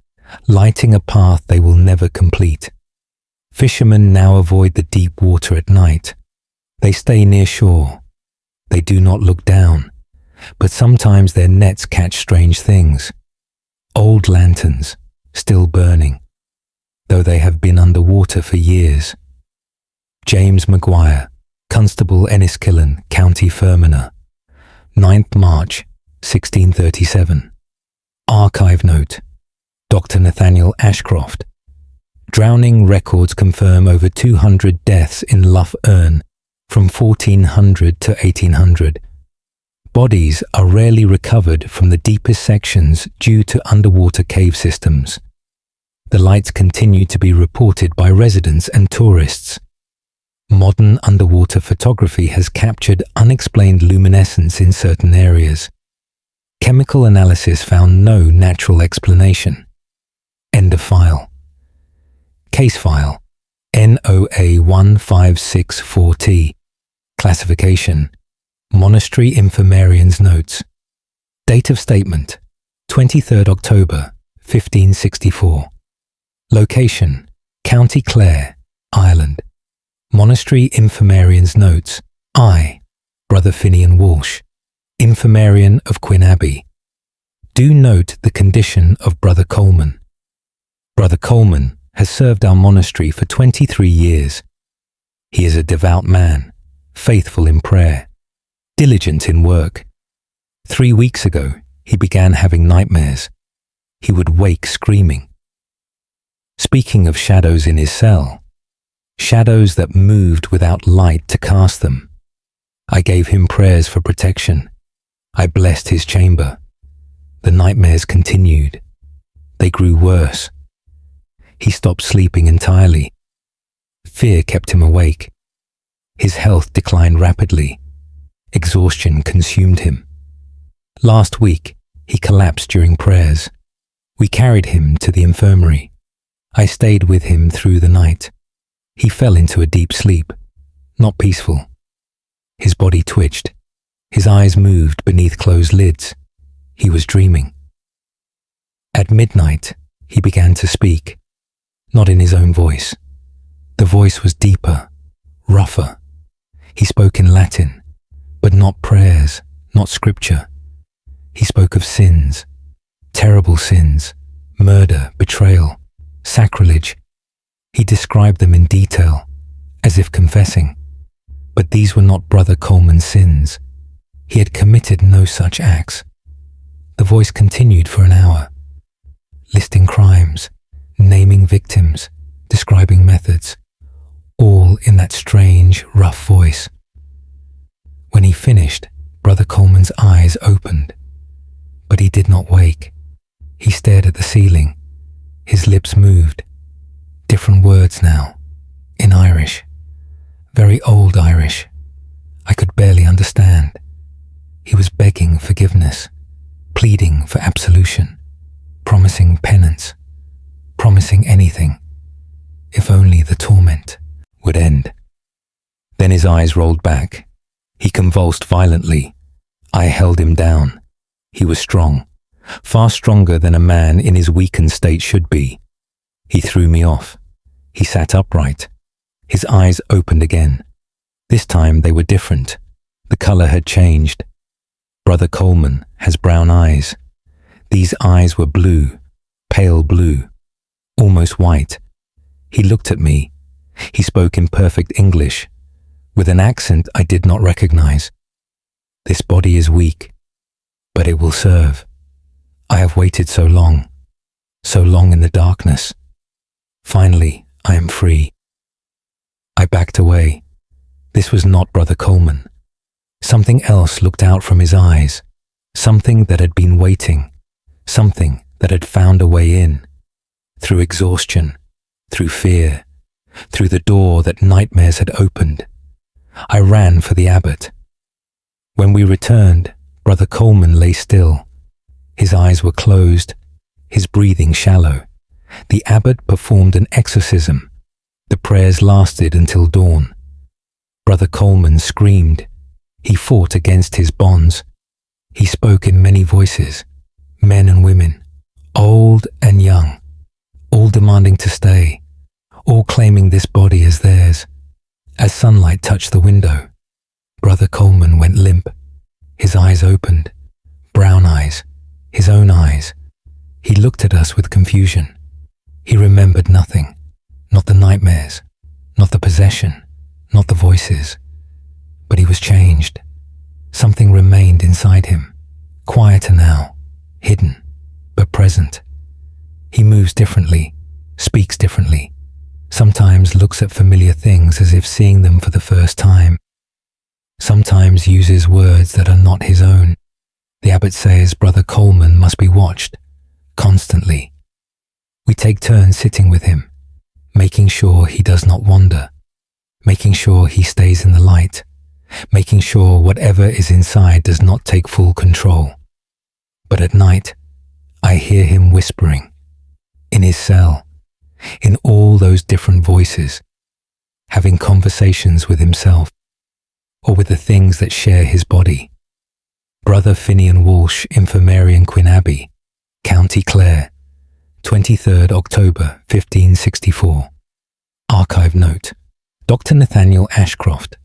lighting a path they will never complete. Fishermen now avoid the deep water at night. They stay near shore. They do not look down, but sometimes their nets catch strange things. Old lanterns, still burning, though they have been underwater for years. James Maguire, Constable Enniskillen, County Fermanagh, 9th March, 1637. Archive note: Dr. Nathaniel Ashcroft. Drowning records confirm over 200 deaths in Lough Erne from 1400 to 1800. Bodies are rarely recovered from the deepest sections due to underwater cave systems. The lights continue to be reported by residents and tourists. Modern underwater photography has captured unexplained luminescence in certain areas. Chemical analysis found no natural explanation. End of file. Case file NOA 1564T. Classification: Monastery Infirmarian's Notes. Date of statement: 23rd October 1564. Location: County Clare, Ireland. Monastery Infirmarian's Notes. I, Brother Finian Walsh, Infirmarian of Quin Abbey. Do note the condition of Brother Coleman. Brother Coleman has served our monastery for 23 years. He is a devout man, faithful in prayer, diligent in work. 3 weeks ago, he began having nightmares. He would wake screaming. Speaking of shadows in his cell, shadows that moved without light to cast them, I gave him prayers for protection. I blessed his chamber. The nightmares continued. They grew worse. He stopped sleeping entirely. Fear kept him awake. His health declined rapidly. Exhaustion consumed him. Last week, he collapsed during prayers. We carried him to the infirmary. I stayed with him through the night. He fell into a deep sleep, not peaceful. His body twitched. His eyes moved beneath closed lids. He was dreaming. At midnight, he began to speak, not in his own voice. The voice was deeper, rougher. He spoke in Latin, but not prayers, not scripture. He spoke of sins, terrible sins, murder, betrayal, sacrilege. He described them in detail, as if confessing. But these were not Brother Coleman's sins. He had committed no such acts. The voice continued for an hour, listing crimes, naming victims, describing methods, all in that strange, rough voice. When he finished, Brother Coleman's eyes opened, but he did not wake. He stared at the ceiling. His lips moved. Different words now, in Irish, very old Irish. I could barely understand. He was begging forgiveness, pleading for absolution, promising penance, promising anything, if only the torment would end. Then his eyes rolled back. He convulsed violently. I held him down. He was strong, far stronger than a man in his weakened state should be. He threw me off. He sat upright. His eyes opened again. This time they were different. The color had changed. Brother Coleman has brown eyes. These eyes were blue, pale blue, almost white. He looked at me. He spoke in perfect English, with an accent I did not recognize. This body is weak, but it will serve. I have waited so long in the darkness. Finally, I am free. I backed away. This was not Brother Coleman. Something else looked out from his eyes, something that had been waiting, something that had found a way in, through exhaustion, through fear, through the door that nightmares had opened. I ran for the abbot. When we returned, Brother Coleman lay still. His eyes were closed, his breathing shallow. The abbot performed an exorcism. The prayers lasted until dawn. Brother Coleman screamed. He fought against his bonds. He spoke in many voices, men and women, old and young, all demanding to stay, all claiming this body as theirs. As sunlight touched the window, Brother Coleman went limp. His eyes opened, brown eyes, his own eyes. He looked at us with confusion. He remembered nothing, not the nightmares, not the possession, not the voices. But he was changed. Something remained inside him, quieter now, hidden, but present. He moves differently, speaks differently, sometimes looks at familiar things as if seeing them for the first time. Sometimes uses words that are not his own. The abbot says Brother Coleman must be watched, constantly. We take turns sitting with him, making sure he does not wander, making sure he stays in the light, making sure whatever is inside does not take full control. But at night, I hear him whispering, in his cell, in all those different voices, having conversations with himself, or with the things that share his body. Brother Finian Walsh, Infirmary in Queen Abbey, County Clare, 23rd October 1564. Archive note: Dr. Nathaniel Ashcroft.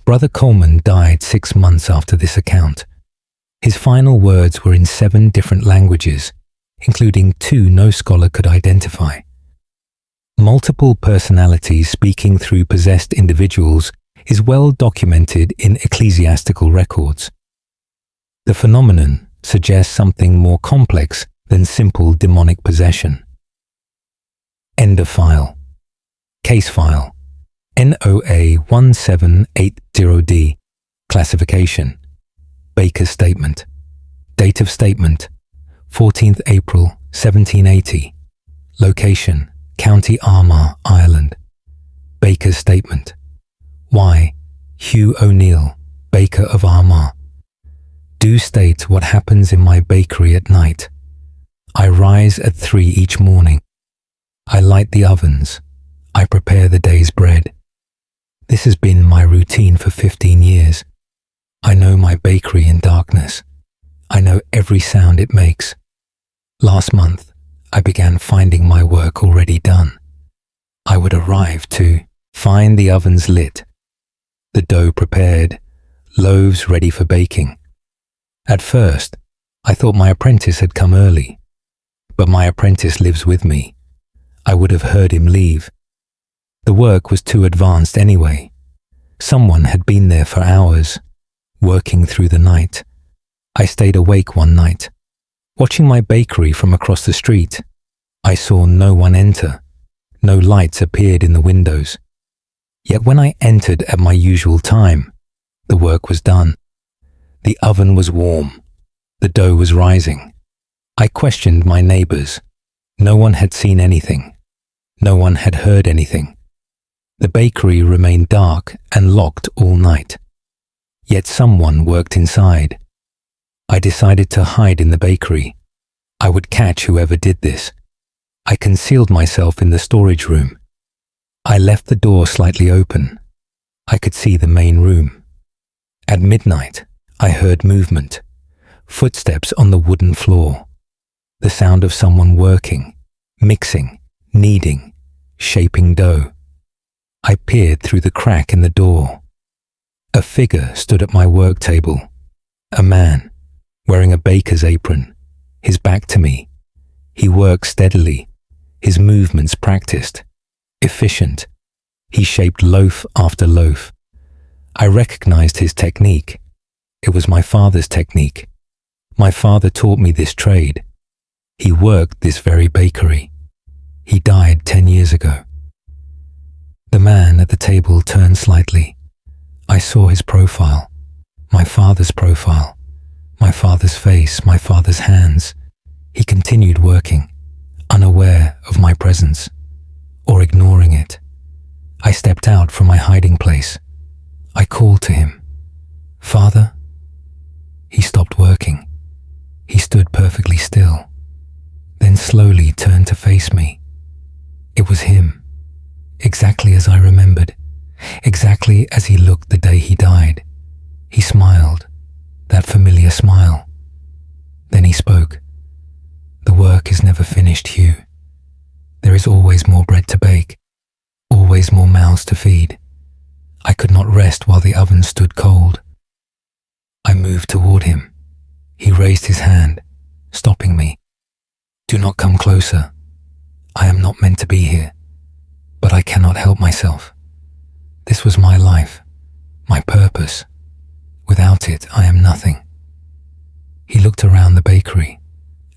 Brother Coleman died 6 months after this account. His final words were in 7 different languages, including 2 no scholar could identify. Multiple personalities speaking through possessed individuals is well documented in ecclesiastical records. The phenomenon suggests something more complex than simple demonic possession. End of file. Case file. NOA 1780D. Classification. Baker's statement. Date of statement. 14th April 1780. Location. County Armagh, Ireland. Baker's statement. Why? Hugh O'Neill, baker of Armagh. Do state what happens in my bakery at night. I rise at 3 each morning. I light the ovens. I prepare the day's bread. This has been my routine for 15 years. I know my bakery in darkness. I know every sound it makes. Last month, I began finding my work already done. I would arrive to find the ovens lit, the dough prepared, loaves ready for baking. At first, I thought my apprentice had come early, but my apprentice lives with me. I would have heard him leave. The work was too advanced anyway. Someone had been there for hours, working through the night. I stayed awake one night, watching my bakery from across the street. I saw no one enter. No lights appeared in the windows. Yet when I entered at my usual time, the work was done. The oven was warm. The dough was rising. I questioned my neighbors. No one had seen anything. No one had heard anything. The bakery remained dark and locked all night. Yet someone worked inside. I decided to hide in the bakery. I would catch whoever did this. I concealed myself in the storage room. I left the door slightly open. I could see the main room. At midnight, I heard movement, footsteps on the wooden floor, the sound of someone working, mixing, kneading, shaping dough. I peered through the crack in the door. A figure stood at my work table, a man, wearing a baker's apron, his back to me. He worked steadily, his movements practiced, efficient. He shaped loaf after loaf. I recognized his technique. It was my father's technique. My father taught me this trade. He worked this very bakery. He died 10 years ago. The man at the table turned slightly. I saw his profile, my father's profile, my father's face, my father's hands. He continued working, unaware of my presence, or ignoring it. I stepped out from my hiding place. I called to him, "Father?" He stopped working. He stood perfectly still, then slowly turned to face me. It was him, exactly as I remembered, exactly as he looked the day he died. He smiled, that familiar smile. Then he spoke. "The work is never finished, Hugh. There is always more bread to bake, always more mouths to feed. I could not rest while the oven stood cold." I moved toward him. He raised his hand, stopping me. "Do not come closer. I am not meant to be here, but I cannot help myself. This was my life, my purpose. Without it, I am nothing." He looked around the bakery,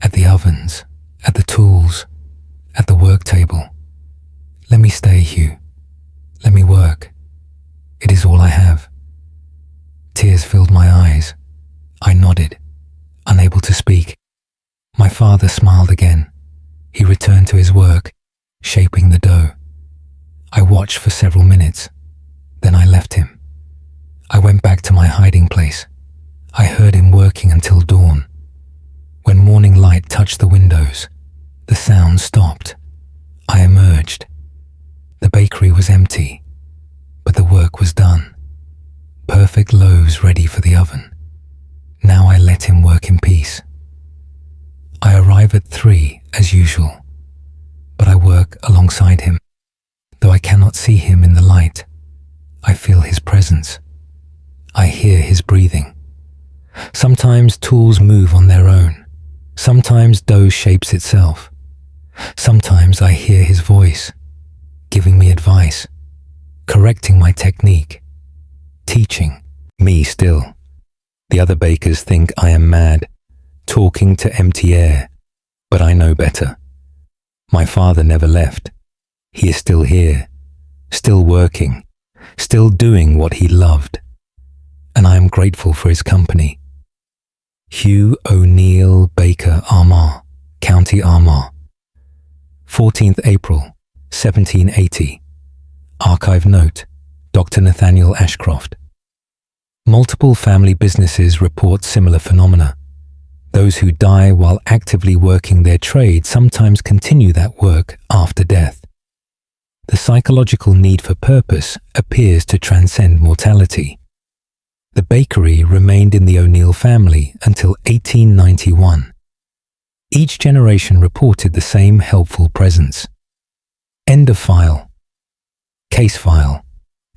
at the ovens, at the tools, at the work table. "Let me stay, Hugh. Let me work. It is all I have." Tears filled my eyes. I nodded, unable to speak. My father smiled again. He returned to his work, shaping the dough. I watched for several minutes. Then I left him. I went back to my hiding place. I heard him working until dawn. When morning light touched the windows, the sound stopped. I emerged. The bakery was empty, but the work was done. Perfect loaves ready for the oven. Now I let him work in peace. I arrive at 3 as usual, but I work alongside him. Though I cannot see him in the light, I feel his presence. I hear his breathing. Sometimes tools move on their own. Sometimes dough shapes itself. Sometimes I hear his voice. giving me advice, correcting my technique, teaching me still. The other bakers think I am mad, talking to empty air, but I know better. My father never left. He is still here, still working, still doing what he loved, and I am grateful for his company. Hugh O'Neill Baker Armagh, County Armagh, 14th April, 1780. Archive note, Dr. Nathaniel Ashcroft. Multiple family businesses report similar phenomena. Those who die while actively working their trade sometimes continue that work after death. The psychological need for purpose appears to transcend mortality. The bakery remained in the O'Neill family until 1891. Each generation reported the same helpful presence. End of file. Case file.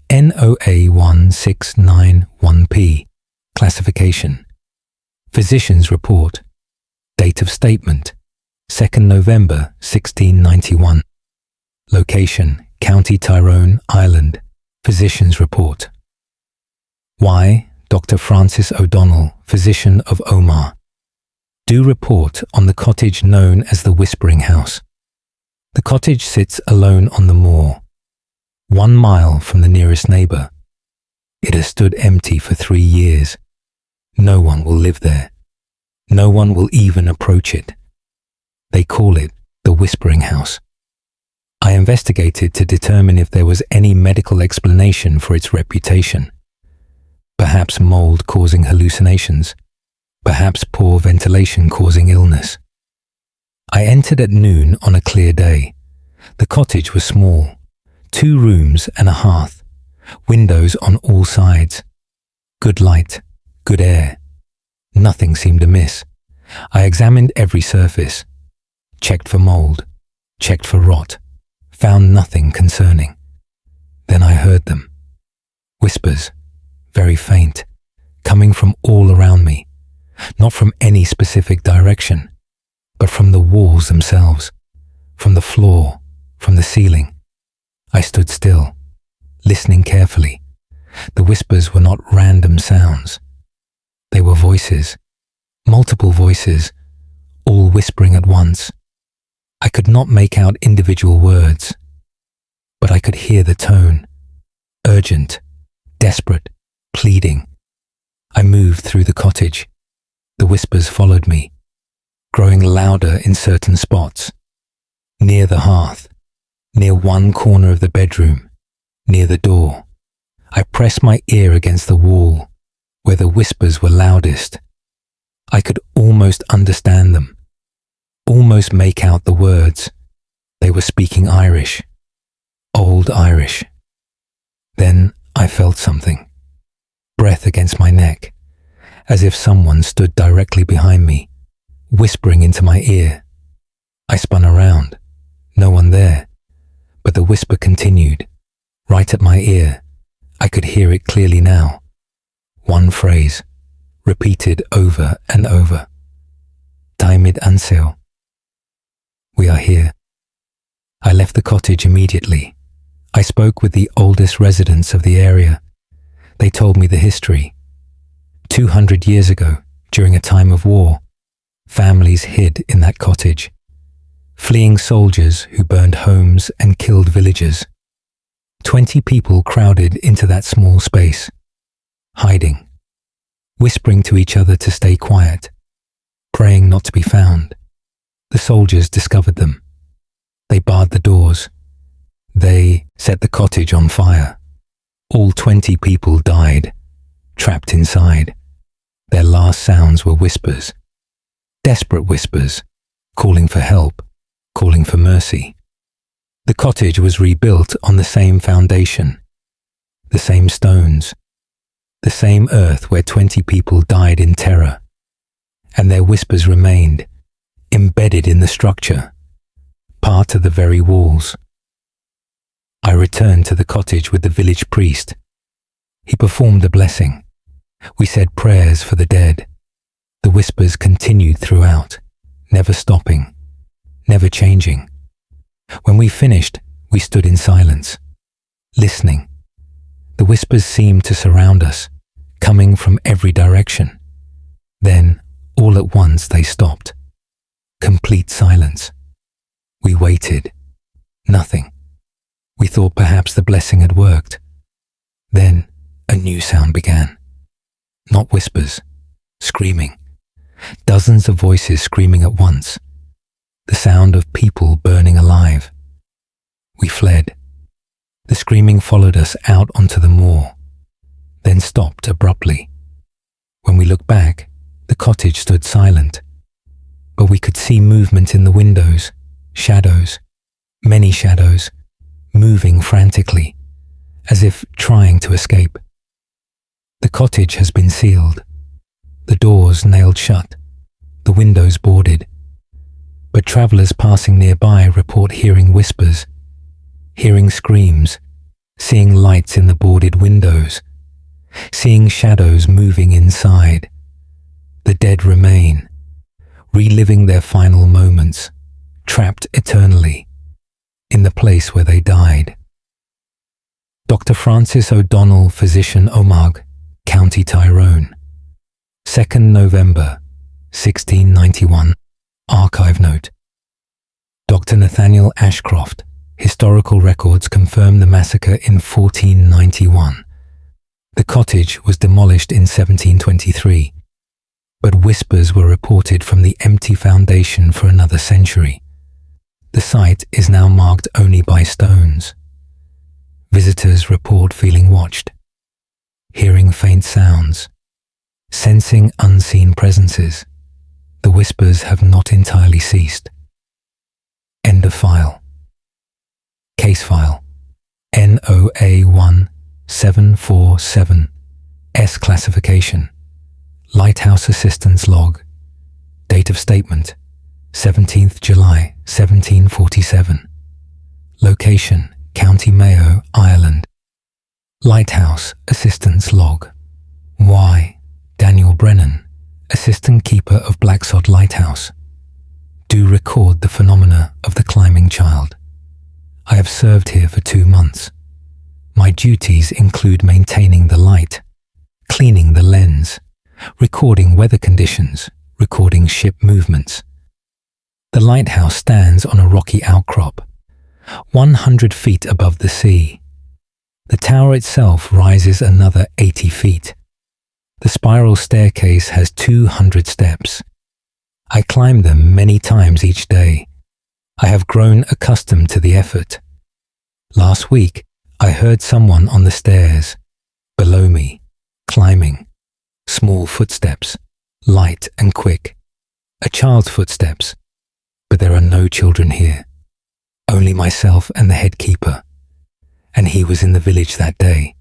NOA1691P. Classification. Physician's report. Date of statement. 2nd November 1691. Location. County Tyrone, Ireland. Physician's report. Why? Dr. Francis O'Donnell, physician of Omagh. Do report on the cottage known as the Whispering House. The cottage sits alone on the moor, 1 mile from the nearest neighbour. It has stood empty for 3 years. No one will live there. No one will even approach it. They call it the Whispering House. I investigated to determine if there was any medical explanation for its reputation. Perhaps mold causing hallucinations. Perhaps poor ventilation causing illness. I entered at noon on a clear day. The cottage was small, 2 rooms and a hearth, windows on all sides. Good light, good air. Nothing seemed amiss. I examined every surface, checked for mold, checked for rot, found nothing concerning. Then I heard them. Whispers, very faint, coming from all around me, not from any specific direction, but from the walls themselves, from the floor, from the ceiling. I stood still, listening carefully. The whispers were not random sounds. They were voices, multiple voices, all whispering at once. I could not make out individual words, but I could hear the tone, urgent, desperate, pleading. I moved through the cottage. The whispers followed me, growing louder in certain spots. Near the hearth, near one corner of the bedroom, near the door. I pressed my ear against the wall, where the whispers were loudest. I could almost understand them, almost make out the words. They were speaking Irish, Old Irish. Then I felt something, breath against my neck, as if someone stood directly behind me, whispering into my ear. I spun around, no one there, but the whisper continued, right at my ear. I could hear it clearly now. One phrase, repeated over and over. Taimid anseo. We are here. I left the cottage immediately. I spoke with the oldest residents of the area. They told me the history. 200 years ago, during a time of war, families hid in that cottage. Fleeing soldiers who burned homes and killed villagers. 20 people crowded into that small space, hiding, whispering to each other to stay quiet, praying not to be found. The soldiers discovered them. They barred the doors. They set the cottage on fire. All 20 people died, trapped inside. Their last sounds were whispers, desperate whispers, calling for help, calling for mercy. The cottage was rebuilt on the same foundation, the same stones, the same earth where 20 people died in terror, and their whispers remained, embedded in the structure, part of the very walls. I returned to the cottage with the village priest. He performed the blessing. We said prayers for the dead. The whispers continued throughout, never stopping, never changing. When we finished, We stood in silence, listening. The whispers seemed to surround us, coming from every direction. Then, all at once, they stopped. Complete silence. We waited. Nothing. We thought perhaps the blessing had worked. Then, a new sound began. Not whispers, screaming. Dozens of voices screaming at once. The sound of people burning alive. We fled. The screaming followed us out onto the moor, then stopped abruptly. When we looked back, the cottage stood silent, but we could see movement in the windows, shadows, many shadows, moving frantically, as if trying to escape. The cottage has been sealed, the doors nailed shut, the windows boarded, but travellers passing nearby report hearing whispers, hearing screams, seeing lights in the boarded windows, seeing shadows moving inside. The dead remain, reliving their final moments, trapped eternally in the place where they died. Dr. Francis O'Donnell, physician, Omagh, County Tyrone. 2nd November, 1691. Archive note. Dr. Nathaniel Ashcroft. Historical records confirm the massacre in 1491. The cottage was demolished in 1723, but whispers were reported from the empty foundation for another century. The site is now marked only by stones. Visitors report feeling watched, hearing faint sounds, sensing unseen presences. The whispers have not entirely ceased. End of file. Case file NOA1747 S classification. Lighthouse Assistance Log. Date of statement 17th July 1747. Location County Mayo, Ireland. Lighthouse Assistance Log. Y. Daniel Brennan, Assistant Keeper of Blacksod Lighthouse. Do record the phenomena of the climbing child. I have served here for 2 months. My duties include maintaining the light, cleaning the lens, recording weather conditions, recording ship movements. The lighthouse stands on a rocky outcrop, 100 feet above the sea. The tower itself rises another 80 feet. The spiral staircase has 200 steps. I climb them many times each day. I have grown accustomed to the effort. Last week, I heard someone on the stairs, below me, climbing. Small footsteps, light and quick. A child's footsteps. But there are no children here. Only myself and the head keeper. And he was in the village that day.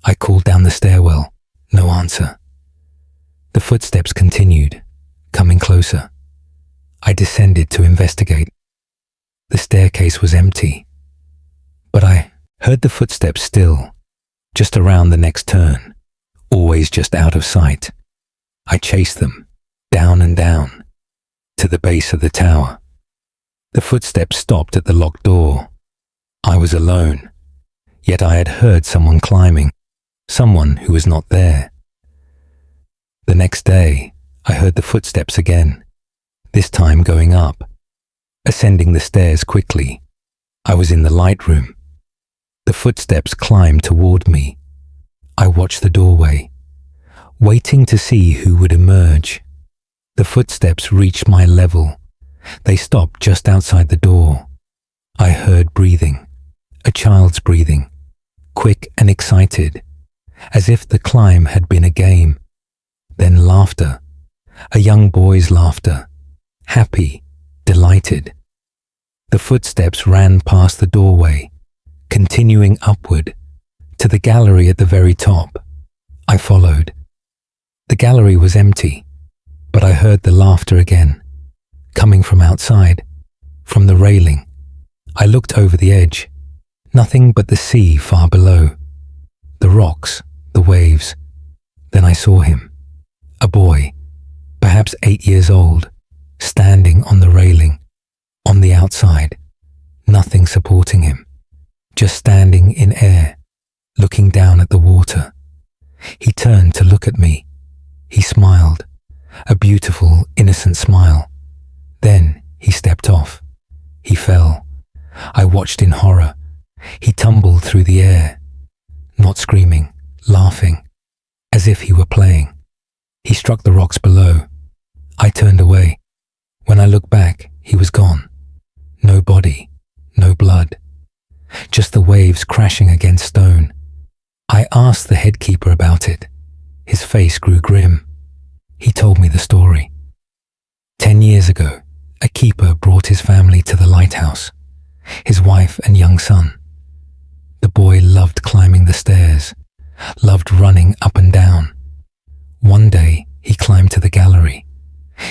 I called down the stairwell. No answer. The footsteps continued, coming closer. I descended to investigate. The staircase was empty, but I heard the footsteps still, just around the next turn, always just out of sight. I chased them, down and down, to the base of the tower. The footsteps stopped at the locked door. I was alone, yet I had heard someone climbing, someone who was not there. The next day, I heard the footsteps again, this time going up, ascending the stairs quickly. I was in the light room. The footsteps climbed toward me. I watched the doorway, waiting to see who would emerge. The footsteps reached my level. They stopped just outside the door. I heard breathing, a child's breathing, quick and excited, as if the climb had been a game. Then laughter, a young boy's laughter, happy, delighted. The footsteps ran past the doorway, continuing upward, to the gallery at the very top. I followed. The gallery was empty, but I heard the laughter again, coming from outside, from the railing. I looked over the edge. Nothing but the sea far below. The rocks, the waves. Then I saw him. A boy, perhaps 8 years old, standing on the railing, on the outside, nothing supporting him. just standing in air, looking down at the water. He turned to look at me. He smiled, a beautiful, innocent smile. Then he stepped off. He fell. I watched in horror. He tumbled through the air, not screaming, laughing, as if he were playing. He struck the rocks below. I turned away. When I looked back, he was gone. No body, no blood, just the waves crashing against stone. I asked the headkeeper about it. His face grew grim. He told me the story. 10 years ago, a keeper brought his family to the lighthouse, his wife and young son. The boy loved climbing the stairs, loved running up and down. One day, he climbed to the gallery.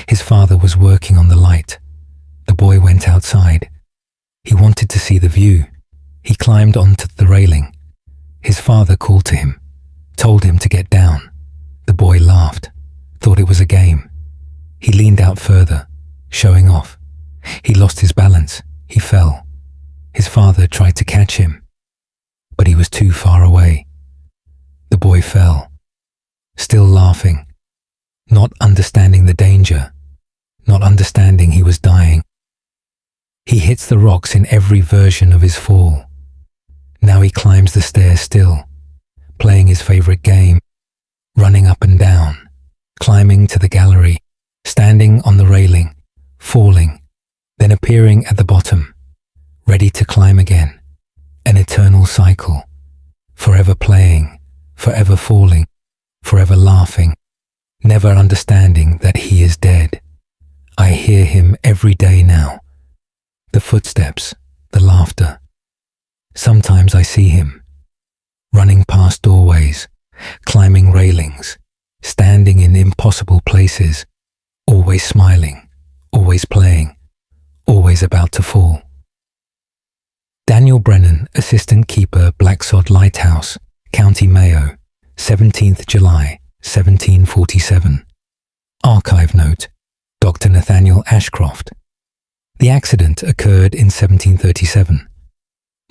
His father was working on the light. The boy went outside. He wanted to see the view. He climbed onto the railing. His father called to him, told him to get down. The boy laughed, thought it was a game. He leaned out further, showing off. He lost his balance. He fell. His father tried to catch him, but he was too far away. The boy fell, still laughing, not understanding the danger, not understanding he was dying. He hits the rocks in every version of his fall. Now he climbs the stairs still, playing his favorite game, running up and down, climbing to the gallery, standing on the railing, falling, then appearing at the bottom, ready to climb again. An eternal cycle, forever playing, forever falling, forever laughing, never understanding that he is dead. I hear him every day now. The footsteps, the laughter. Sometimes I see him, running past doorways, climbing railings, standing in impossible places, always smiling, always playing, always about to fall. Daniel Brennan, Assistant Keeper, Blacksod Lighthouse, County Mayo, 17th July, 1747. Archive note, Dr. Nathaniel Ashcroft. The accident occurred in 1737.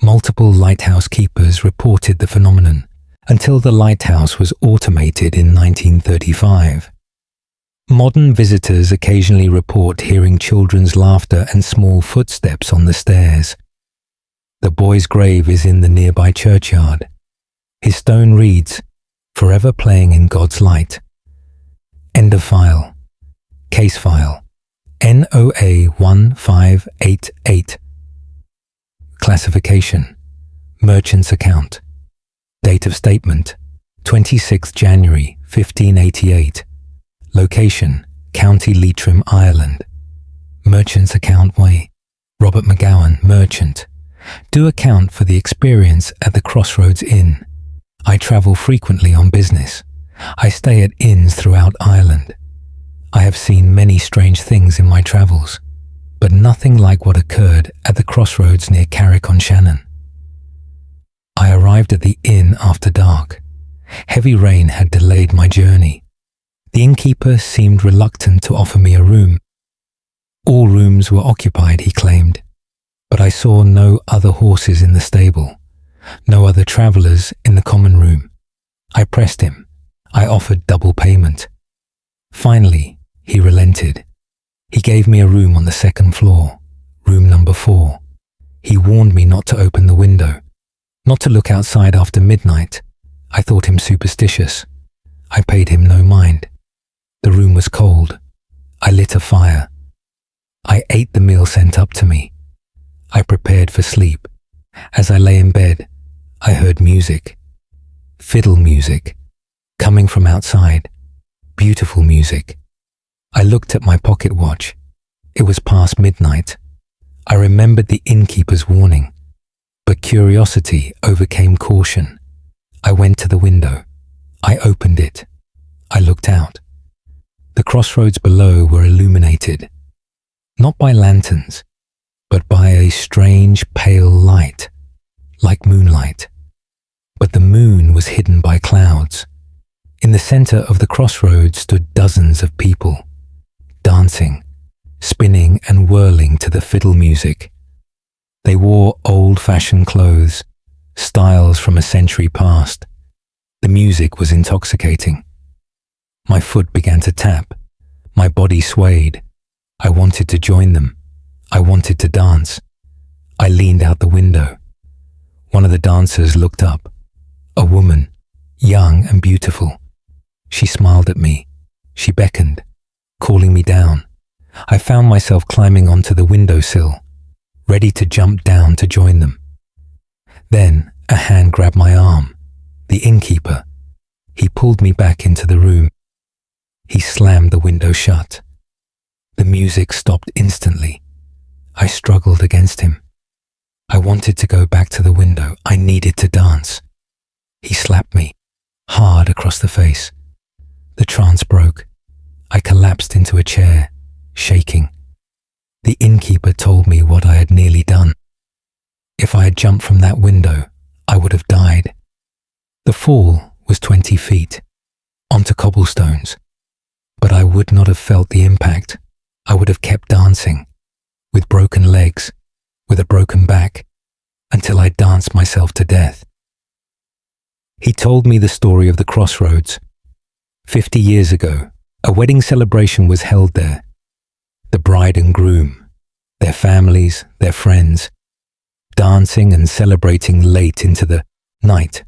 Multiple lighthouse keepers reported the phenomenon until the lighthouse was automated in 1935. Modern visitors occasionally report hearing children's laughter and small footsteps on the stairs. The boy's grave is in the nearby churchyard. His stone reads, "Forever playing in God's light." End of file. Case file. NOA 1588. Classification. Merchant's account. Date of statement. 26th January 1588. Location. County Leitrim, Ireland. Merchant's account way. Robert McGowan, merchant. Do account for the experience at the Crossroads Inn. I travel frequently on business. I stay at inns throughout Ireland. I have seen many strange things in my travels, but nothing like what occurred at the crossroads near Carrick-on-Shannon. I arrived at the inn after dark. Heavy rain had delayed my journey. The innkeeper seemed reluctant to offer me a room. All rooms were occupied, he claimed, but I saw no other horses in the stable, no other travellers in the common room. I pressed him. I offered double payment. Finally, he relented. He gave me a room on the second floor, room number 4. He warned me not to open the window, not to look outside after midnight. I thought him superstitious. I paid him no mind. The room was cold. I lit a fire. I ate the meal sent up to me. I prepared for sleep. As I lay in bed, I heard music. Fiddle music, coming from outside. Beautiful music. I looked at my pocket watch. It was past midnight. I remembered the innkeeper's warning, but curiosity overcame caution. I went to the window. I opened it. I looked out. The crossroads below were illuminated, not by lanterns, but by a strange pale light, like moonlight. But the moon was hidden by clouds. In the center of the crossroads stood dozens of people, dancing, spinning and whirling to the fiddle music. They wore old-fashioned clothes, styles from a century past. The music was intoxicating. My foot began to tap. My body swayed. I wanted to join them. I wanted to dance. I leaned out the window. One of the dancers looked up. A woman, young and beautiful. She smiled at me. She beckoned, calling me down. I found myself climbing onto the windowsill, ready to jump down to join them. Then a hand grabbed my arm. The innkeeper. He pulled me back into the room. He slammed the window shut. The music stopped instantly. I struggled against him. I wanted to go back to the window. I needed to dance. He slapped me hard across the face. The trance broke. I collapsed into a chair, shaking. The innkeeper told me what I had nearly done. If I had jumped from that window, I would have died. The fall was 20 feet, onto cobblestones. But I would not have felt the impact. I would have kept dancing, with broken legs, with a broken back, until I danced myself to death. He told me the story of the crossroads. 50 years ago, a wedding celebration was held there. The bride and groom, their families, their friends, dancing and celebrating late into the night.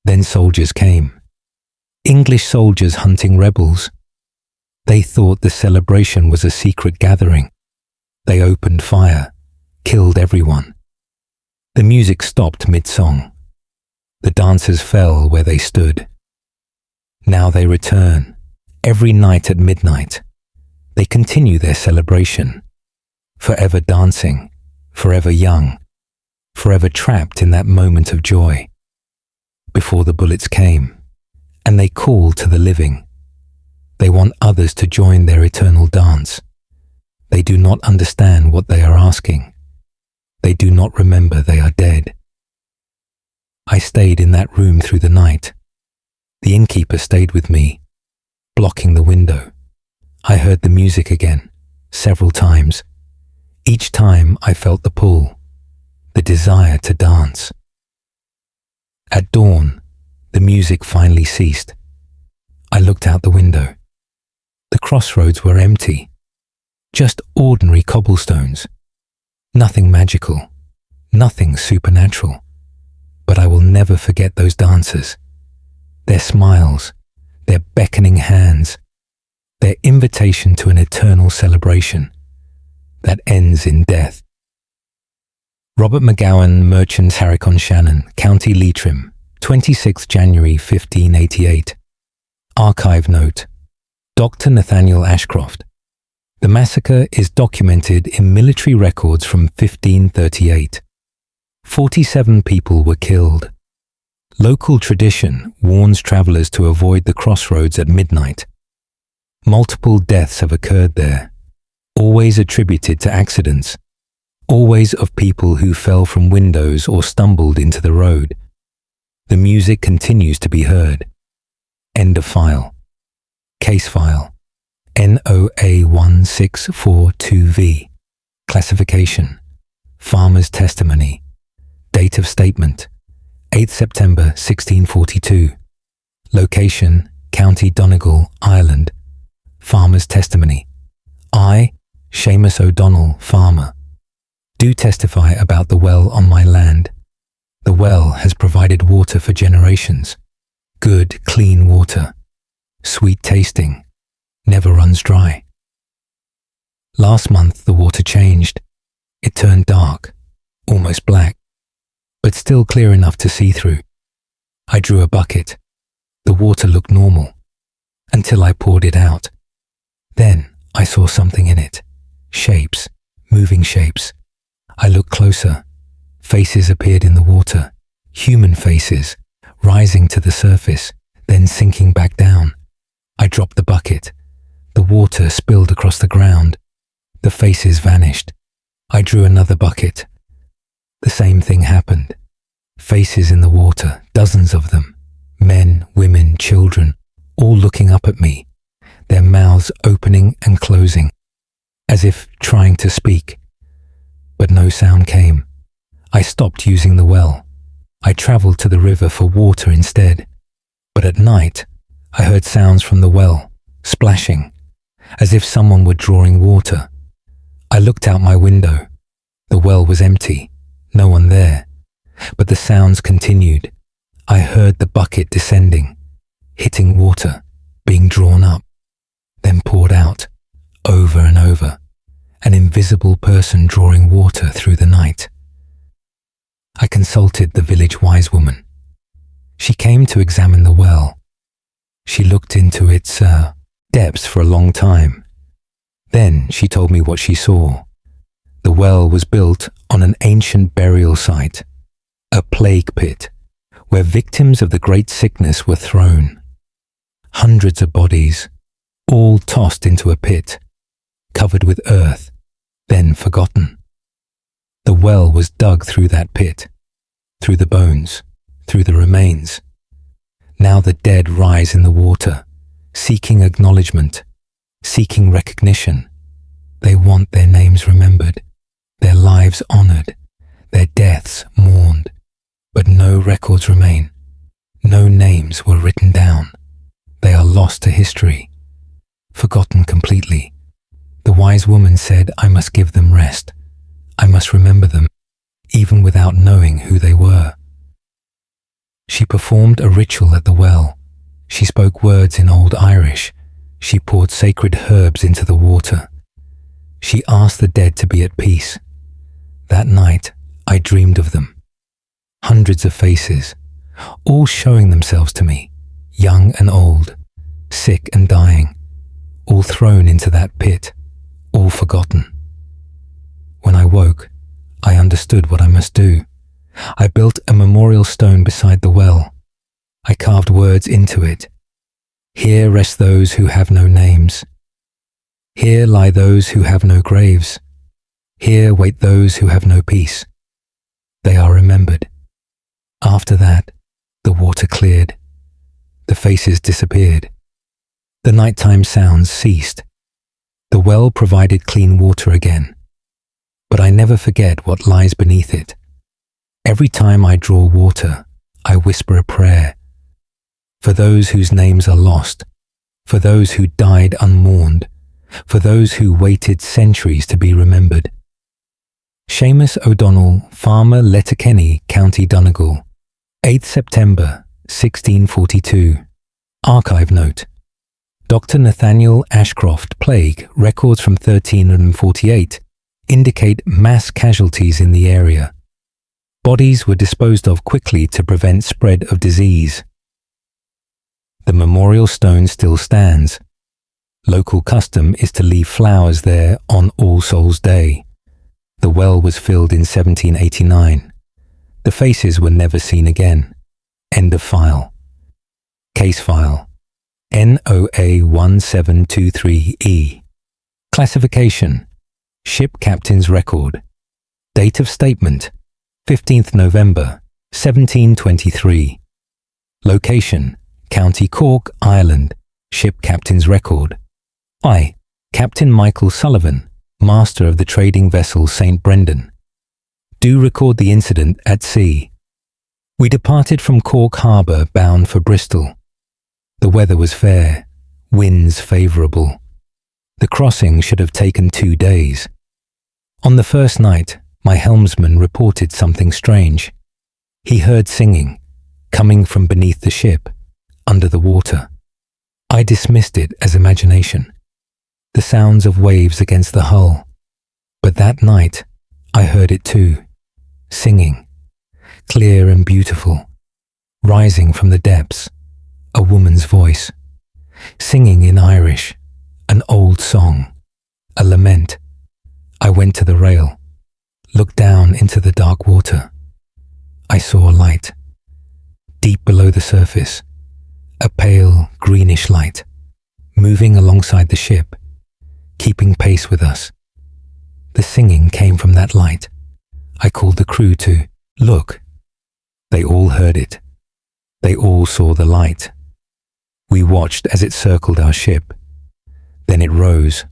Then soldiers came. English soldiers hunting rebels. They thought the celebration was a secret gathering. They opened fire, killed everyone. The music stopped mid-song. The dancers fell where they stood. Now they return, every night at midnight. They continue their celebration, forever dancing, forever young, forever trapped in that moment of joy. Before the bullets came, and they call to the living. They want others to join their eternal dance. They do not understand what they are asking. They do not remember they are dead. I stayed in that room through the night. The innkeeper stayed with me, blocking the window. I heard the music again, several times. Each time I felt the pull, the desire to dance. At dawn, the music finally ceased. I looked out the window. The crossroads were empty, just ordinary cobblestones. Nothing magical, nothing supernatural. But I will never forget those dancers, their smiles, their beckoning hands, their invitation to an eternal celebration that ends in death. Robert McGowan, Merchants Harrick-on-Shannon, County Leitrim, 26 January 1588. Archive note: Dr. Nathaniel Ashcroft. The massacre is documented in military records from 1538. 47 people were killed. Local tradition warns travelers to avoid the crossroads at midnight. Multiple deaths have occurred there, always attributed to accidents, always of people who fell from windows or stumbled into the road. The music continues to be heard. End of file. Case file NOA1642V. Classification: Farmer's testimony. Date of statement: 8th September 1642. Location: County Donegal, Ireland. Farmer's testimony: I, Seamus O'Donnell, farmer, do testify about the well on my land. The well has provided water for generations. Good, clean water. Sweet tasting. Never runs dry. Last month the water changed. It turned dark, almost black, but still clear enough to see through. I drew a bucket. The water looked normal, until I poured it out. Then I saw something in it. Shapes, moving shapes. I looked closer. Faces appeared in the water. Human faces, rising to the surface, then sinking back down. I dropped the bucket. The water spilled across the ground. The faces vanished. I drew another bucket. The same thing happened. Faces in the water, dozens of them. Men, women, children, all looking up at me, their mouths opening and closing, as if trying to speak. But no sound came. I stopped using the well. I travelled to the river for water instead, but at night I heard sounds from the well, splashing, as if someone were drawing water. I looked out my window. The well was empty, no one there, but the sounds continued. I heard the bucket descending, hitting water, being drawn up, then poured out, over and over, an invisible person drawing water through the night. I consulted the village wise woman. She came to examine the well. She looked into its depths for a long time. Then she told me what she saw. The well was built on an ancient burial site, a plague pit, where victims of the great sickness were thrown. Hundreds of bodies, all tossed into a pit, covered with earth, then forgotten. The well was dug through that pit, through the bones, through the remains. Now the dead rise in the water, seeking acknowledgement, seeking recognition. They want their names remembered, their lives honored, their deaths mourned. But no records remain. No names were written down. They are lost to history, forgotten completely. The wise woman said I must give them rest. I must remember them, even without knowing who they were. She performed a ritual at the well. She spoke words in Old Irish. She poured sacred herbs into the water. She asked the dead to be at peace. That night, I dreamed of them. Hundreds of faces, all showing themselves to me, young and old, sick and dying, all thrown into that pit, all forgotten. When I woke, I understood what I must do. I built a memorial stone beside the well. I carved words into it. Here rest those who have no names. Here lie those who have no graves. Here wait those who have no peace. They are remembered. After that, the water cleared. The faces disappeared. The nighttime sounds ceased. The well provided clean water again. But I never forget what lies beneath it. Every time I draw water, I whisper a prayer. For those whose names are lost, for those who died unmourned, for those who waited centuries to be remembered. Seamus O'Donnell, farmer, Letterkenny, County Donegal, 8th September, 1642. Archive note. Dr. Nathaniel Ashcroft plague records from 1348 indicate mass casualties in the area. Bodies were disposed of quickly to prevent spread of disease. The memorial stone still stands. Local custom is to leave flowers there on All Souls' Day. The well was filled in 1789. The faces were never seen again. End of file. Case file. NOA 1723E. Classification. Ship Captain's Record. Date of statement. 15th November, 1723. Location. County Cork, Ireland. Ship Captain's Record. I, Captain Michael Sullivan, Master of the trading vessel St. Brendan. Do record the incident at sea. We departed from Cork Harbour bound for Bristol. The weather was fair, winds favourable. The crossing should have taken 2 days. On the first night, my helmsman reported something strange. He heard singing, coming from beneath the ship, under the water. I dismissed it as imagination, the sounds of waves against the hull. But that night, I heard it too, singing, clear and beautiful, rising from the depths, a woman's voice, singing in Irish, an old song, a lament. I went to the rail, looked down into the dark water. I saw a light, deep below the surface, a pale greenish light, moving alongside the ship, keeping pace with us. The singing came from that light. I called the crew to look. They all heard it. They all saw the light. We watched as it circled our ship. Then it rose,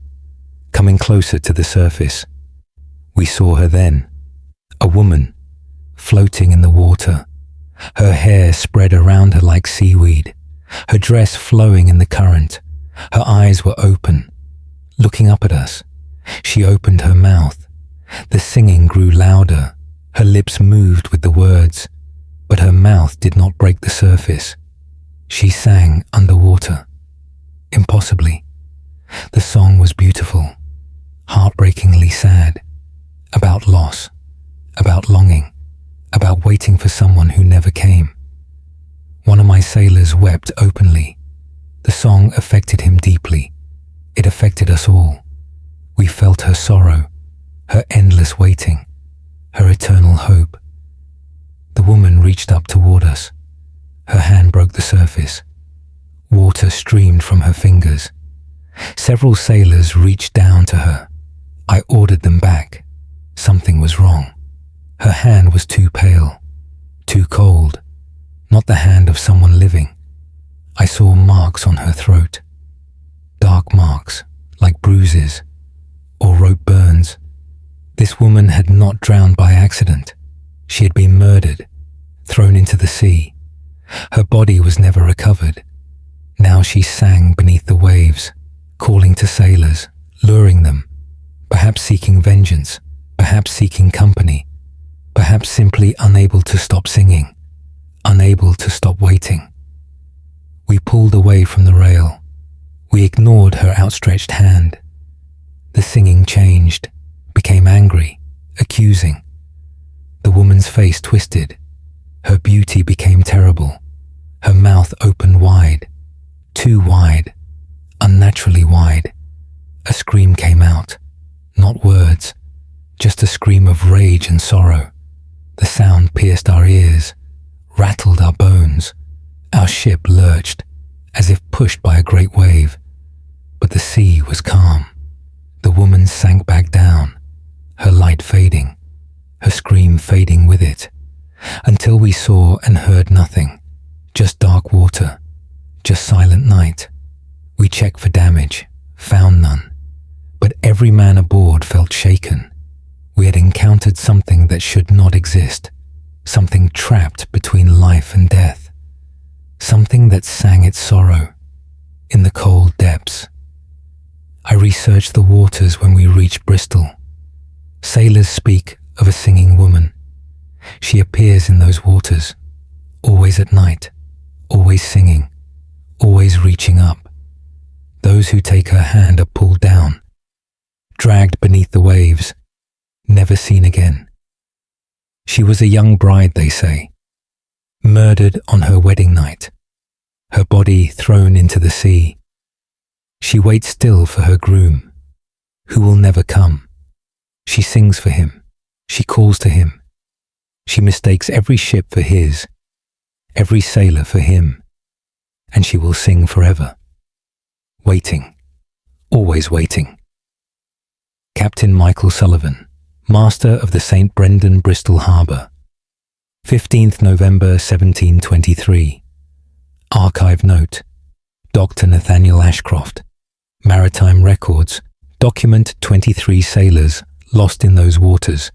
coming closer to the surface. We saw her then, a woman, floating in the water, Her hair spread around her like seaweed, her dress flowing in the current. Her eyes were open, looking up at us. She opened her mouth. The singing grew louder. Her lips moved with the words, but her mouth did not break the surface. She sang underwater, impossibly. The song was beautiful, heartbreakingly sad, about loss, about longing, about waiting for someone who never came. One of my sailors wept openly. The song affected him deeply. It affected us all. We felt her sorrow, her endless waiting, her eternal hope. The woman reached up toward us. Her hand broke the surface. Water streamed from her fingers. Several sailors reached down to her. I ordered them back. Something was wrong. Her hand was too pale, too cold, not the hand of someone living. I saw marks on her throat, dark marks, like bruises or rope burns. This woman had not drowned by accident. She had been murdered, thrown into the sea. Her body was never recovered. Now she sang beneath the waves, calling to sailors, luring them, perhaps seeking vengeance, perhaps seeking company, perhaps simply unable to stop singing, unable to stop waiting. We pulled away from the rail. We ignored her outstretched hand. The singing changed, became angry, accusing. The woman's face twisted. Her beauty became terrible. Her mouth opened wide, too wide, unnaturally wide. A scream came out, not words, just a scream of rage and sorrow. The sound pierced our ears, rattled our bones. Our ship lurched, as if pushed by a great wave. But the sea was calm. The woman sank back down, her light fading, her scream fading with it, until we saw and heard nothing, just dark water, just silent night. We checked for damage, found none, but every man aboard felt shaken. We had encountered something that should not exist, something trapped between life and death, something that sang its sorrow in the cold depths. I researched the waters when we reached Bristol. Sailors speak of a singing woman. She appears in those waters, always at night, always singing, always reaching up. Those who take her hand are pulled down, dragged beneath the waves, never seen again. She was a young bride, they say, murdered on her wedding night, her body thrown into the sea. She waits still for her groom, who will never come. She sings for him. She calls to him. She mistakes every ship for his, every sailor for him, and she will sing forever. Waiting, always waiting. Captain Michael Sullivan, Master of the St. Brendan, Bristol Harbour. 15th November 1723. Archive note. Dr. Nathaniel Ashcroft. Maritime records document 23 sailors lost in those waters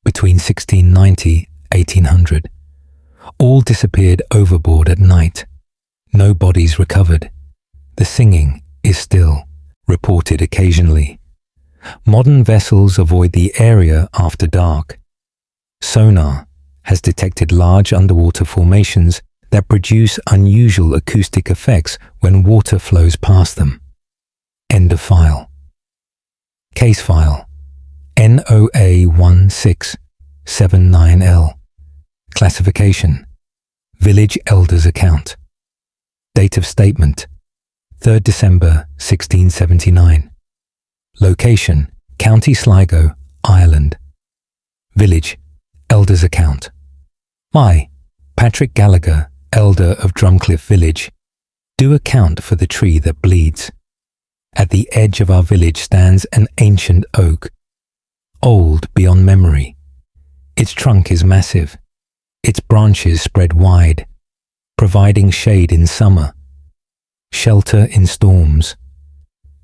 between 1690-1800. All disappeared overboard at night. No bodies recovered. The singing is still reported occasionally. Modern vessels avoid the area after dark. Sonar has detected large underwater formations that produce unusual acoustic effects when water flows past them. End of file. Case file NOA 1679L. Classification Village Elders Account. Date of statement 3rd December 1679. Location County Sligo, Ireland. Village Elders Account. I, Patrick Gallagher, Elder of Drumcliff Village, do account for the tree that bleeds. At the edge of our village stands an ancient oak, old beyond memory. Its trunk is massive, its branches spread wide, providing shade in summer, shelter in storms.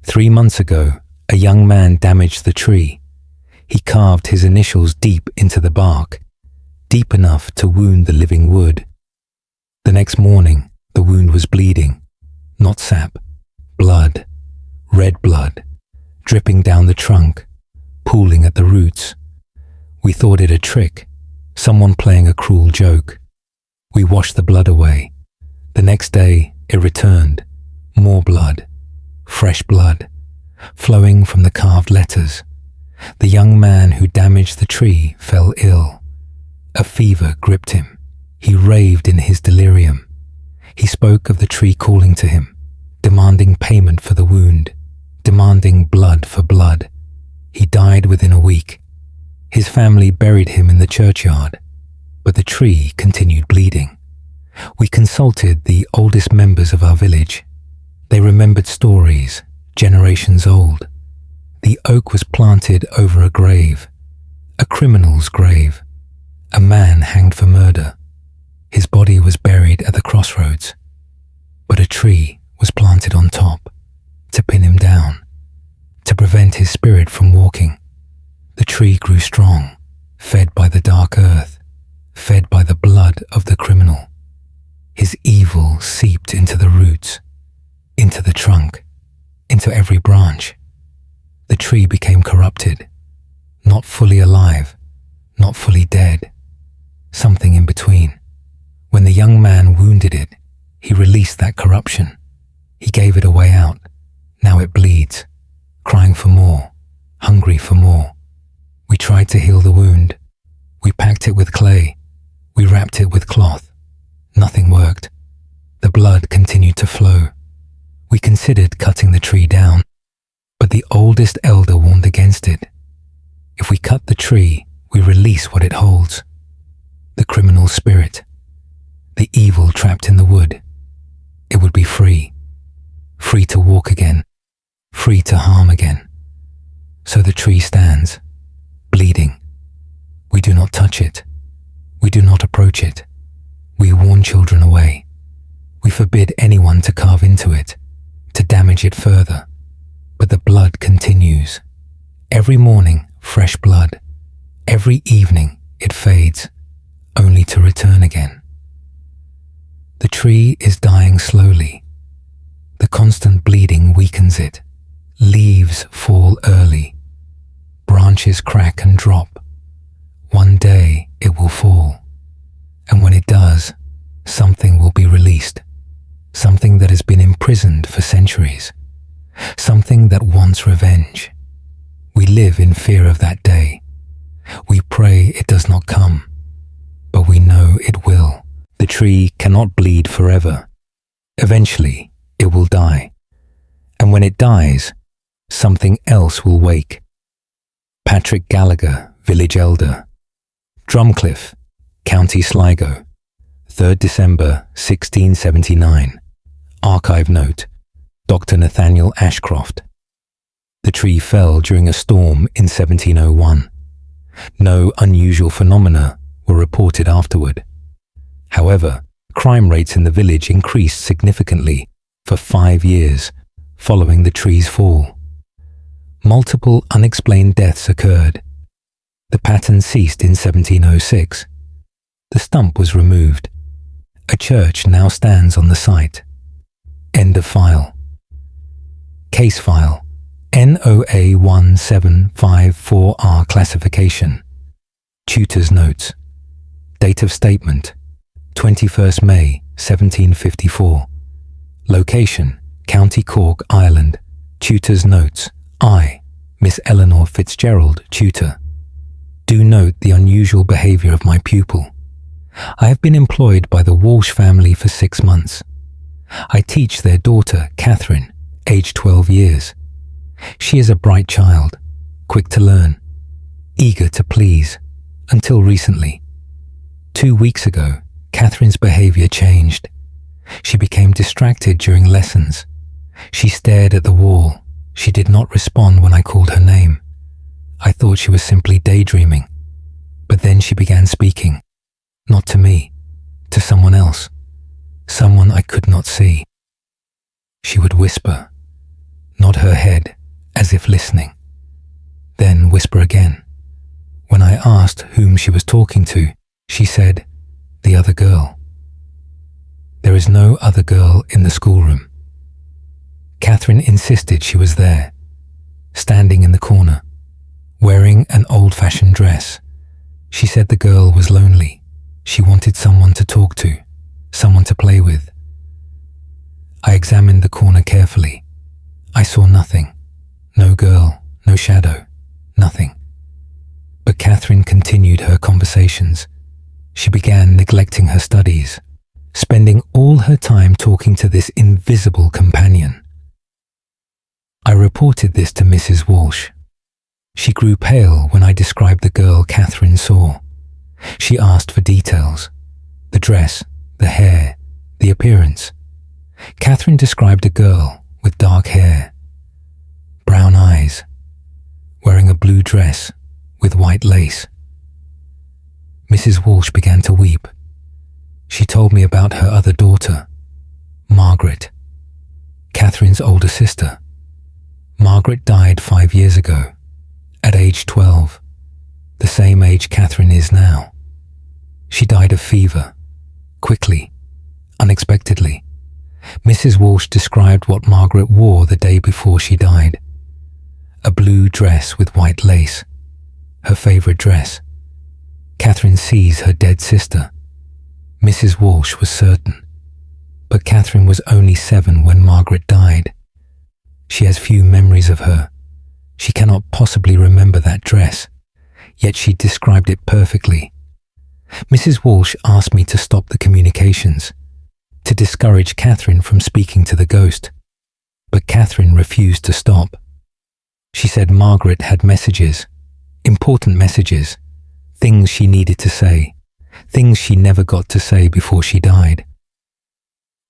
3 months ago, a young man damaged the tree. He carved his initials deep into the bark, deep enough to wound the living wood. The next morning, the wound was bleeding, not sap, blood, red blood, dripping down the trunk, pooling at the roots. We thought it a trick, someone playing a cruel joke. We washed the blood away. The next day, it returned, more blood, fresh blood, flowing from the carved letters. The young man who damaged the tree fell ill. A fever gripped him. He raved in his delirium. He spoke of the tree calling to him, demanding payment for the wound, demanding blood for blood. He died within a week. His family buried him in the churchyard, but the tree continued bleeding. We consulted the oldest members of our village. They remembered stories, generations old. The oak was planted over a grave, a criminal's grave, a man hanged for murder. His body was buried at the crossroads, but a tree was planted on top to pin him down, to prevent his spirit from walking. The tree grew strong, fed by the dark earth, fed by the blood of the criminal. His evil seeped into the roots, into the trunk, into every branch. The tree became corrupted, not fully alive, not fully dead, something in between. When the young man wounded it, he released that corruption. He gave it a way out. Now it bleeds, crying for more, hungry for more. We tried to heal the wound. We packed it with clay. We wrapped it with cloth. Nothing worked. The blood continued to flow. We considered cutting the tree down, but the oldest elder warned against it. If we cut the tree, we release what it holds. The criminal spirit, the evil trapped in the wood. It would be free, free to walk again, free to harm again. So the tree stands, bleeding. We do not touch it. We do not approach it. We warn children away. We forbid anyone to carve into it, to damage it further. But the blood continues. Every morning, fresh blood. Every evening, it fades, only to return again. The tree is dying slowly. The constant bleeding weakens it. Leaves fall early. Branches crack and drop. One day it will fall. And when it does, something will be released. Something that has been imprisoned for centuries. Something that wants revenge. We live in fear of that day. We pray it does not come, but we know it will. The tree cannot bleed forever. Eventually, it will die. And when it dies, something else will wake. Patrick Gallagher, village elder. Drumcliff, County Sligo, 3rd December 1679. Archive note, Dr. Nathaniel Ashcroft. The tree fell during a storm in 1701. No unusual phenomena were reported afterward. However, crime rates in the village increased significantly for 5 years following the tree's fall. Multiple unexplained deaths occurred. The pattern ceased in 1706. The stump was removed. A church now stands on the site. End of file. Case file NOA 1754R classification. Tutor's notes. Date of statement 21st May 1754. Location County Cork, Ireland. Tutor's notes. I, Miss Eleanor Fitzgerald, tutor. Do note the unusual behaviour of my pupil. I have been employed by the Walsh family for 6 months. I teach their daughter, Catherine, aged 12 years. She is a bright child, quick to learn, eager to please, until recently. 2 weeks ago, Catherine's behaviour changed. She became distracted during lessons. She stared at the wall. She did not respond when I called her name. I thought she was simply daydreaming. But then she began speaking. Not to me, to someone else, someone I could not see. She would whisper, nod her head as if listening, then whisper again. When I asked whom she was talking to, she said, the other girl. There is no other girl in the schoolroom. Catherine insisted she was there, standing in the corner, wearing an old-fashioned dress. She said the girl was lonely. She wanted someone to talk to, someone to play with. I examined the corner carefully. I saw nothing. No girl, no shadow, nothing. But Catherine continued her conversations. She began neglecting her studies, spending all her time talking to this invisible companion. I reported this to Mrs. Walsh. She grew pale when I described the girl Catherine saw. She asked for details: the dress, the hair, the appearance. Catherine described a girl with dark hair, brown eyes, wearing a blue dress with white lace. Mrs. Walsh began to weep. She told me about her other daughter, Margaret, Catherine's older sister. Margaret died 5 years ago, at age 12, the same age Catherine is now. She died of fever, quickly, unexpectedly. Mrs. Walsh described what Margaret wore the day before she died. A blue dress with white lace, her favorite dress. Catherine sees her dead sister. Mrs. Walsh was certain, but Catherine was only 7 when Margaret died. She has few memories of her. She cannot possibly remember that dress, yet she described it perfectly. Mrs. Walsh asked me to stop the communications, to discourage Catherine from speaking to the ghost, but Catherine refused to stop. She said Margaret had messages, important messages, things she needed to say, things she never got to say before she died.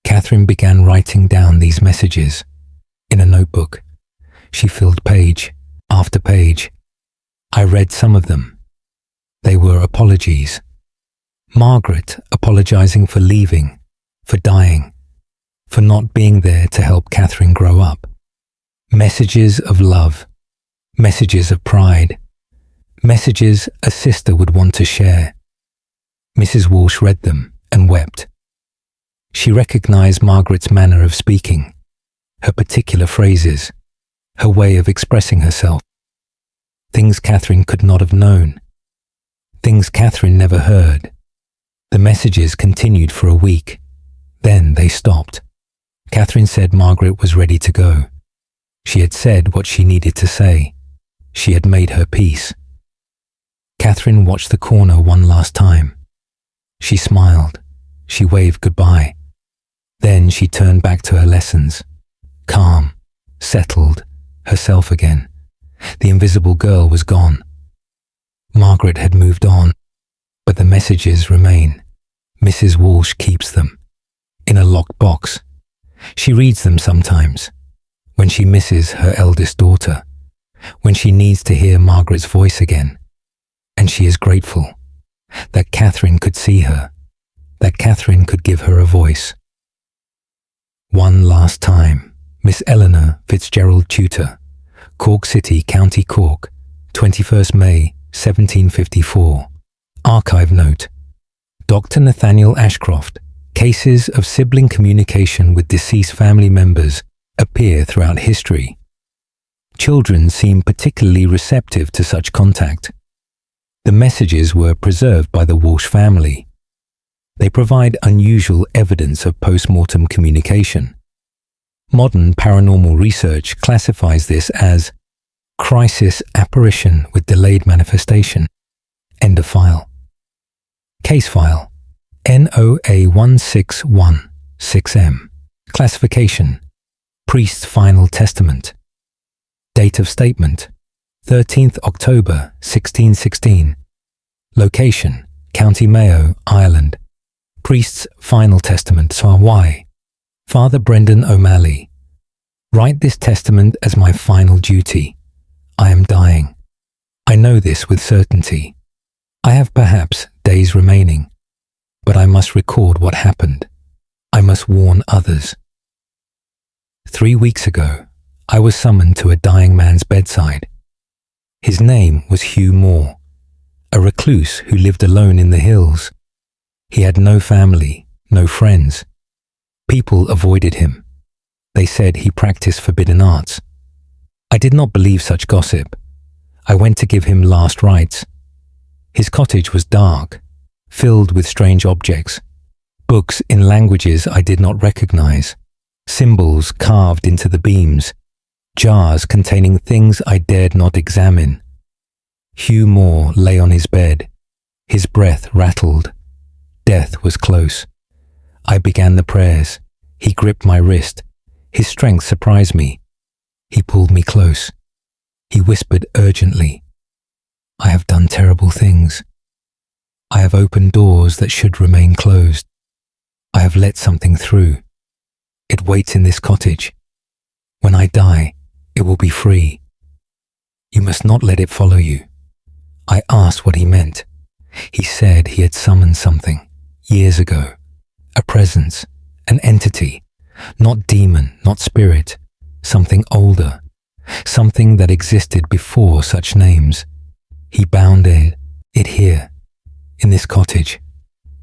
Catherine began writing down these messages in a notebook. She filled page after page. I read some of them. They were apologies. Margaret apologizing for leaving, for dying, for not being there to help Catherine grow up. Messages of love, messages of pride, messages a sister would want to share. Mrs. Walsh read them and wept. She recognized Margaret's manner of speaking, her particular phrases, her way of expressing herself. Things Catherine could not have known, things Catherine never heard. The messages continued for a week. Then they stopped. Catherine said Margaret was ready to go. She had said what she needed to say. She had made her peace. Catherine watched the corner one last time. She smiled. She waved goodbye. Then she turned back to her lessons, calm, settled, herself again. The invisible girl was gone. Margaret had moved on, but the messages remain. Mrs. Walsh keeps them in a locked box. She reads them sometimes, when she misses her eldest daughter, when she needs to hear Margaret's voice again. And she is grateful that Catherine could see her, that Catherine could give her a voice. One last time, Miss Eleanor Fitzgerald Tutor, Cork City, County Cork, 21st May, 1754. Archive note: Dr. Nathaniel Ashcroft, cases of sibling communication with deceased family members appear throughout history. Children seem particularly receptive to such contact. The messages were preserved by the Walsh family. They provide unusual evidence of post-mortem communication. Modern paranormal research classifies this as crisis apparition with delayed manifestation. End of file. Case file NOA1616M. Classification: Priest's Final Testament. Date of statement: 13th October 1616. Location: County Mayo, Ireland. Priest's Final Testament. So why? Father Brendan O'Malley. Write this testament as my final duty. I am dying. I know this with certainty. I have perhaps days remaining, but I must record what happened. I must warn others. 3 weeks ago, I was summoned to a dying man's bedside. His name was Hugh Moore, a recluse who lived alone in the hills. He had no family, no friends. People avoided him. They said he practiced forbidden arts. I did not believe such gossip. I went to give him last rites. His cottage was dark, filled with strange objects, books in languages I did not recognize, symbols carved into the beams, jars containing things I dared not examine. Hugh Moore lay on his bed. His breath rattled. Death was close. I began the prayers. He gripped my wrist. His strength surprised me. He pulled me close. He whispered urgently, "I have done terrible things. I have opened doors that should remain closed. I have let something through. It waits in this cottage. When I die, it will be free. You must not let it follow you." I asked what he meant. He said he had summoned something years ago, a presence, an entity, not demon, not spirit, something older, something that existed before such names. He bound it here, in this cottage,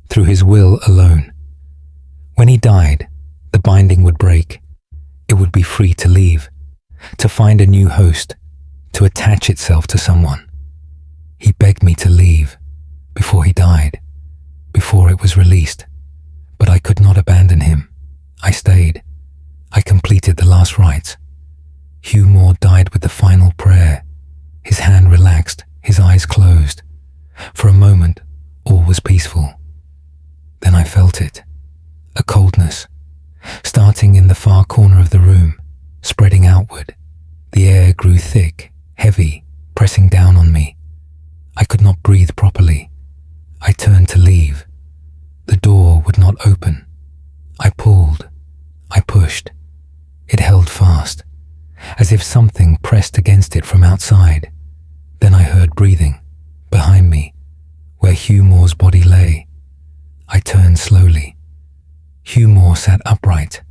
through his will alone. When he died, the binding would break. It would be free to leave, to find a new host, to attach itself to someone. He begged me to leave before he died, before it was released, but I could not abandon him. I stayed. I completed the last rites. Hugh Moore died with the final prayer. His hand relaxed, his eyes closed. For a moment, all was peaceful. Then I felt it, a coldness, starting in the far corner of the room, spreading outward. The air grew thick, heavy, pressing down on me. I could not breathe properly. I turned to leave. The door would not open. I pulled. I pushed. It held fast, as if something pressed against it from outside. Then I heard breathing, behind me, where Hugh Moore's body lay. I turned slowly. Hugh Moore sat upright,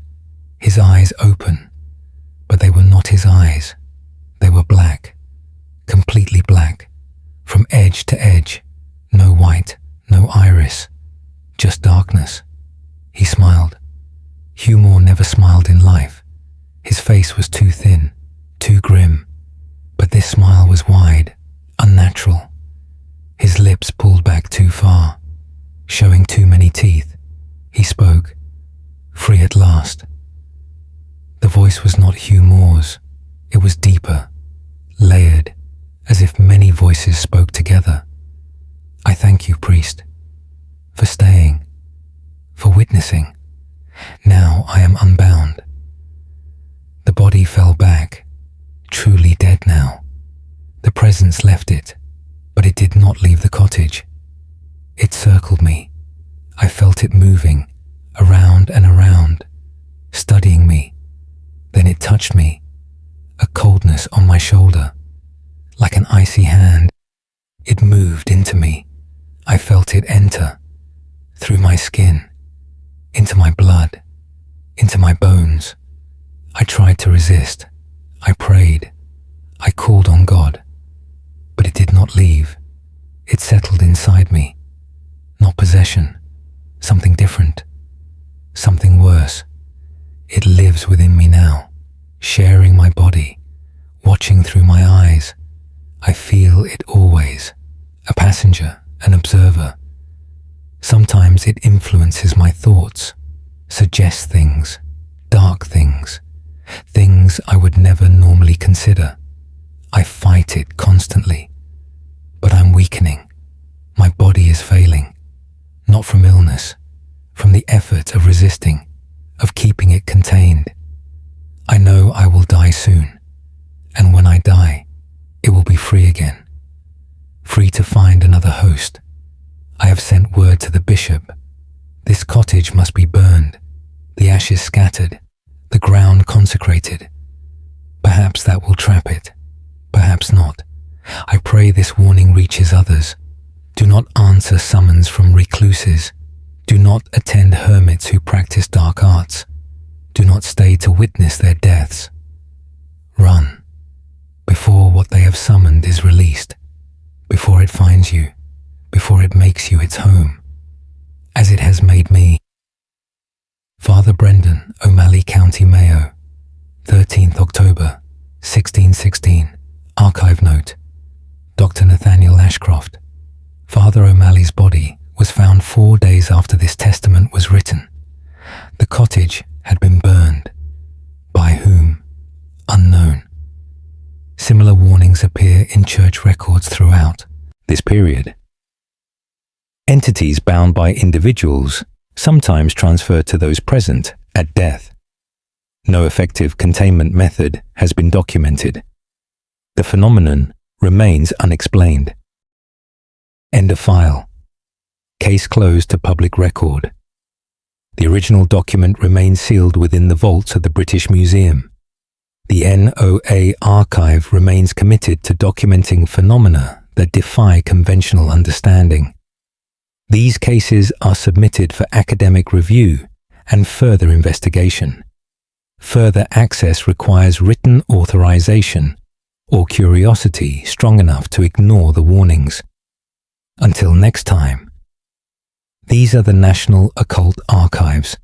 his eyes open, but they were not his eyes. They were black, completely black, from edge to edge, no white, no iris, just darkness. He smiled. Hugh Moore never smiled in life. His face was too thin, too grim, but this smile was wide, unnatural. His lips pulled back too far, showing too many teeth. He spoke, free at last. The voice was not Hugh Moore's. It was deeper, layered, as if many voices spoke together. "I thank you, priest, for staying, for witnessing. Now I am unbound." The body fell back, truly dead now. The presence left it, but it did not leave the cottage. It circled me. I felt it moving, around and around, studying me. Then it touched me, a coldness on my shoulder. Like an icy hand, it moved into me. I felt it enter, through my skin, into my blood, into my bones. I tried to resist. I prayed. I called on God. But it did not leave. It settled inside me. Not possession. Something different. Something worse. It lives within me now, sharing my body, watching through my eyes. I feel it always. A passenger, an observer. Sometimes it influences my thoughts, suggests things, dark things, things I would never normally consider. I fight it constantly, but I'm weakening. My body is failing, not from illness, from the effort of resisting, of keeping it contained. I know I will die soon, and when I die, it will be free again, free to find another host. I have sent word to the bishop. This cottage must be burned, the ashes scattered, the ground consecrated. Perhaps that will trap it, perhaps not. I pray this warning reaches others. Do not answer summons from recluses. Do not attend hermits who practice dark arts. Do not stay to witness their deaths. Run, before what they have summoned is released, before it finds you, before it makes you its home, as it has made me. Father Father Brendan, O'Malley County, Mayo, 13th October, 1616. Archive note. Dr. Nathaniel Ashcroft. Father O'Malley's body was found 4 days after this testament was written. The cottage had been burned. By whom? Unknown. Similar warnings appear in church records throughout this period. Entities bound by individuals sometimes transfer to those present at death. No effective containment method has been documented. The phenomenon remains unexplained. End of file. Case closed to public record. The original document remains sealed within the vaults of the British Museum. The NOA archive remains committed to documenting phenomena that defy conventional understanding. These cases are submitted for academic review and further investigation. Further access requires written authorization or curiosity strong enough to ignore the warnings. Until next time. These are the National Occult Archives.